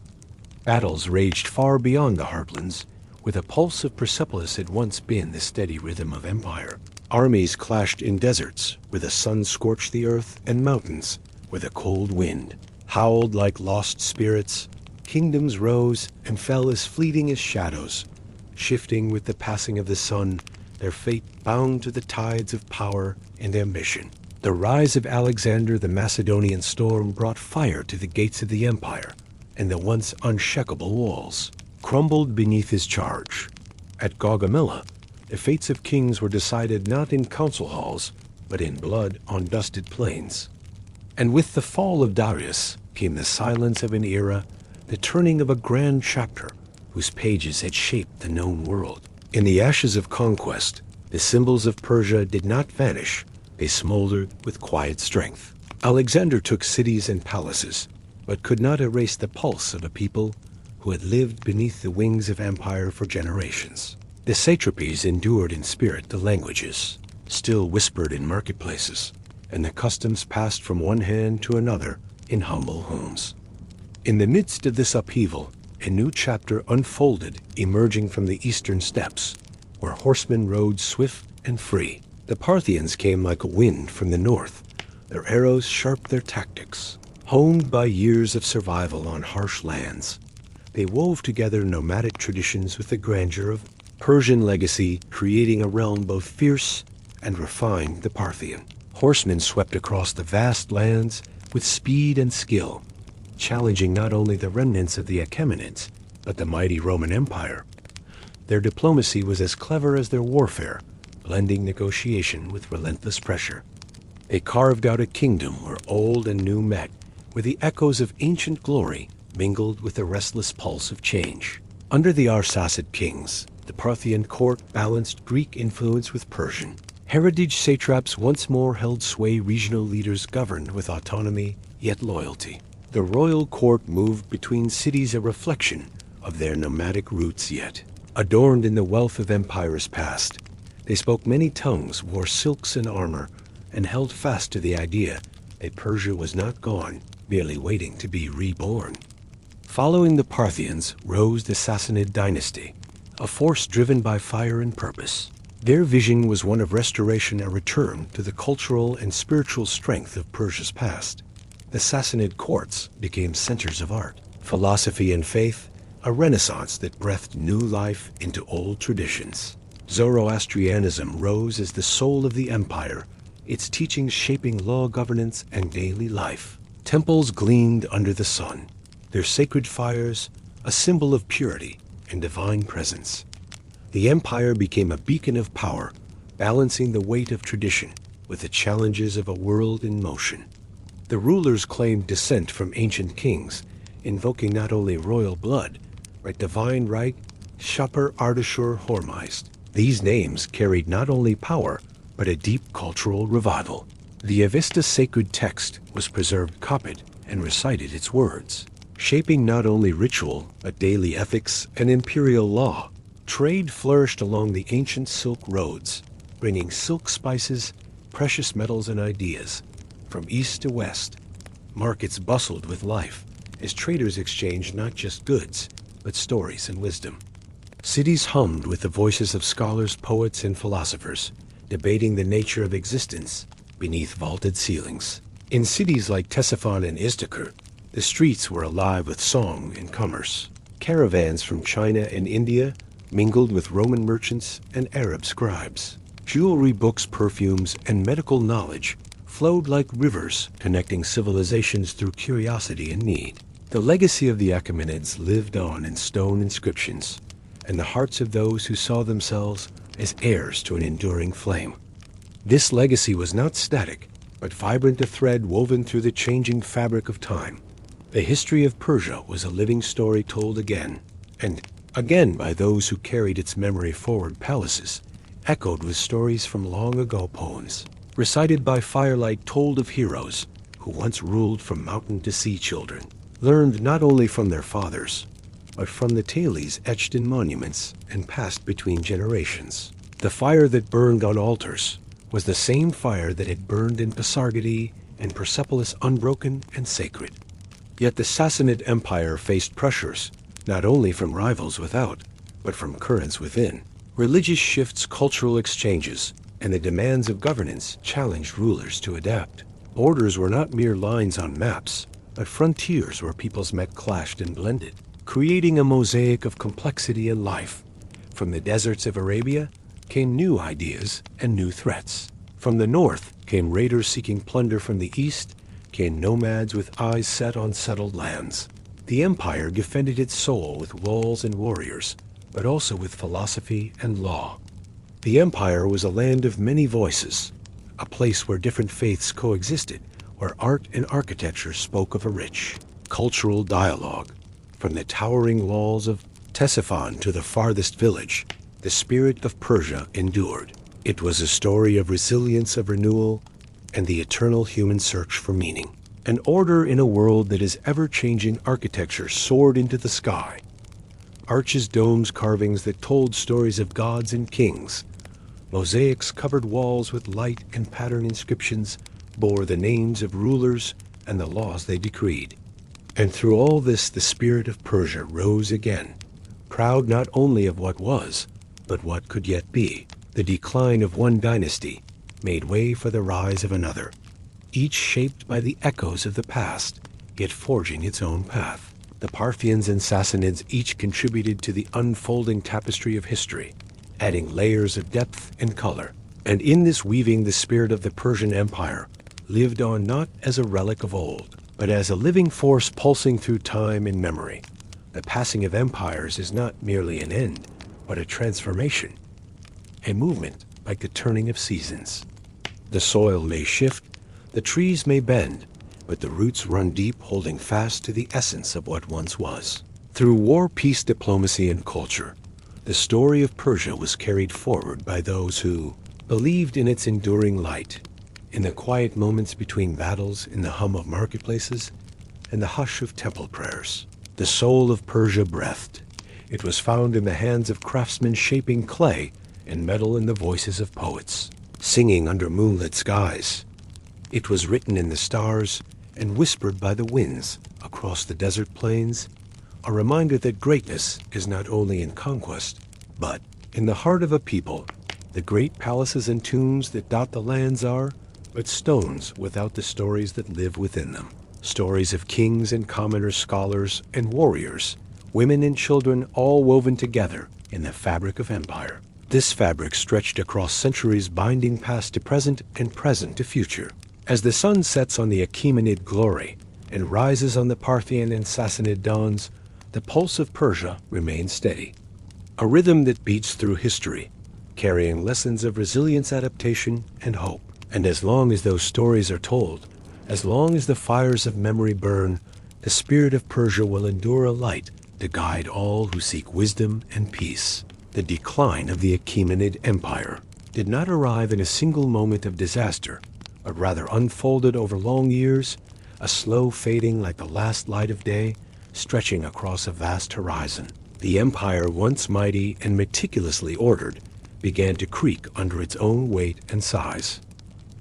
Battles raged far beyond the heartlands, where the pulse of Persepolis had once been the steady rhythm of empire. Armies clashed in deserts, where the sun scorched the earth, and mountains, where the cold wind howled like lost spirits. Kingdoms rose and fell as fleeting as shadows, shifting with the passing of the sun, their fate bound to the tides of power and ambition. The rise of Alexander the Macedonian storm brought fire to the gates of the empire, and the once unshakable walls crumbled beneath his charge. At Gaugamela, the fates of kings were decided not in council halls, but in blood on dusted plains. And with the fall of Darius came the silence of an era, the turning of a grand chapter whose pages had shaped the known world. In the ashes of conquest, the symbols of Persia did not vanish. They smoldered with quiet strength. Alexander took cities and palaces, but could not erase the pulse of a people who had lived beneath the wings of empire for generations. The satrapies endured in spirit the languages, still whispered in marketplaces, and the customs passed from one hand to another in humble homes. In the midst of this upheaval, a new chapter unfolded, emerging from the eastern steppes, where horsemen rode swift and free. The Parthians came like a wind from the north, their arrows sharp, their tactics honed by years of survival on harsh lands. They wove together nomadic traditions with the grandeur of Persian legacy, creating a realm both fierce and refined, the Parthian. Horsemen swept across the vast lands with speed and skill, challenging not only the remnants of the Achaemenids, but the mighty Roman Empire. Their diplomacy was as clever as their warfare, blending negotiation with relentless pressure. They carved out a kingdom where old and new met, where the echoes of ancient glory mingled with the restless pulse of change. Under the Sassanid kings, the Parthian court balanced Greek influence with Persian. Heritage satraps once more held sway. Regional leaders governed with autonomy yet loyalty. The royal court moved between cities, a reflection of their nomadic roots yet. Adorned in the wealth of empires past, they spoke many tongues, wore silks and armor, and held fast to the idea that Persia was not gone, merely waiting to be reborn. Following the Parthians rose the Sassanid dynasty, a force driven by fire and purpose. Their vision was one of restoration, a return to the cultural and spiritual strength of Persia's past. The Sassanid courts became centers of art, philosophy, and faith, a renaissance that breathed new life into old traditions. Zoroastrianism rose as the soul of the empire, its teachings shaping law, governance, and daily life. Temples gleamed under the sun, their sacred fires a symbol of purity and divine presence. The empire became a beacon of power, balancing the weight of tradition with the challenges of a world in motion. The rulers claimed descent from ancient kings, invoking not only royal blood, but divine right, Shapur, Ardashur, Hormizd. These names carried not only power, but a deep cultural revival. The Avesta sacred text was preserved, copied, and recited its words, shaping not only ritual, but daily ethics and imperial law. Trade flourished along the ancient silk roads, bringing silk spices, precious metals, and ideas from east to west. Markets bustled with life as traders exchanged not just goods, but stories and wisdom. Cities hummed with the voices of scholars, poets, and philosophers, debating the nature of existence beneath vaulted ceilings. In cities like Ctesiphon and Istakhr, the streets were alive with song and commerce. Caravans from China and India mingled with Roman merchants and Arab scribes. Jewelry, books, perfumes, and medical knowledge flowed like rivers, connecting civilizations through curiosity and need. The legacy of the Achaemenids lived on in stone inscriptions, and the hearts of those who saw themselves as heirs to an enduring flame. This legacy was not static, but vibrant, a thread woven through the changing fabric of time. The history of Persia was a living story told again and again by those who carried its memory forward. Palaces echoed with stories from long ago, poems recited by firelight told of heroes who once ruled from mountain to sea. Children learned not only from their fathers, but from the tales etched in monuments and passed between generations. The fire that burned on altars was the same fire that had burned in Pasargadae and Persepolis, unbroken and sacred. Yet the Sassanid Empire faced pressures not only from rivals without, but from currents within. Religious shifts, cultural exchanges, and the demands of governance challenged rulers to adapt. Borders were not mere lines on maps, but frontiers where peoples met, clashed, and blended, creating a mosaic of complexity and life. From the deserts of Arabia came new ideas and new threats. From the north came raiders seeking plunder. From the east came nomads with eyes set on settled lands. The empire defended its soul with walls and warriors, but also with philosophy and law. The empire was a land of many voices, a place where different faiths coexisted, where art and architecture spoke of a rich cultural dialogue. From the towering walls of Ctesiphon to the farthest village, the spirit of Persia endured. It was a story of resilience, of renewal, and the eternal human search for meaning. An order in a world that is ever-changing. Architecture soared into the sky. Arches, domes, carvings that told stories of gods and kings. Mosaics covered walls with light, and pattern inscriptions bore the names of rulers and the laws they decreed. And through all this, the spirit of Persia rose again, proud not only of what was, but what could yet be. The decline of one dynasty made way for the rise of another, each shaped by the echoes of the past, yet forging its own path. The Parthians and Sassanids each contributed to the unfolding tapestry of history, adding layers of depth and color. And in this weaving, the spirit of the Persian Empire lived on not as a relic of old, but as a living force pulsing through time and memory. The passing of empires is not merely an end, but a transformation, a movement like the turning of seasons. The soil may shift, the trees may bend, but the roots run deep, holding fast to the essence of what once was. Through war, peace, diplomacy, and culture, the story of Persia was carried forward by those who believed in its enduring light, in the quiet moments between battles, in the hum of marketplaces, and the hush of temple prayers. The soul of Persia breathed. It was found in the hands of craftsmen shaping clay and metal, in the voices of poets, singing under moonlit skies. It was written in the stars and whispered by the winds across the desert plains, a reminder that greatness is not only in conquest, but in the heart of a people. The great palaces and tombs that dot the lands are but stones without the stories that live within them. Stories of kings and commoners, scholars and warriors, women and children, all woven together in the fabric of empire. This fabric stretched across centuries, binding past to present and present to future. As the sun sets on the Achaemenid glory and rises on the Parthian and Sassanid dawns, the pulse of Persia remains steady, a rhythm that beats through history, carrying lessons of resilience, adaptation, and hope. And as long as those stories are told, as long as the fires of memory burn, the spirit of Persia will endure, a light to guide all who seek wisdom and peace. The decline of the Achaemenid Empire did not arrive in a single moment of disaster, but rather unfolded over long years, a slow fading like the last light of day, stretching across a vast horizon. The empire, once mighty and meticulously ordered, began to creak under its own weight and size.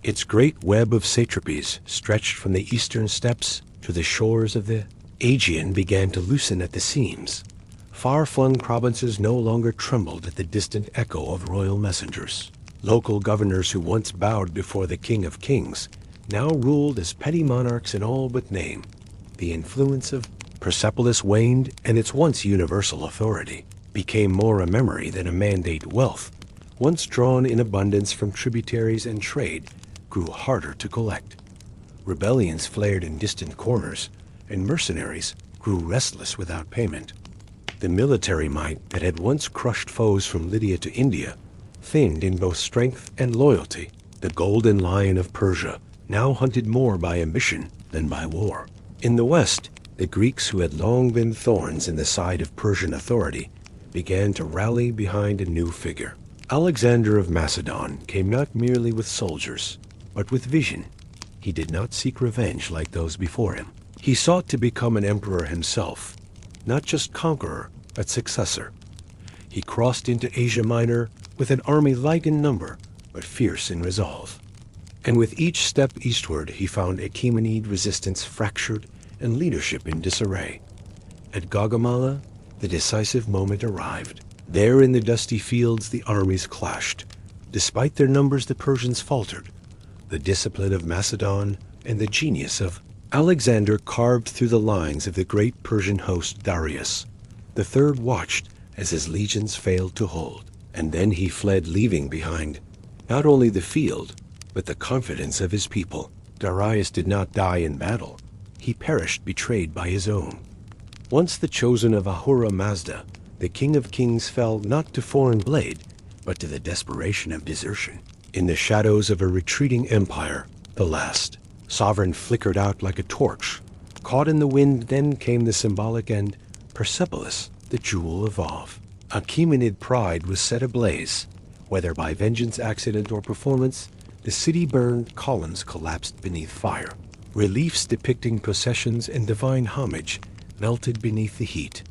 Its great web of satrapies stretched from the eastern steppes to the shores of the Aegean began to loosen at the seams. Far-flung provinces no longer trembled at the distant echo of royal messengers. Local governors who once bowed before the King of Kings now ruled as petty monarchs in all but name. The influence of Persepolis waned, and its once universal authority became more a memory than a mandate. Wealth, once drawn in abundance from tributaries and trade, grew harder to collect. Rebellions flared in distant corners, and mercenaries grew restless without payment. The military might that had once crushed foes from Lydia to India thinned in both strength and loyalty. The golden lion of Persia now hunted more by ambition than by war. In the west, the Greeks, who had long been thorns in the side of Persian authority, began to rally behind a new figure. Alexander of Macedon came not merely with soldiers, but with vision. He did not seek revenge like those before him. He sought to become an emperor himself, not just conqueror, but successor. He crossed into Asia Minor with an army light in number, but fierce in resolve. And with each step eastward, he found Achaemenid resistance fractured and leadership in disarray. At Gaugamela, the decisive moment arrived. There in the dusty fields, the armies clashed. Despite their numbers, the Persians faltered. The discipline of Macedon and the genius of Alexander carved through the lines of the great Persian host Darius. The third watched as his legions failed to hold, and then he fled, leaving behind not only the field, but the confidence of his people. Darius did not die in battle. He perished betrayed by his own. Once the chosen of Ahura Mazda, the King of Kings fell not to foreign blade, but to the desperation of desertion. In the shadows of a retreating empire, the last sovereign flickered out like a torch. Caught in the wind, then came the symbolic end, Persepolis, the jewel of Ov. Achaemenid pride was set ablaze. Whether by vengeance, accident, or performance, the city burned, columns collapsed beneath fire. Reliefs depicting processions and divine homage melted beneath the heat.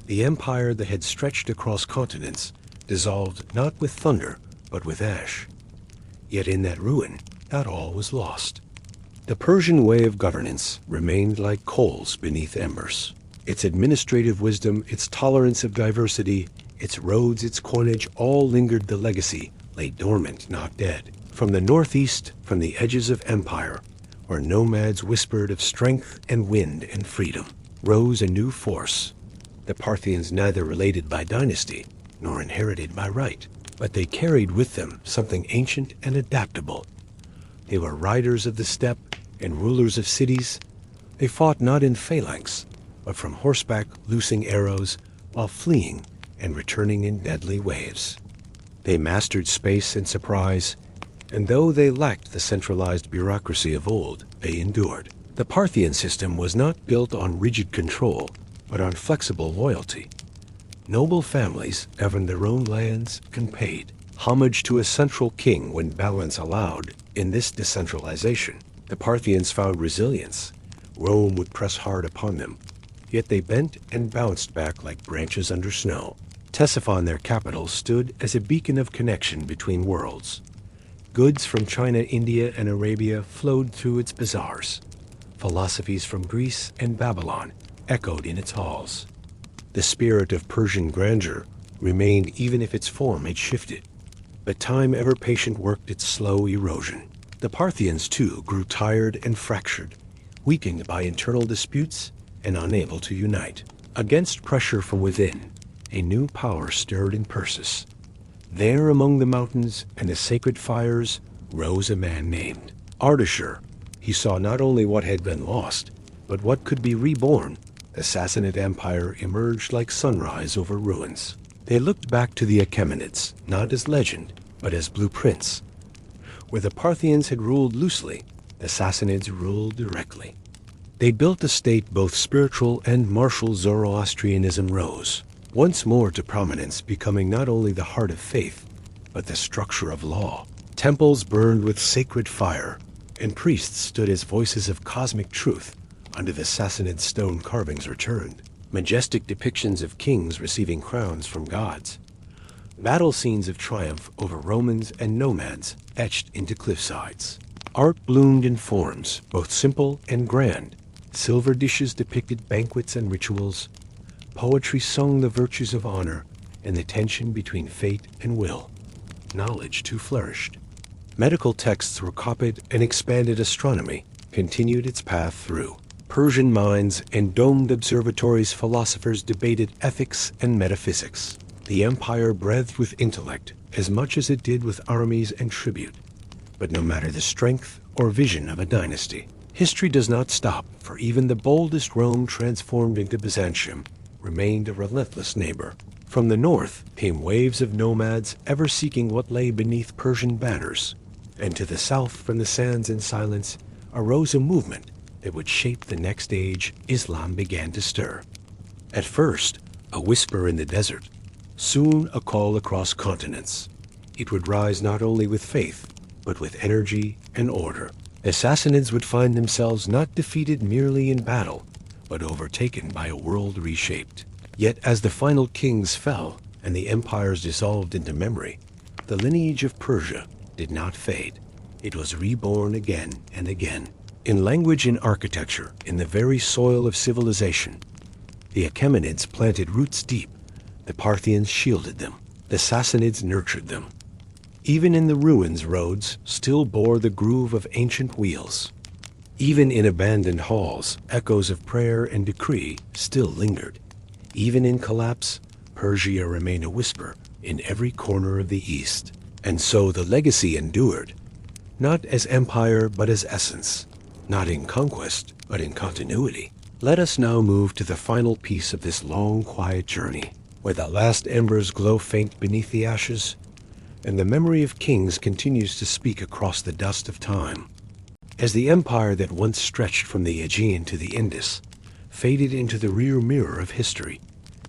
The empire that had stretched across continents dissolved not with thunder, but with ash. Yet in that ruin, not all was lost. The Persian way of governance remained like coals beneath embers. Its administrative wisdom, its tolerance of diversity, its roads, its coinage, all lingered. The legacy lay dormant, not dead. From the northeast, from the edges of empire, where nomads whispered of strength and wind and freedom, rose a new force. The Parthians neither related by dynasty nor inherited by right, but they carried with them something ancient and adaptable. They were riders of the steppe and rulers of cities. They fought not in phalanx, but from horseback, loosing arrows while fleeing and returning in deadly waves. They mastered space and surprise, and though they lacked the centralized bureaucracy of old, they endured. The Parthian system was not built on rigid control, but on flexible loyalty. Noble families governed their own lands and paid homage to a central king when balance allowed. In this decentralization, the Parthians found resilience. Rome would press hard upon them, yet they bent and bounced back like branches under snow. Ctesiphon, their capital, stood as a beacon of connection between worlds. Goods from China, India, and Arabia flowed through its bazaars. Philosophies from Greece and Babylon echoed in its halls. The spirit of Persian grandeur remained even if its form had shifted. But time, ever patient, worked its slow erosion. The Parthians, too, grew tired and fractured, weakened by internal disputes and unable to unite. Against pressure from within, a new power stirred in Persis. There among the mountains and the sacred fires rose a man named Ardashir. He saw not only what had been lost, but what could be reborn. The Sassanid Empire emerged like sunrise over ruins. They looked back to the Achaemenids, not as legend, but as blueprints. Where the Parthians had ruled loosely, the Sassanids ruled directly. They built a state both spiritual and martial. Zoroastrianism rose once more to prominence, becoming not only the heart of faith, but the structure of law. Temples burned with sacred fire, and priests stood as voices of cosmic truth under the Sassanid stone carvings returned. Majestic depictions of kings receiving crowns from gods. Battle scenes of triumph over Romans and nomads etched into cliffsides. Art bloomed in forms, both simple and grand. Silver dishes depicted banquets and rituals. Poetry sung the virtues of honor and the tension between fate and will. Knowledge, too, flourished. Medical texts were copied, and expanded astronomy continued its path through Persian minds and domed observatories. Philosophers debated ethics and metaphysics. The empire breathed with intellect as much as it did with armies and tribute. But no matter the strength or vision of a dynasty, history does not stop, for even the boldest Rome, transformed into Byzantium, remained a relentless neighbor. From the north came waves of nomads, ever seeking what lay beneath Persian banners. And to the south, from the sands and silence, arose a movement that would shape the next age. Islam began to stir. At first, a whisper in the desert, soon a call across continents. It would rise not only with faith, but with energy and order. The Sassanids would find themselves not defeated merely in battle, but overtaken by a world reshaped. Yet as the final kings fell and the empires dissolved into memory, the lineage of Persia did not fade. It was reborn again and again. In language and architecture, in the very soil of civilization, the Achaemenids planted roots deep. The Parthians shielded them. The Sassanids nurtured them. Even in the ruins, roads still bore the groove of ancient wheels. Even in abandoned halls, echoes of prayer and decree still lingered. Even in collapse, Persia remained a whisper in every corner of the East. And so the legacy endured, not as empire but as essence, not in conquest but in continuity. Let us now move to the final piece of this long, quiet journey, where the last embers glow faint beneath the ashes, and the memory of kings continues to speak across the dust of time. As the empire that once stretched from the Aegean to the Indus faded into the rear mirror of history,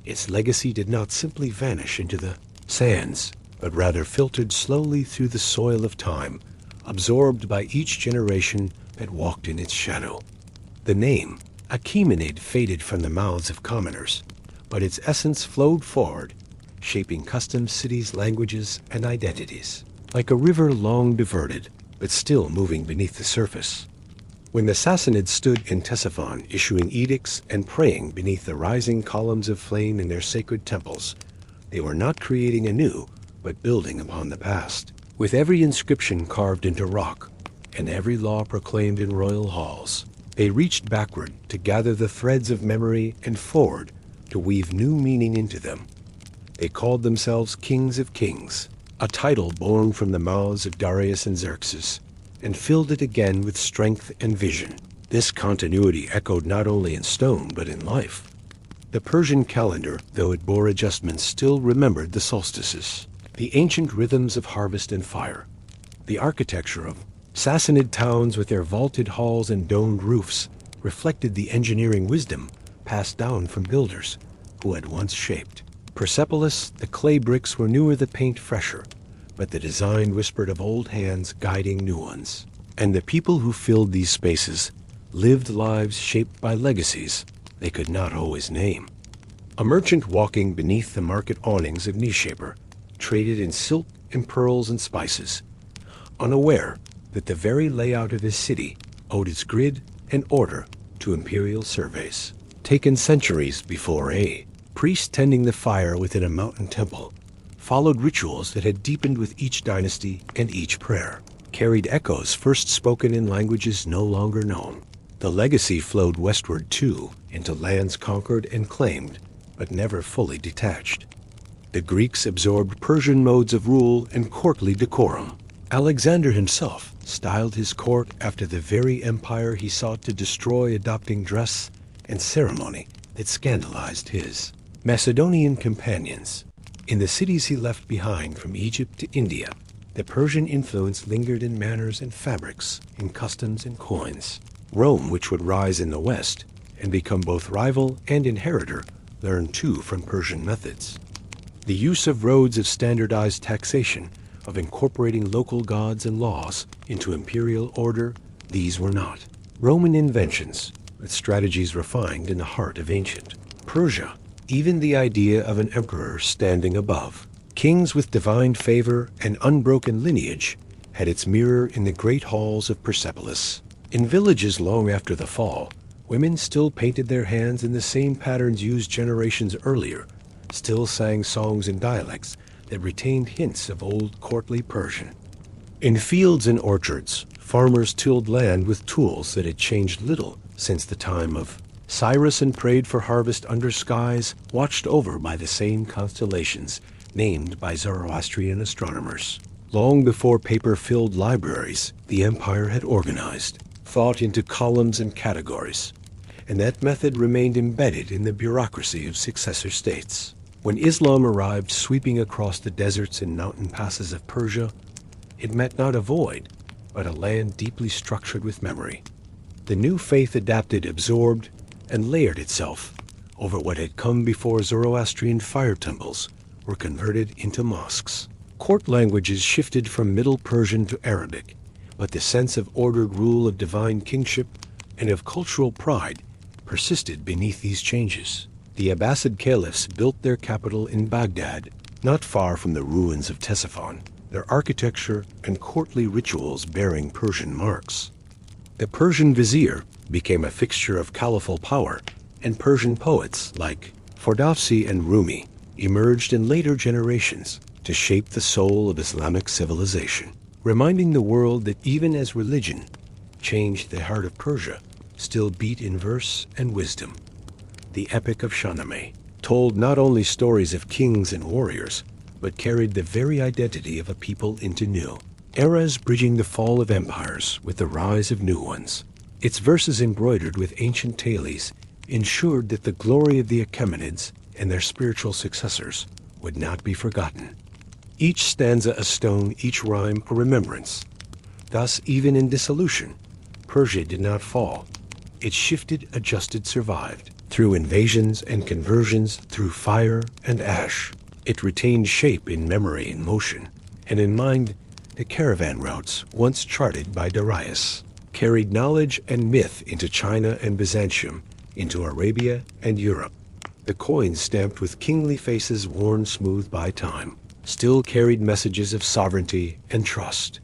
its legacy did not simply vanish into the sands, but rather filtered slowly through the soil of time, absorbed by each generation that walked in its shadow. The name Achaemenid faded from the mouths of commoners, but its essence flowed forward, shaping customs, cities, languages, and identities. Like a river long diverted, but still moving beneath the surface. When the Sassanids stood in Ctesiphon, issuing edicts and praying beneath the rising columns of flame in their sacred temples, they were not creating anew, but building upon the past. With every inscription carved into rock, and every law proclaimed in royal halls, They reached backward to gather the threads of memory and forward to weave new meaning into them. They called themselves Kings of Kings, a title born from the mouths of Darius and Xerxes, and filled it again with strength and vision. This continuity echoed not only in stone but in life. The Persian calendar, though it bore adjustments, still remembered the solstices, the ancient rhythms of harvest and fire. The architecture of Sassanid towns with their vaulted halls and domed roofs reflected the engineering wisdom passed down from builders who had once shaped. Persepolis, the clay bricks were newer, the paint fresher, but the design whispered of old hands guiding new ones. And the people who filled these spaces lived lives shaped by legacies they could not always name. A merchant walking beneath the market awnings of Nishaper traded in silk and pearls and spices, unaware that the very layout of his city owed its grid and order to imperial surveys, taken centuries before a priest tending the fire within a mountain temple followed rituals that had deepened with each dynasty, and each prayer carried echoes first spoken in languages no longer known. The legacy flowed westward too, into lands conquered and claimed, but never fully detached. The Greeks absorbed Persian modes of rule and courtly decorum. Alexander himself styled his court after the very empire he sought to destroy, adopting dress and ceremony that scandalized his Macedonian companions. In the cities he left behind from Egypt to India, the Persian influence lingered in manners and fabrics, in customs and coins. Rome, which would rise in the west and become both rival and inheritor, learned too from Persian methods. The use of roads of standardized taxation, of incorporating local gods and laws into imperial order, these were not Roman inventions, with strategies refined in the heart of ancient Persia. Even the idea of an emperor standing above kings with divine favor and unbroken lineage had its mirror in the great halls of Persepolis. In villages long after the fall, women still painted their hands in the same patterns used generations earlier, still sang songs in dialects that retained hints of old courtly Persian. In fields and orchards, farmers tilled land with tools that had changed little since the time of Cyrus, and prayed for harvest under skies watched over by the same constellations named by Zoroastrian astronomers. Long before paper-filled libraries, the empire had organized thought into columns and categories, and that method remained embedded in the bureaucracy of successor states. When Islam arrived sweeping across the deserts and mountain passes of Persia, it meant not a void, but a land deeply structured with memory. The new faith adapted, absorbed, and layered itself over what had come before. Zoroastrian fire temples were converted into mosques. Court languages shifted from Middle Persian to Arabic, but the sense of ordered rule, of divine kingship, and of cultural pride persisted beneath these changes. The Abbasid caliphs built their capital in Baghdad, not far from the ruins of Ctesiphon, their architecture and courtly rituals bearing Persian marks. The Persian vizier became a fixture of caliphal power, and Persian poets like Ferdowsi and Rumi emerged in later generations to shape the soul of Islamic civilization, reminding the world that even as religion changed, the heart of Persia still beat in verse and wisdom. The Epic of Shahnameh told not only stories of kings and warriors, but carried the very identity of a people into new eras, bridging the fall of empires with the rise of new ones. Its verses, embroidered with ancient tales, ensured that the glory of the Achaemenids and their spiritual successors would not be forgotten. Each stanza a stone, each rhyme a remembrance. Thus, even in dissolution, Persia did not fall. It shifted, adjusted, survived. Through invasions and conversions, through fire and ash, it retained shape in memory and motion, and in mind. The caravan routes, once charted by Darius, carried knowledge and myth into China and Byzantium, into Arabia and Europe. The coins stamped with kingly faces worn smooth by time still carried messages of sovereignty and trust.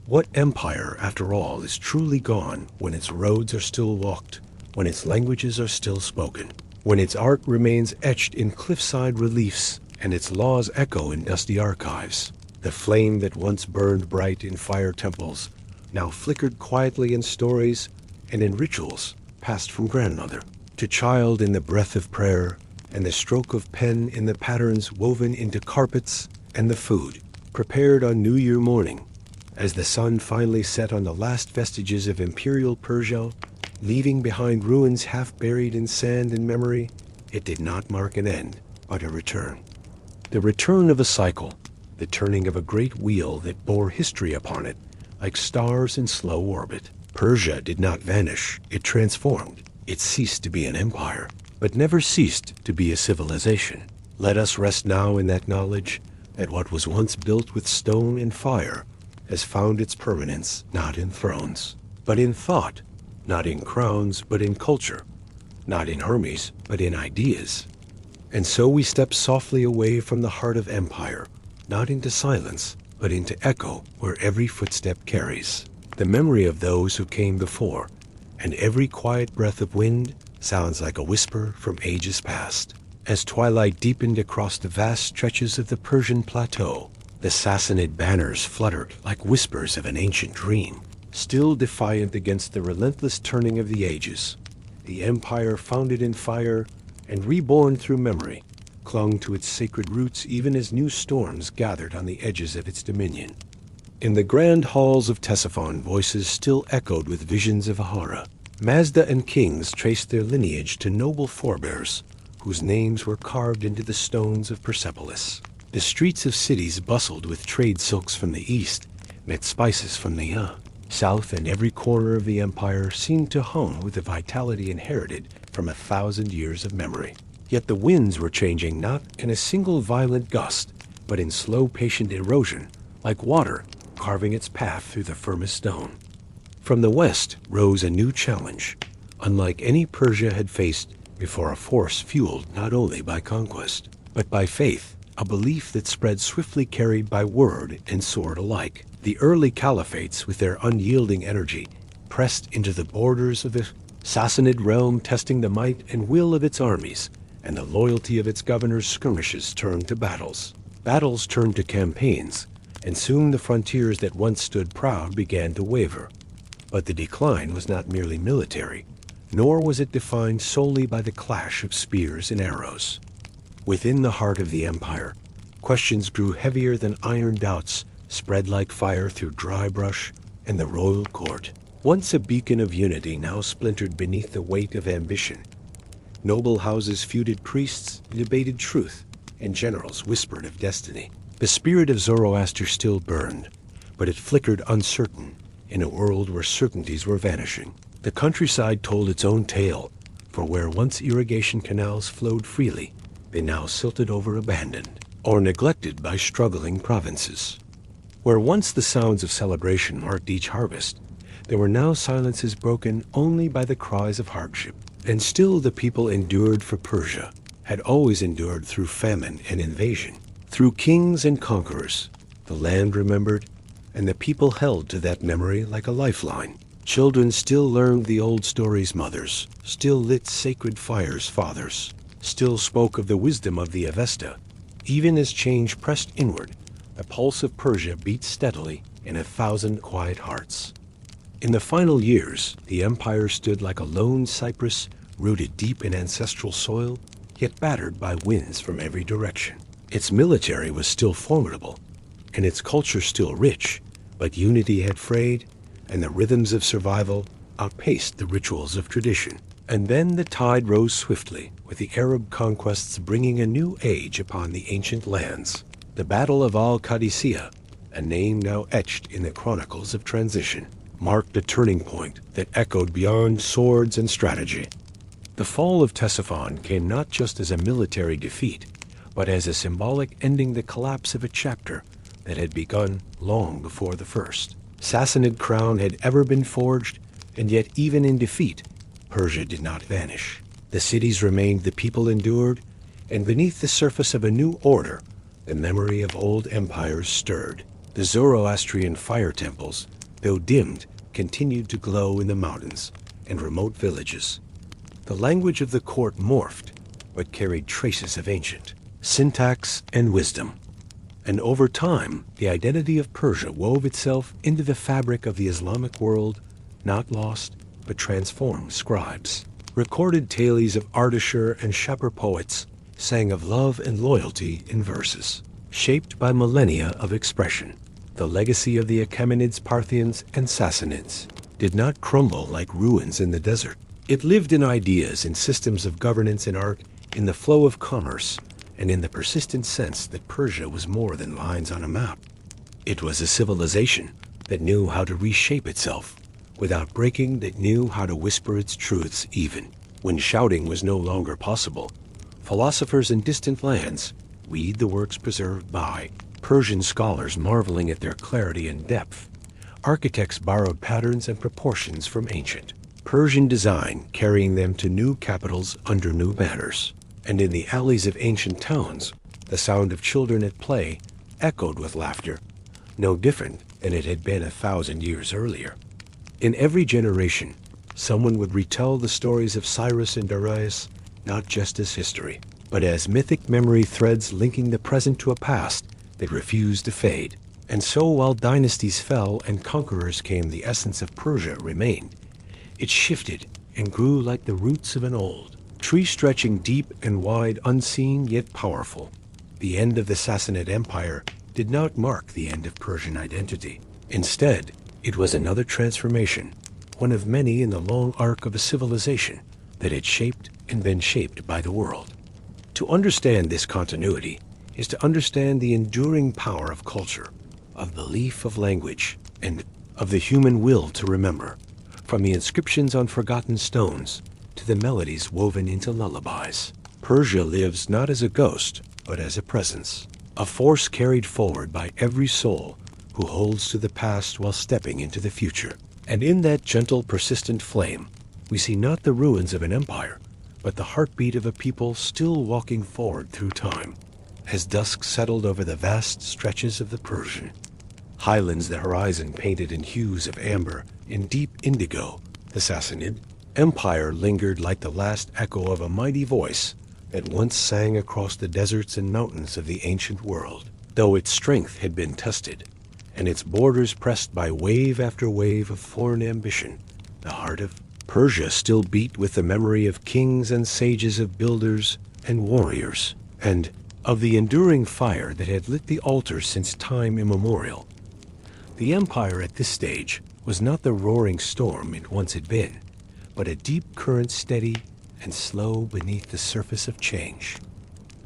What empire, after all, is truly gone when its roads are still walked, when its languages are still spoken, when its art remains etched in cliffside reliefs and its laws echo in dusty archives? The flame that once burned bright in fire temples now flickered quietly in stories and in rituals passed from grandmother to child in the breath of prayer, and the stroke of pen in the patterns woven into carpets, and the food prepared on New Year morning. As the sun finally set on the last vestiges of imperial Persia, leaving behind ruins half buried in sand and memory, it did not mark an end, but a return. The return of a cycle, the turning of a great wheel that bore history upon it, like stars in slow orbit. Persia did not vanish, it transformed. It ceased to be an empire, but never ceased to be a civilization. Let us rest now in that knowledge that what was once built with stone and fire has found its permanence not in thrones, but in thought, not in crowns, but in culture, not in Hermes, but in ideas. And so we step softly away from the heart of empire, not into silence, but into echo where every footstep carries the memory of those who came before, and every quiet breath of wind sounds like a whisper from ages past. As twilight deepened across the vast stretches of the Persian plateau, the Sassanid banners fluttered like whispers of an ancient dream. Still defiant against the relentless turning of the ages, the empire founded in fire and reborn through memory clung to its sacred roots even as new storms gathered on the edges of its dominion. In the grand halls of Ctesiphon, voices still echoed with visions of Ahura. Mazda and kings traced their lineage to noble forebears, whose names were carved into the stones of Persepolis. The streets of cities bustled with trade silks from the east, met spices from the south, and every corner of the empire seemed to hum with the vitality inherited from 1,000 years of memory. Yet the winds were changing not in a single violent gust, but in slow, patient erosion, like water carving its path through the firmest stone. From the west rose a new challenge, unlike any Persia had faced before, a force fueled not only by conquest, but by faith, a belief that spread swiftly, carried by word and sword alike. The early caliphates, with their unyielding energy, pressed into the borders of the Sassanid realm, testing the might and will of its armies, and the loyalty of its governors. Skirmishes turned to battles. Battles turned to campaigns, and soon the frontiers that once stood proud began to waver. But the decline was not merely military, nor was it defined solely by the clash of spears and arrows. Within the heart of the empire, questions grew heavier than iron doubts, spread like fire through dry brush and the royal court. Once a beacon of unity, now splintered beneath the weight of ambition. Noble houses feuded, priests debated truth, and generals whispered of destiny. The spirit of Zoroaster still burned, but it flickered uncertain in a world where certainties were vanishing. The countryside told its own tale, for where once irrigation canals flowed freely, they now silted over, abandoned or neglected by struggling provinces. Where once the sounds of celebration marked each harvest, there were now silences broken only by the cries of hardship. And still the people endured, for Persia had always endured through famine and invasion. Through kings and conquerors, the land remembered, and the people held to that memory like a lifeline. Children still learned the old stories mothers, still lit sacred fires fathers, still spoke of the wisdom of the Avesta. Even as change pressed inward, the pulse of Persia beat steadily in 1,000 quiet hearts. In the final years, the empire stood like a lone cypress, rooted deep in ancestral soil, yet battered by winds from every direction. Its military was still formidable, and its culture still rich, but unity had frayed, and the rhythms of survival outpaced the rituals of tradition. And then the tide rose swiftly, with the Arab conquests bringing a new age upon the ancient lands. The Battle of Al-Qadisiyah, a name now etched in the chronicles of transition, marked a turning point that echoed beyond swords and strategy. The fall of Ctesiphon came not just as a military defeat, but as a symbolic ending the collapse of a chapter that had begun long before the first. Sassanid crown had ever been forged, and yet even in defeat, Persia did not vanish. The cities remained, the people endured, and beneath the surface of a new order, the memory of old empires stirred. The Zoroastrian fire temples, though dimmed, continued to glow in the mountains and remote villages. The language of the court morphed, but carried traces of ancient syntax and wisdom. And over time, the identity of Persia wove itself into the fabric of the Islamic world, not lost, but transformed scribes. Recorded tales of articher and shepherd poets sang of love and loyalty in verses. Shaped by millennia of expression, the legacy of the Achaemenids, Parthians, and Sassanids did not crumble like ruins in the desert. It lived in ideas, in systems of governance and art, in the flow of commerce, and in the persistent sense that Persia was more than lines on a map. It was a civilization that knew how to reshape itself without breaking, that knew how to whisper its truths even when shouting was no longer possible. Philosophers in distant lands read the works preserved by Persian scholars, marveling at their clarity and depth. Architects borrowed patterns and proportions from ancient Persian design, carrying them to new capitals under new banners. And in the alleys of ancient towns, the sound of children at play echoed with laughter, no different than it had been 1,000 years earlier. In every generation, someone would retell the stories of Cyrus and Darius not just as history, but as mythic memory threads linking the present to a past that refused to fade. And so while dynasties fell and conquerors came, the essence of Persia remained. It shifted and grew like the roots of an old tree, stretching deep and wide, unseen yet powerful. The end of the Sassanid Empire did not mark the end of Persian identity. Instead, it was another transformation, one of many in the long arc of a civilization that had shaped and been shaped by the world. To understand this continuity is to understand the enduring power of culture, of belief, of language, and of the human will to remember, from the inscriptions on forgotten stones to the melodies woven into lullabies. Persia lives not as a ghost, but as a presence, a force carried forward by every soul who holds to the past while stepping into the future. And in that gentle, persistent flame, we see not the ruins of an empire, but the heartbeat of a people still walking forward through time. As dusk settled over the vast stretches of the Persian highlands, the horizon painted in hues of amber and deep indigo, the Sassanid Empire lingered like the last echo of a mighty voice that once sang across the deserts and mountains of the ancient world. Though its strength had been tested, and its borders pressed by wave after wave of foreign ambition, the heart of Persia still beat with the memory of kings and sages, of builders and warriors, and of the enduring fire that had lit the altars since time immemorial. The empire at this stage was not the roaring storm it once had been, but a deep current, steady and slow beneath the surface of change.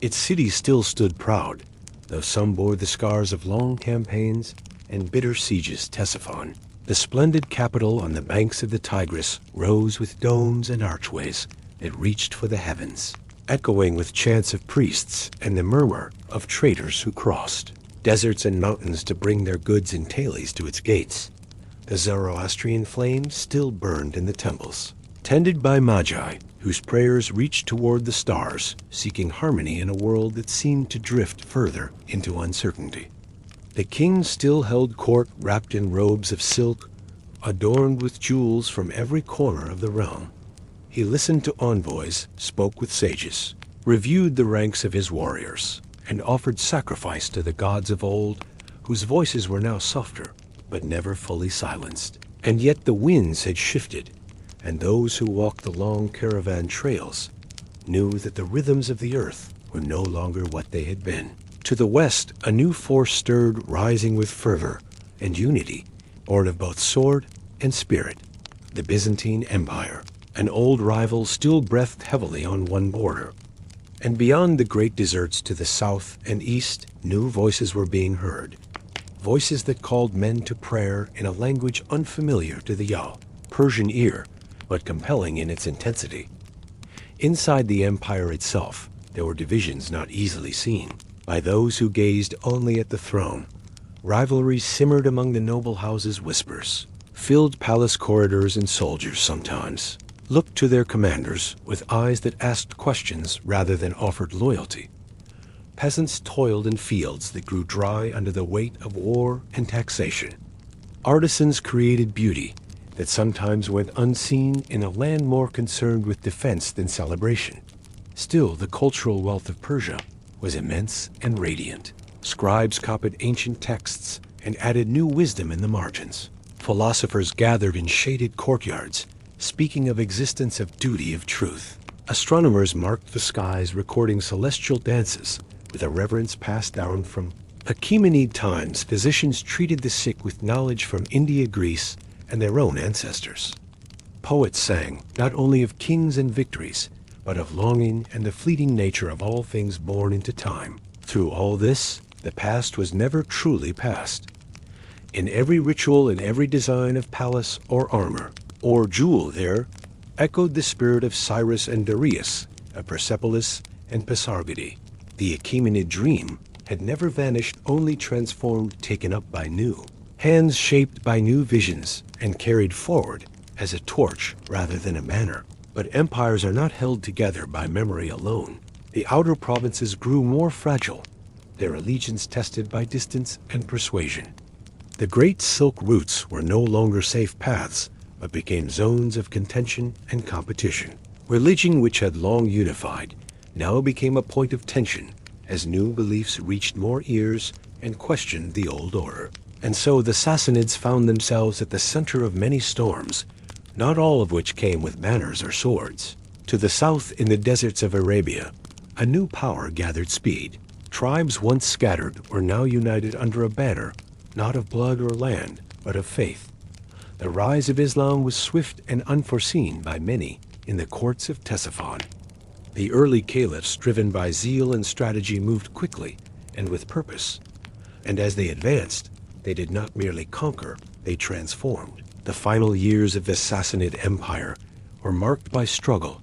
Its cities still stood proud, though some bore the scars of long campaigns and bitter sieges. Ctesiphon, the splendid capital on the banks of the Tigris, rose with domes and archways that reached for the heavens, echoing with chants of priests and the murmur of traders who crossed deserts and mountains to bring their goods in talis to its gates. The Zoroastrian flame still burned in the temples, tended by magi whose prayers reached toward the stars, seeking harmony in a world that seemed to drift further into uncertainty. The king still held court, wrapped in robes of silk, adorned with jewels from every corner of the realm. He listened to envoys, spoke with sages, reviewed the ranks of his warriors, and offered sacrifice to the gods of old, whose voices were now softer, but never fully silenced. And yet the winds had shifted, and those who walked the long caravan trails knew that the rhythms of the earth were no longer what they had been. To the west, a new force stirred, rising with fervor and unity, born of both sword and spirit. The Byzantine Empire, an old rival, still breathed heavily on one border. And beyond the great deserts to the south and east, new voices were being heard. Voices that called men to prayer in a language unfamiliar to the Persian ear, but compelling in its intensity. Inside the empire itself, there were divisions not easily seen by those who gazed only at the throne. Rivalries simmered among the noble houses, whispers filled palace corridors, and soldiers sometimes looked to their commanders with eyes that asked questions rather than offered loyalty. Peasants toiled in fields that grew dry under the weight of war and taxation. Artisans created beauty that sometimes went unseen in a land more concerned with defense than celebration. Still, the cultural wealth of Persia was immense and radiant. Scribes copied ancient texts and added new wisdom in the margins. Philosophers gathered in shaded courtyards, speaking of existence of duty of truth. Astronomers marked the skies, recording celestial dances with a reverence passed down from Achaemenid times. Physicians treated the sick with knowledge from India, Greece, and their own ancestors. Poets sang not only of kings and victories, but of longing and the fleeting nature of all things born into time. Through all this, the past was never truly past. In every ritual, in every design of palace or armor or jewel, there echoed the spirit of Cyrus and Darius, of Persepolis and Pasargadae. The Achaemenid dream had never vanished, only transformed, taken up by new hands, shaped by new visions, and carried forward as a torch rather than a banner. But empires are not held together by memory alone. The outer provinces grew more fragile, their allegiance tested by distance and persuasion. The great silk routes were no longer safe paths, but became zones of contention and competition. Religion, which had long unified, now became a point of tension as new beliefs reached more ears and questioned the old order. And so the Sassanids found themselves at the center of many storms, not all of which came with banners or swords. To the south, in the deserts of Arabia, a new power gathered speed. Tribes once scattered were now united under a banner, not of blood or land, but of faith. The rise of Islam was swift and unforeseen by many in the courts of Ctesiphon. The early caliphs, driven by zeal and strategy, moved quickly and with purpose. And as they advanced, they did not merely conquer, they transformed. The final years of the Sassanid Empire were marked by struggle,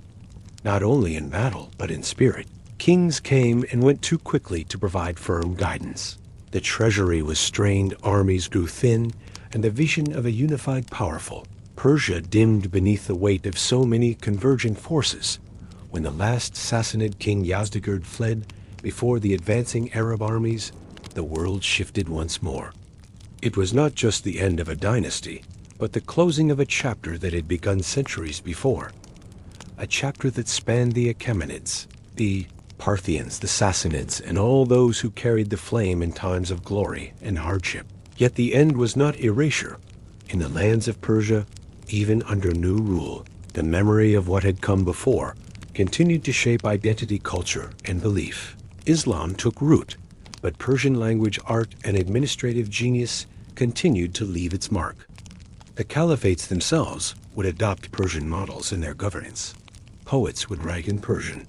not only in battle, but in spirit. Kings came and went too quickly to provide firm guidance. The treasury was strained, armies grew thin, and the vision of a unified powerful Persia dimmed beneath the weight of so many converging forces. When the last Sassanid king Yazdegerd fled before the advancing Arab armies, the world shifted once more. It was not just the end of a dynasty, but the closing of a chapter that had begun centuries before. A chapter that spanned the Achaemenids, the Parthians, the Sassanids, and all those who carried the flame in times of glory and hardship. Yet the end was not erasure. In the lands of Persia, even under new rule, the memory of what had come before continued to shape identity, culture, and belief. Islam took root, but Persian language, art, and administrative genius continued to leave its mark. The caliphates themselves would adopt Persian models in their governance. Poets would write in Persian.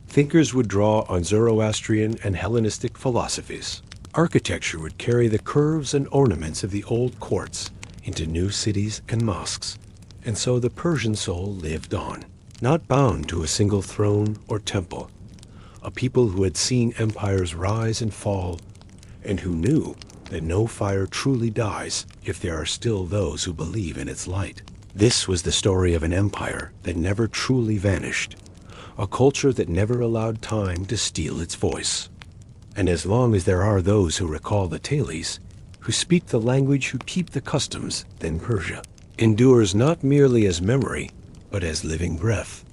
Thinkers would draw on Zoroastrian and Hellenistic philosophies. Architecture would carry the curves and ornaments of the old courts into new cities and mosques. And so the Persian soul lived on, not bound to a single throne or temple. A people who had seen empires rise and fall, and who knew that no fire truly dies if there are still those who believe in its light. This was the story of an empire that never truly vanished, a culture that never allowed time to steal its voice. And as long as there are those who recall the tales, who speak the language, who keep the customs, then Persia endures not merely as memory, but as living breath.